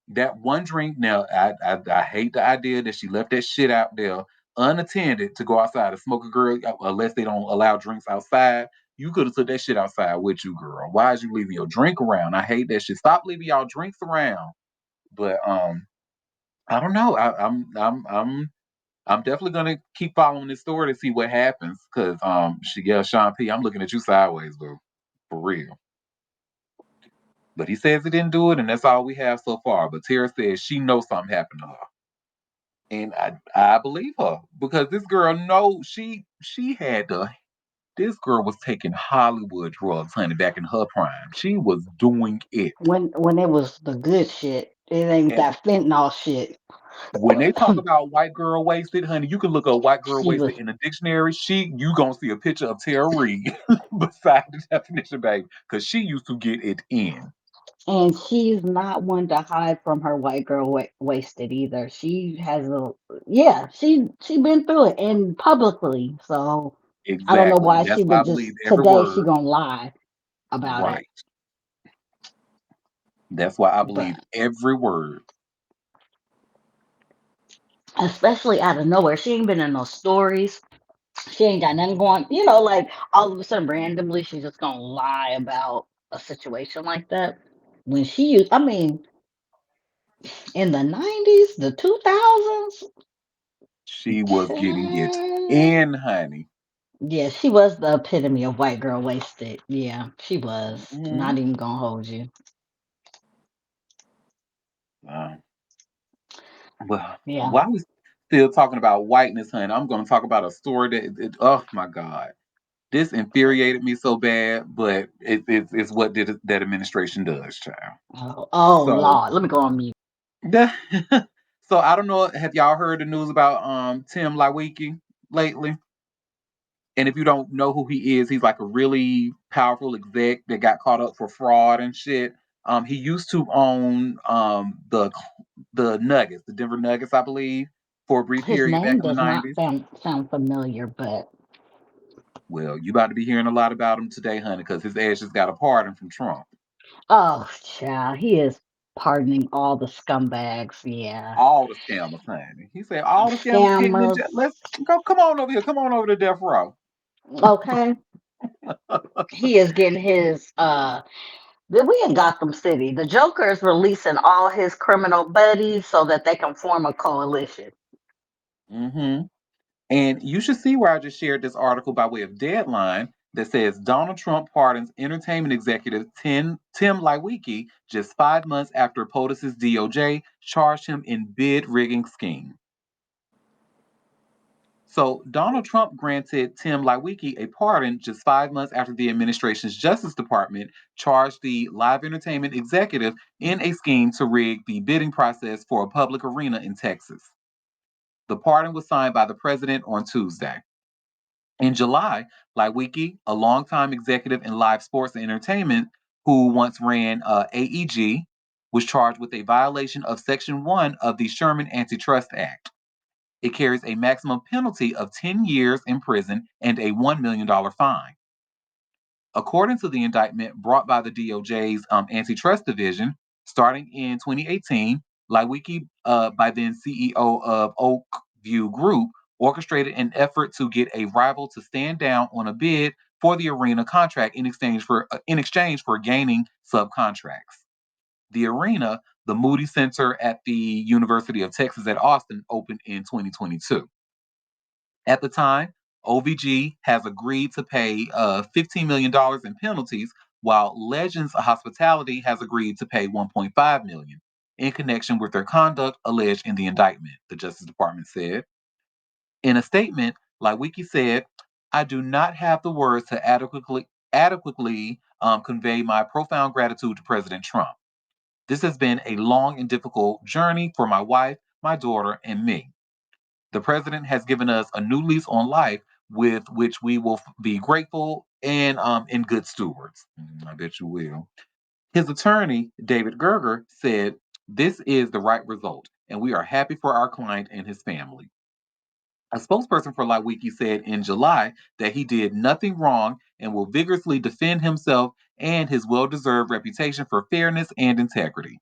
A: that one drink now, I hate the idea that she left that shit out there unattended to go outside and smoke a girl unless they don't allow drinks outside. You could have took that shit outside with you, girl. Why is you leaving your drink around? I hate that shit. Stop leaving y'all drinks around. But I don't know. I'm definitely gonna keep following this story to see what happens. Cause Sean P, I'm looking at you sideways, bro. For real. But he says he didn't do it, and that's all we have so far. But Tara says she knows something happened to her. And I believe her because this girl knows she had the this girl was taking Hollywood drugs, honey, back in her prime. She was doing it.
E: When it was the good shit, it ain't
A: And
E: that fentanyl shit.
A: when they talk about white girl wasted, honey, you can look up white girl
E: She was,
A: wasted in the dictionary. You gonna see a picture of Tara Reid beside the definition, baby, because she used to get it in.
E: and she's not one to hide from her white girl wasted either. She has yeah, she been through it and publicly. So I don't know
A: Exactly.
E: why
A: And that's
E: she
A: why I
E: would
A: believe
E: just
A: every
E: today she
A: word.
E: gonna lie about it.
A: Right. That's why I believe
E: But
A: every word.
E: especially out of nowhere, she ain't been in no stories. She ain't got nothing going. Like all of a sudden, randomly, she's just gonna lie about a situation like that. When she used, I mean, in the 90s, the 2000s.
A: She was getting it in, honey.
E: Yeah, she was the epitome of white girl wasted. Yeah, she was.
A: Hmm.
E: Not even gonna hold you.
A: Uh, well,
E: Yeah.
A: while we still talking about whiteness, honey, I'm going to talk about a story oh my God. This infuriated me so bad, but it's what that administration does, child.
E: Oh,
A: So,
E: Lord. Let me go on mute.
A: so I don't know. Have y'all heard the news about Tim Lawiki lately? And if you don't know who he is, he's like a really powerful exec that got caught up for fraud and shit. He used to own the Nuggets, the Denver Nuggets, I believe, for a brief
E: His
A: period back
E: name
A: in the
E: does not
A: '90s.
E: sound familiar, but
A: Well, you about to be hearing a lot about him today, honey, because his ass just got a pardon from Trump.
E: oh, child, he is pardoning all the scumbags. Yeah.
A: All the scammers, honey. He said all the scammers getting in
E: Scammers.
A: jail. Let's go. Come on over here. Come on over to death row.
E: Okay. He is getting his we in Gotham City. The Joker is releasing all his criminal buddies so that they can form a coalition.
A: Mm-hmm. And you should see where I just shared this article by way of Deadline that says Donald Trump pardons entertainment executive Tim Lawiki just 5 months after POTUS's DOJ charged him in bid rigging scheme. So Donald Trump granted Tim Lawiki a pardon just 5 months after the administration's Justice Department charged the live entertainment executive in a scheme to rig the bidding process for a public arena in Texas. The pardon was signed by the president on Tuesday. In July, Laiwiki, a longtime executive in live sports and entertainment who once ran AEG, was charged with a violation of Section 1 of the Sherman Antitrust Act. It carries a maximum penalty of 10 years in prison and a $1 million fine. According to the indictment brought by the DOJ's antitrust division, starting in 2018, Laiwiki, by then CEO of Oakview Group, orchestrated an effort to get a rival to stand down on a bid for the arena contract in exchange for gaining subcontracts. The arena, the Moody Center at the University of Texas at Austin, opened in 2022. At the time, OVG has agreed to pay $15 million in penalties, while Legends Hospitality has agreed to pay $1.5 million in connection with their conduct alleged in the indictment, the Justice Department said. In a statement, Laiwiki said, I do not have the words to adequately convey my profound gratitude to President Trump. This has been a long and difficult journey for my wife, my daughter, and me. The president has given us a new lease on life with which we will be grateful and good stewards. I bet you will. His attorney, David Gerger, said, this is the right result, and we are happy for our client and his family. A spokesperson for Laiwiki said in July that he did nothing wrong and will vigorously defend himself and his well deserved reputation for fairness and integrity.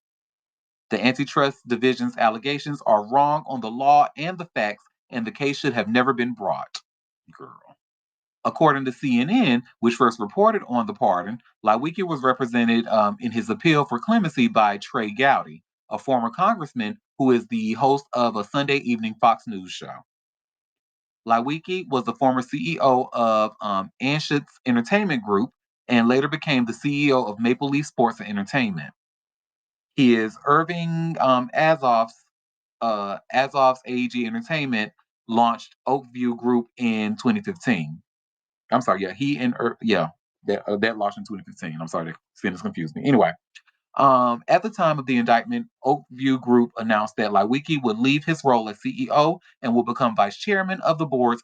A: The Antitrust Division's allegations are wrong on the law and the facts, and the case should have never been brought. Girl. According to CNN, which first reported on the pardon, Lawiki was represented in his appeal for clemency by Trey Gowdy, a former congressman who is the host of a Sunday evening Fox News show. Lawiki was the former CEO of Anschutz Entertainment Group and later became the CEO of Maple Leaf Sports and Entertainment. He is Irving Azov's AEG Entertainment launched Oakview Group in 2015. I'm sorry, yeah, he and that launched in 2015. I'm sorry, that sentence confused me. Anyway, at the time of the indictment, Oakview Group announced that Laiwiki would leave his role as CEO and will become vice chairman of the board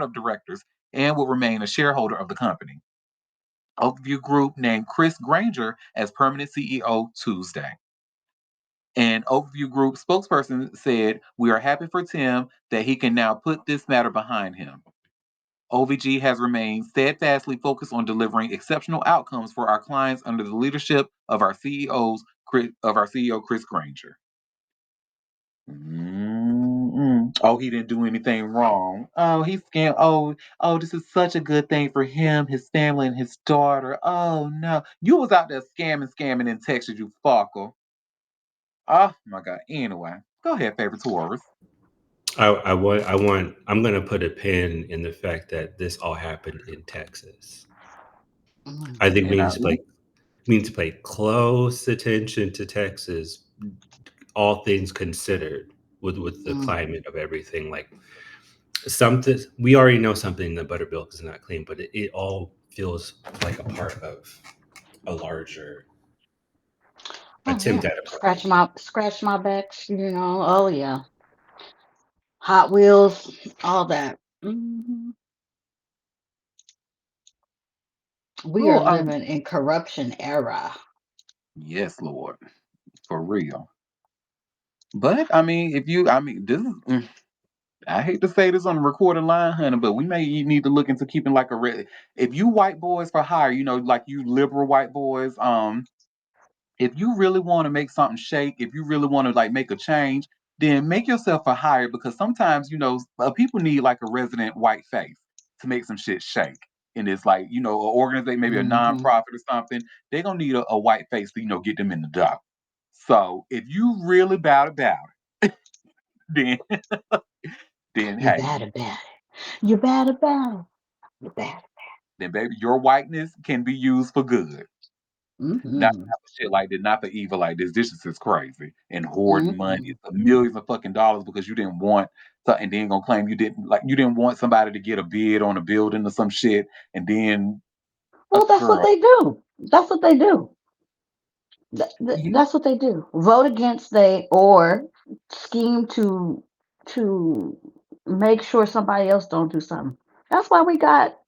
A: of directors and will remain a shareholder of the company. Oakview Group named Chris Granger as permanent CEO Tuesday. An Oakview Group spokesperson said, we are happy for Tim that he can now put this matter behind him. OVG has remained steadfastly focused on delivering exceptional outcomes for our clients under the leadership of our CEO Chris Granger. Oh, he didn't do anything wrong. Oh, he scammed. Oh, this is such a good thing for him, his family, and his daughter. Oh no, you was out there scamming in Texas, you fucker. Oh my God. Anyway, go ahead, favorite Taurus.
D: I'm gonna put a pin in the fact that this all happened in Texas.
E: Mm.
D: I think
A: And I,
D: we need to pay close attention to Texas, all things considered, with the
E: Mm.
D: climate of everything. Like something we already know something in the buttermilk is not clean, but it all feels like a part of a larger
E: Oh yeah.
D: attempt at a problem.
E: Scratch my back, Oh yeah. Hot Wheels, all that. We are
A: oh,
E: living in corruption era.
A: yes, Lord, for real. But I mean, this is. I hate to say this on the recorded line, honey, but we may need to look into keeping like a if you white boys for hire, like you liberal white boys, if you really want to make something shake, if you really want to like make a change, then make yourself a hire because sometimes people need like a resident white face to make some shit shake. And it's like an organization, maybe a
E: Hmm.
A: nonprofit or something, they're gonna need a white face to get them in the door. So if you really about it, then then
E: You
A: hey,
E: bad about it. You bad about it. You bad.
A: then baby, your whiteness can be used for good.
E: Mm-hmm.
A: Not for shit like this, not for evil like this. This is crazy. And hoarding money
E: Mm-hmm.
A: for millions of fucking dollars because you didn't want something, and then gonna claim you didn't want somebody to get a bid on a building or some shit, and then a
E: Well, that's what
A: girl.
E: they do. That's what they do.
A: You,
E: That's what they do. Vote against they or scheme to make sure somebody else don't do something. That's why we got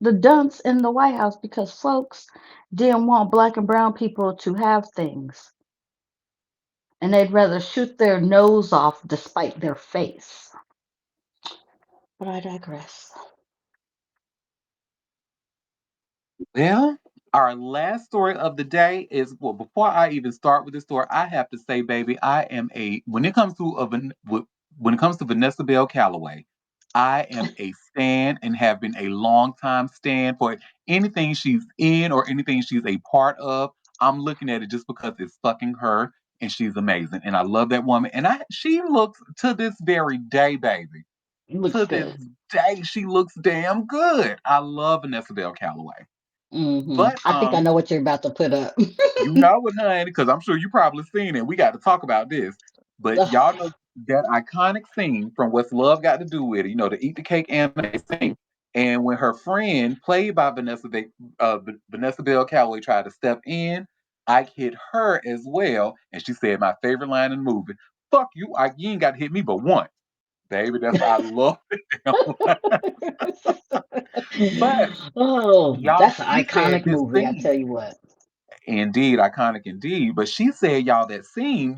E: the dunks in the White House because folks didn't want black and brown people to have things, and they'd rather shoot their nose off despite their face. But I digress.
A: Well, our last story of the day is well. Before I even start with the story, I have to say, baby, I am a when it comes to when it comes to Vanessa Bell Calloway, I am a stan and have been a long time stan for anything she's in or anything she's a part of. I'm looking at it just because it's fucking her and she's amazing and I love that woman and I she looks to this very day, baby.
E: It looks
A: To this
E: good.
A: day, she looks damn good. I love Vanessa Bell Calloway. But
E: I think I know what you're about to put up.
A: you know it, honey, because I'm sure you probably seen it. We got to talk about this. But y'all know that iconic scene from What's Love Got to Do with It, the eat the cake anime scene. And when her friend, played by Vanessa Bell Calloway, tried to step in, Ike hit her as well. And she said, my favorite line in the movie, fuck you, Ike, you ain't got to hit me but once. Baby, that's I love it. But
E: Oh,
A: y'all,
E: that's an
A: she said
E: iconic
A: this
E: movie. I
A: scene.
E: tell you what.
A: Indeed, iconic indeed. But she said, y'all, that scene,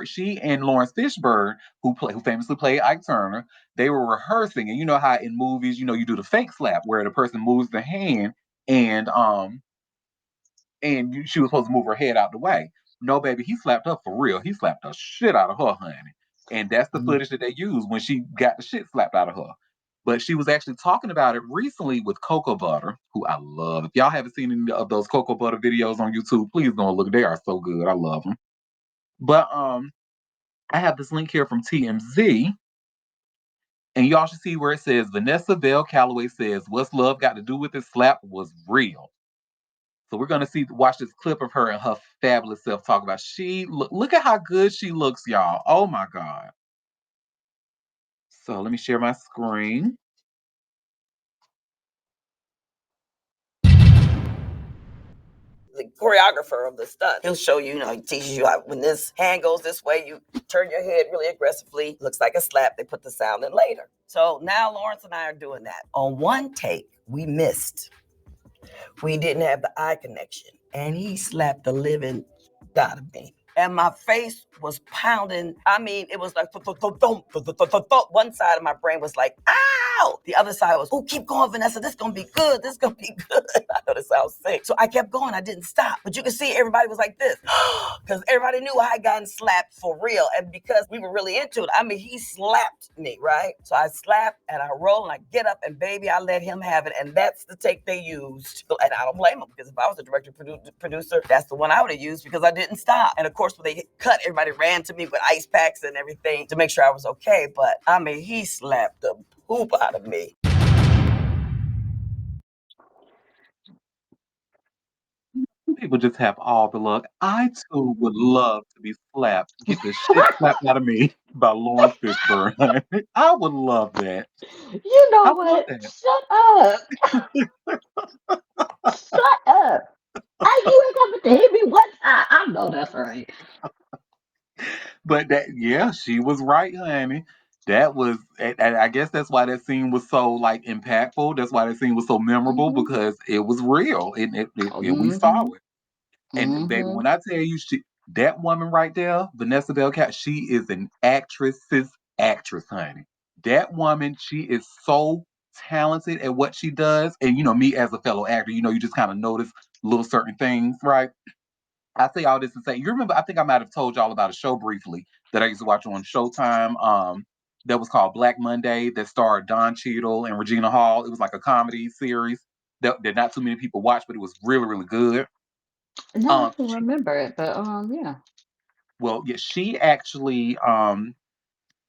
A: she and Lawrence Fishburne, who famously played Ike Turner, they were rehearsing. And you know how in movies, you do the fake slap where the person moves the hand and she was supposed to move her head out the way. No, baby, he slapped her for real. He slapped the shit out of her, honey. And that's the
E: Mm.
A: footage that they used when she got the shit slapped out of her. But she was actually talking about it recently with Cocoa Butter, who I love. If y'all haven't seen any of those Cocoa Butter videos on YouTube, please go and look. They are so good. I love them. But I have this link here from TMZ, and y'all should see where it says Vanessa Bell Calloway says, "What's love got to do with this slap was real." So we're gonna watch this clip of her and her fabulous self talk about look at how good she looks, y'all. Oh my god. So let me share my screen.
I: The choreographer of the stunt. He'll show you, he teaches you how when this hand goes this way, you turn your head really aggressively. Looks like a slap. They put the sound in later. So now Lawrence and I are doing that. On one take, we missed. We didn't have the eye connection. And he slapped the living out of me. And my face was pounding. I mean, it was like, one side of my brain was like, ow! The other side was, oh, keep going, Vanessa. This is going to be good. This is going to be good. I know this sounds sick. So I kept going. I didn't stop. But you can see everybody was like this. Because everybody knew I had gotten slapped for real. And because we were really into it, I mean, he slapped me, right? So I slap and I roll and I get up and baby, I let him have it. And that's the take they used. And I don't blame him because if I was a director producer, that's the one I would have used because I didn't stop. And of course, when they cut, everybody ran to me with ice packs and everything to make sure I was okay. But I mean, he slapped the poop out of me.
A: People just have all the luck. I too would love to be slapped, get the shit slapped out of me by Lawrence Fishburne. I would love that.
E: You know
A: I would love
E: what?
A: that.
E: Shut up. Shut up. You ain't coming to hit me one time. I know that's right.
A: But yeah, she was right, honey. That was, and I guess that's why that scene was so like impactful. That's why that scene was so memorable
E: Mm-hmm.
A: because it was real and we saw
E: Mm-hmm.
A: it. And baby,
E: Mm-hmm.
A: when I tell you, that woman right there, Vanessa Bell Cat, she is an actress's actress, honey. That woman, she is so talented at what she does. And me as a fellow actor, you just kind of notice little certain things, right? I say all this to say, you remember, I think I might have told y'all about a show briefly that I used to watch on Showtime. That was called Black Monday that starred Don Cheadle and Regina Hall. It was like a comedy series that not too many people watched, but it was really, really good.
E: No, I can
A: She
E: remember it, but yeah.
A: Well, yeah, she actually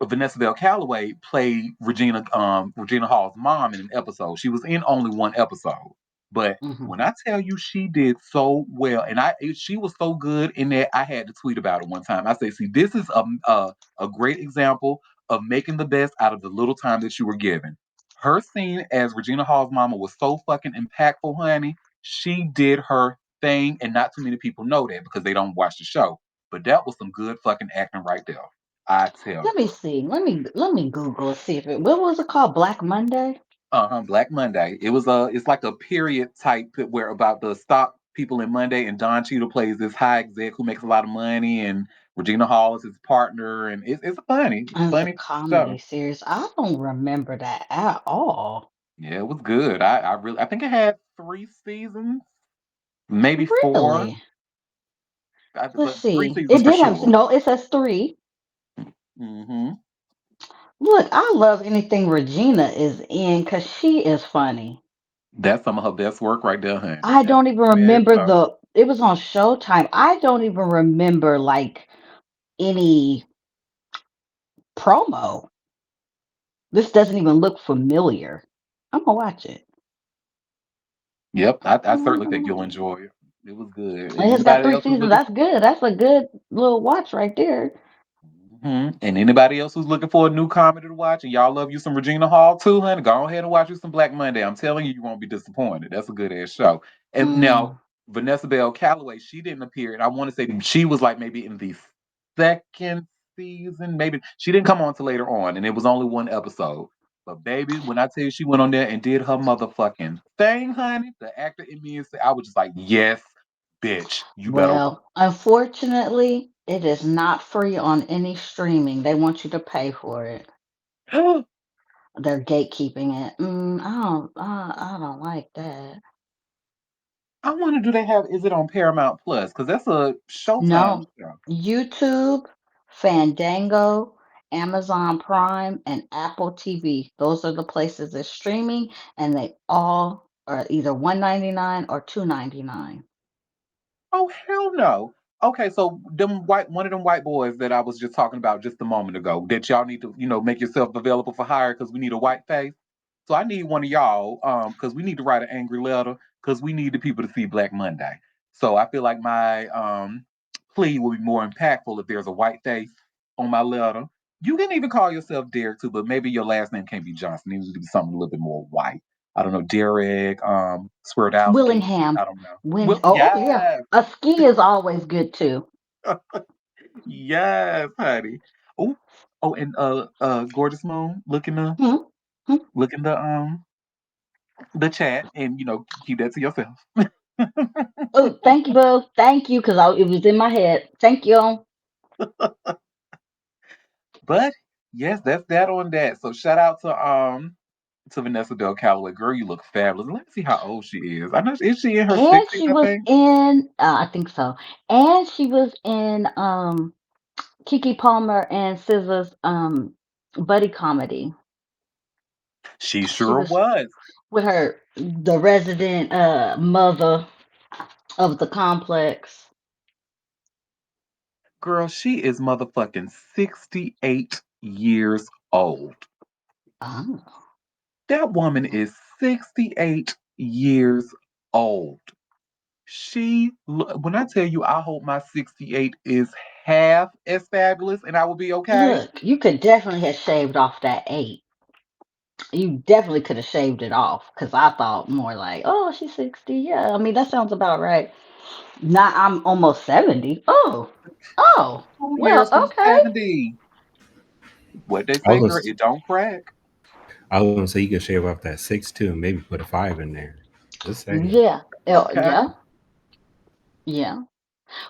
A: Vanessa Bell Calloway played Regina Hall's mom in an episode. She was in only one episode, but
E: Mm-hmm.
A: when I tell you she did so well, and she was so good in that I had to tweet about it one time. I say, see, this is a great example of making the best out of the little time that you were given. Her scene as Regina Hall's mama was so fucking impactful, honey. She did her thing, and not too many people know that because they don't watch the show. But that was some good fucking acting right there. I tell
E: Let
A: you.
E: me see. Let me Google see if it. What was it called? Black Monday.
A: Black Monday. It's like a period type where about the stock people in Monday, and Don Cheadle plays this high exec who makes a lot of money, and Regina Hall is his partner, and it's a
E: It's a
A: funny
E: comedy
A: show.
E: series. I don't remember that at all.
A: Yeah, it was good. I think it had 3 seasons, maybe four,
E: Really? Let's
A: but three
E: see.
A: seasons
E: It
A: for
E: did have
A: sure.
E: no, it says three.
A: Hmm.
E: Look, I love anything Regina is in because she is funny.
A: That's some of her best work right there, honey.
E: I
A: That's
E: don't even
A: the best
E: remember
A: show.
E: it was on Showtime. I don't even remember like any promo. This doesn't even look familiar. I'm gonna watch it.
A: Yep, I certainly think you'll
E: Mhm.
A: enjoy it. It was good. And
E: It's got
A: anybody
E: three
A: else who's
E: seasons.
A: looking
E: That's good. That's a good little watch right there.
A: And anybody else who's looking for a new comedy to watch, and y'all love you some Regina Hall too, honey, go ahead and watch you some Black Monday. I'm telling you, you won't be disappointed. That's a good ass show. And now
E: Mm.
A: Vanessa Bell Calloway, she didn't appear, and I want to say she was like maybe in the second season, maybe she didn't come on till later on, and it was only one episode. But baby, when I tell you she went on there and did her motherfucking thing, honey, the actor in me is I was just like, yes, bitch, you better
E: Well, unfortunately, it is not free on any streaming. They want you to pay for it.
A: work.
E: They're gatekeeping it. I don't like that.
A: I wonder, do they have? Is it on Paramount Plus? Because that's a Showtime
E: No,
A: show.
E: YouTube, Fandango, Amazon Prime, and Apple TV. Those are the places it's streaming, and they all are either 1.99 or 2.99.
A: Oh hell no. Okay, so one of them white boys that I was just talking about just a moment ago that y'all need to make yourself available for hire because we need a white face. So I need one of y'all because we need to write an angry letter because we need the people to see Black Monday. So I feel like my plea will be more impactful if there's a white face on my letter. You can even call yourself Derek too, but maybe your last name can't be Johnson. It needs to be something a little bit more white. I don't know, Derek, Swirdowski.
E: Willingham.
A: I don't know.
E: When
A: Well,
E: oh yeah,
A: yes,
E: a ski is always good too.
A: yes, honey. Oh, and gorgeous moon.
E: Hmm? Hmm?
A: Look in the chat, and keep that to yourself.
E: Oh, thank you, boo. Thank you, because it was in my head. Thank you.
A: But yes, that's that on that. So shout out to Vanessa Del Calloway. Girl, you look fabulous. Let me see how old she is. I know is she in her
E: And
A: sixties,
E: she
A: I
E: was
A: think.
E: in, I think so. And she was in Kiki Palmer and SZA's buddy comedy.
A: She
E: She
A: sure
E: was
A: was.
E: with the resident mother of the complex.
A: Girl, she is motherfucking 68 years old.
E: Oh,
A: That woman is 68 years old. When I tell you, I hope my 68 is half as fabulous and I will be okay.
E: look, you could definitely have shaved off that 8. You definitely could have shaved it off because I thought more like, oh, she's 60. Yeah, I mean, that sounds about right. Not, I'm almost 70. Oh,
A: 2 years
E: well,
A: from
E: okay.
A: 70. What they
D: I
A: say, girl,
D: was
A: it don't crack.
D: I was gonna say you could shave off that 6 too, and maybe put a 5 in there. Just saying.
E: Yeah,
A: Okay.
E: yeah, yeah.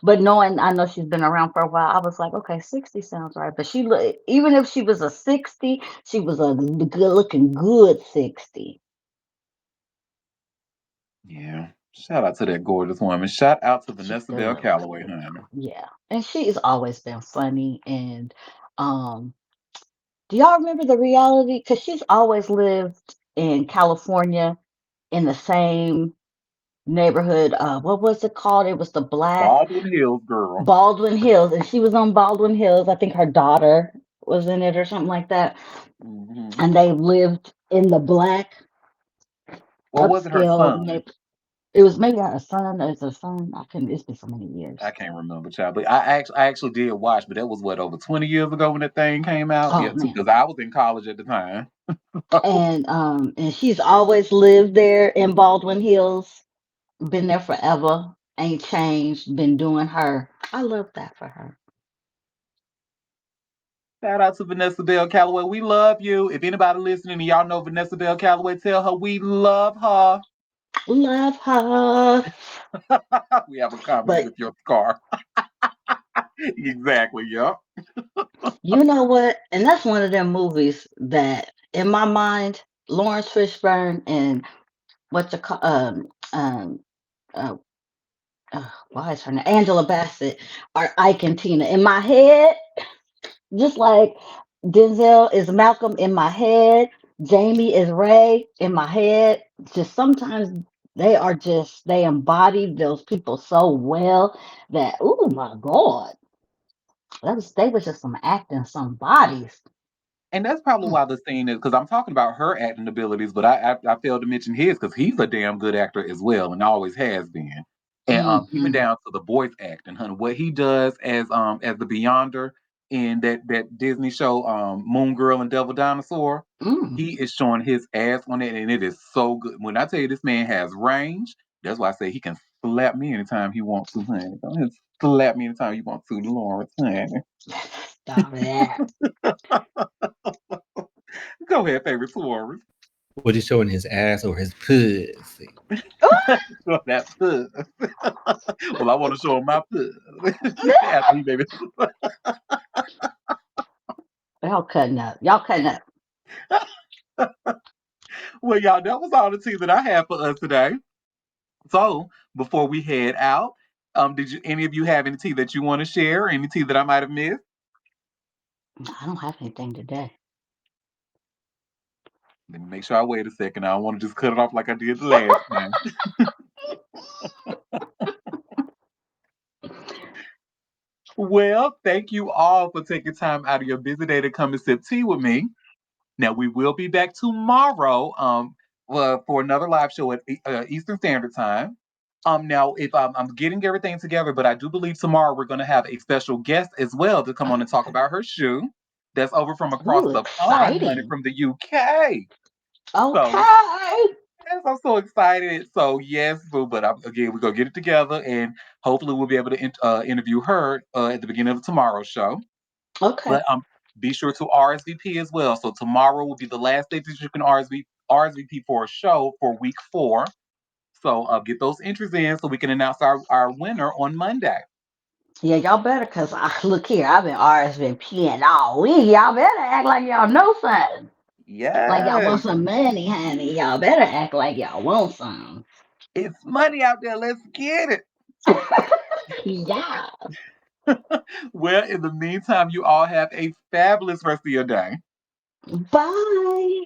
E: But knowing, I know she's been around for a while, I was like, okay, 60 sounds right. But she look, even if she was a 60, she was a good looking good 60.
A: Yeah. Shout out to that gorgeous woman. Shout out to
E: She's
A: Vanessa Bell
E: good
A: Calloway,
E: looking.
A: honey.
E: Yeah. And she's always been funny. And um, do y'all remember the reality? Because she's always lived in California in the same neighborhood. What was it called? It was the Black
A: Baldwin Hills, girl.
E: Baldwin Hills. And she was on Baldwin Hills. I think her daughter was in it or something like that.
A: Hmm.
E: And they lived in the Black
A: Or was it her
E: upscale
A: son?
E: neighborhood. It was maybe her son. It's her son. I couldn't. It's been so many years.
A: I can't remember, child. But I actually did watch, but that was what, over 20 years ago when that thing came out? Yeah,
E: Oh
A: too,
E: man.
A: because I was in college at the time.
E: And she's always lived there in Baldwin Hills. Been there forever. Ain't changed. Been doing her. I love that for her.
A: Shout out to Vanessa Bell Calloway. We love you. If anybody listening and y'all know Vanessa Bell Calloway, tell her we love her.
E: Love her.
A: We have a comment
E: But
A: with your scar. Exactly. Yep.
E: you know what? And that's one of them movies that, in my mind, Lawrence Fishburne and what's the call, uh, why is her name? Angela Bassett are Ike and Tina in my head, just like Denzel is Malcolm in my head. Jamie is Ray in my head. Just sometimes they embody those people so well that, oh my God, they was just some acting, some bodies.
A: And that's probably
E: Mm,
A: why the scene is because I'm talking about her acting abilities, but I failed to mention his because he's a damn good actor as well and always has been. And even
E: mhm,
A: down to the voice acting, honey, what he does as the Beyonder in that Disney show Moon Girl and Devil Dinosaur,
E: mm.
A: he is showing his ass on it, and it is so good. When I tell you this man has range, that's why I say he can slap me anytime he wants to, honey. Go ahead, slap me anytime you want to, Lawrence, honey.
E: Stop that.
A: Go ahead, favorite Suarez.
D: Was he showing his ass or his pussy?
A: Show that puss. Well, I want to show him my puss. After he baby.
E: Y'all cutting up. Y'all cutting up.
A: Well, y'all, that was all the tea that I had for us today. So before we head out, did you any of you have any tea that you want to share? Any tea that I might have missed?
E: I don't have anything today.
A: Let me make sure I wait a second. I don't want to just cut it off like I did the last time. Well, thank you all for taking time out of your busy day to come and sip tea with me. Now we will be back tomorrow for another live show at Eastern Standard Time. Now if I'm getting everything together, but I do believe tomorrow we're going to have a special guest as well to come on and talk about her shoe. That's over from across
E: Ooh,
A: the pond, honey,
E: exciting.
A: from the UK. So
E: Okay.
A: yes, I'm so excited. So yes, boo, but again, we're gonna get it together, and hopefully we'll be able to interview her at the beginning of tomorrow's show.
E: Okay.
A: But be sure to RSVP as well. So tomorrow will be the last day that you can RSVP for a show for week 4. So get those entries in so we can announce our winner on Monday.
E: Yeah, y'all better, cause look here, I've been RSVPing all week. Y'all better act like y'all know something. Like y'all
A: Yes,
E: want some money, honey. Y'all better act like y'all want some.
A: it's money out there. Let's get it.
E: Yeah.
A: Well, in the meantime, you all have a fabulous rest of your day.
E: Bye.